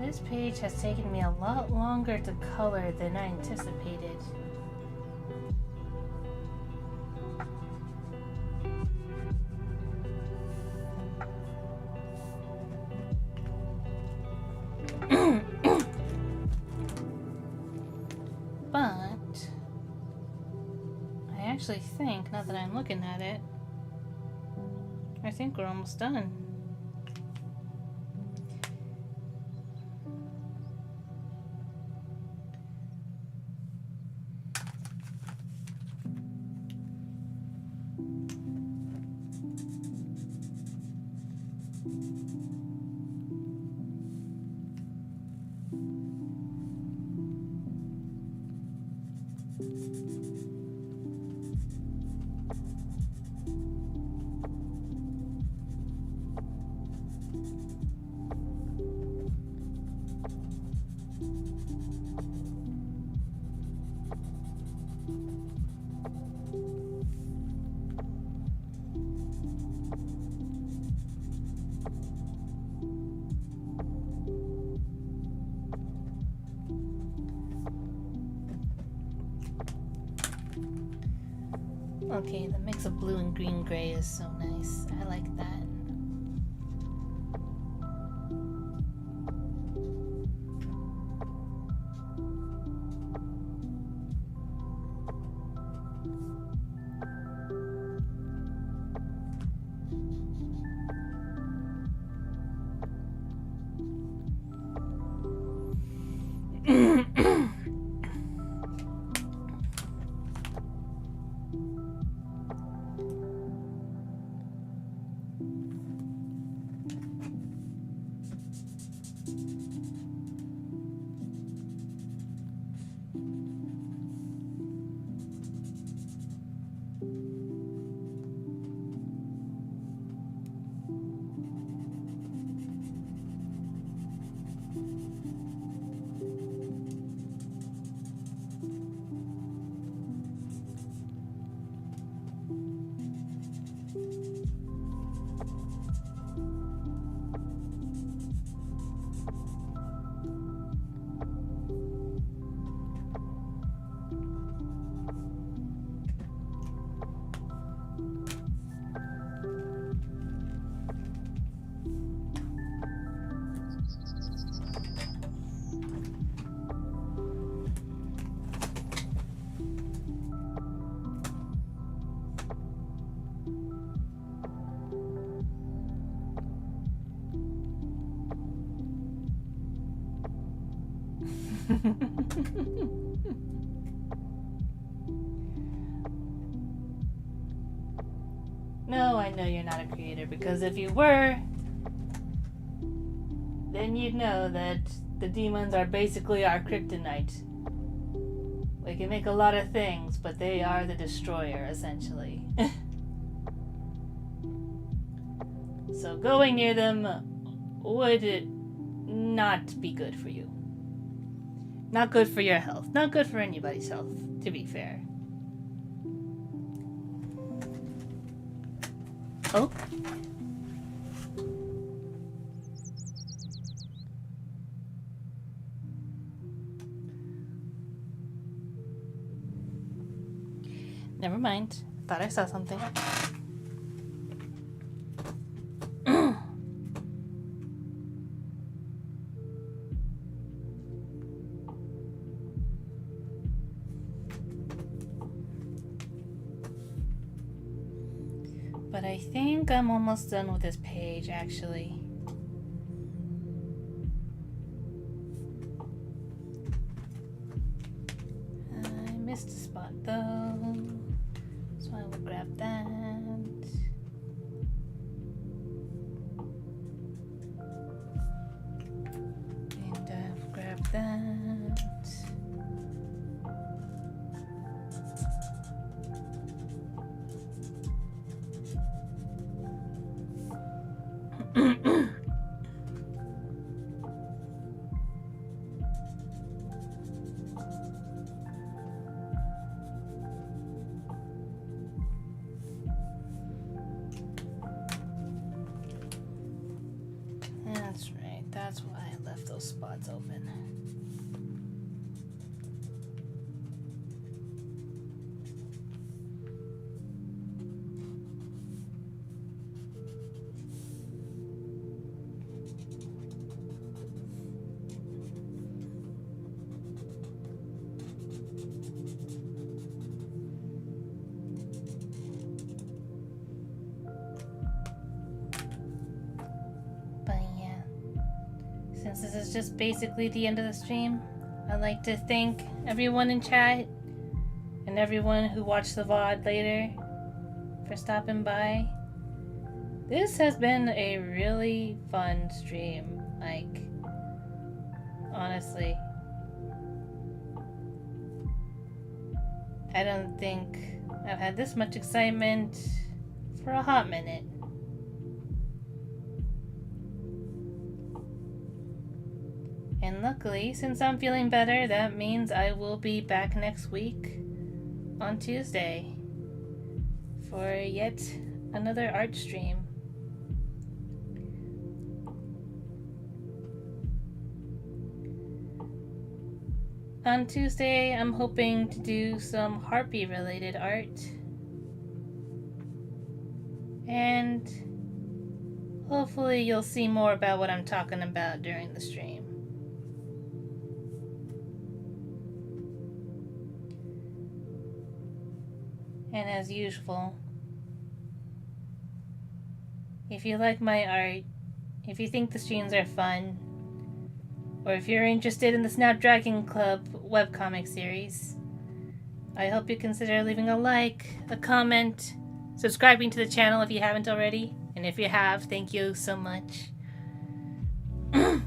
This page has taken me a lot longer to color than I anticipated. But I actually think, now that I'm looking at it, I think we're almost done. Okay, the mix of blue and green gray is so nice. I like that. No, I know you're not a creator, because if you were, then you'd know that the demons are basically our kryptonite. We can make a lot of things, but they are the destroyer, essentially. So going near them would not be good for you. Not good for your health. Not good for anybody's health, to be fair. Oh. Never mind. Thought I saw something. But I think I'm almost done with this page, actually. I missed a spot though, so I will grab that. And I've grabbed that. That's right, that's why I left left those spots open. Since this is just basically the end of the stream, I'd like to thank everyone in chat and everyone who watched the VOD later for stopping by. This has been a really fun stream, like, honestly. I don't think I've had this much excitement for a hot minute. And luckily, since I'm feeling better, that means I will be back next week on Tuesday for yet another art stream. On Tuesday, I'm hoping to do some Harpy related art. And hopefully you'll see more about what I'm talking about during the stream. And as usual, if you like my art, if you think the streams are fun, or if you're interested in the Snapdragon Club webcomic series, I hope you consider leaving a like, a comment, subscribing to the channel if you haven't already, and if you have, thank you so much. And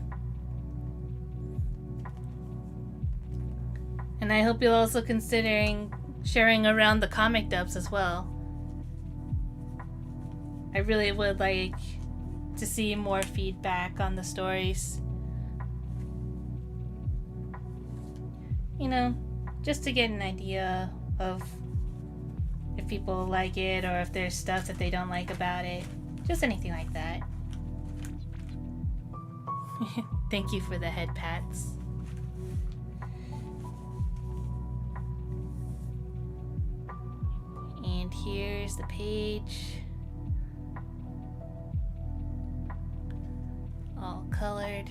I hope you'll also considering sharing around the comic dubs as well. I really would like to see more feedback on the stories. You know, just to get an idea of if people like it or if there's stuff that they don't like about it. Just anything like that. Thank you for the head pats. And here's the page, all colored.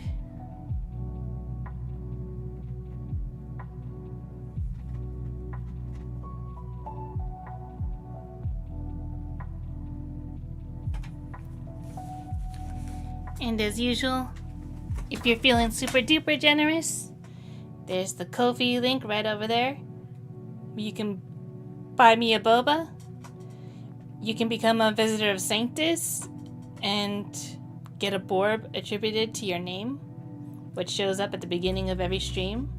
And as usual, if you're feeling super duper generous, there's the Ko-fi link right over there. You can buy me a boba. You can become a visitor of Sanctus and get a borb attributed to your name, which shows up at the beginning of every stream.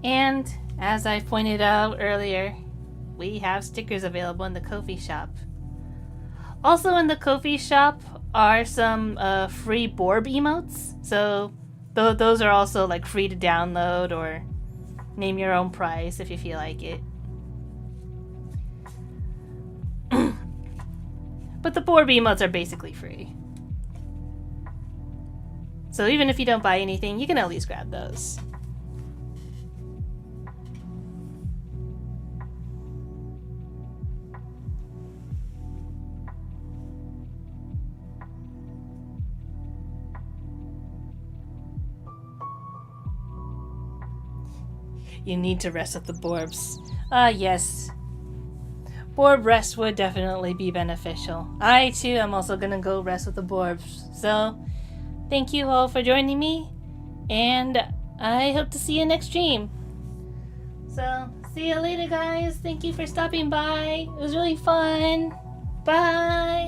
And as I pointed out earlier, we have stickers available in the Ko-fi shop. Also in the Ko-fi shop are some free borb emotes. So those are also like free to download or name your own price if you feel like it. But the borb emotes are basically free. So even if you don't buy anything, you can at least grab those. You need to rest with the borbs. Yes. Borb rest would definitely be beneficial. I, too, am also gonna go rest with the borbs. So, thank you all for joining me, and I hope to see you next stream. So, see you later, guys. Thank you for stopping by. It was really fun. Bye!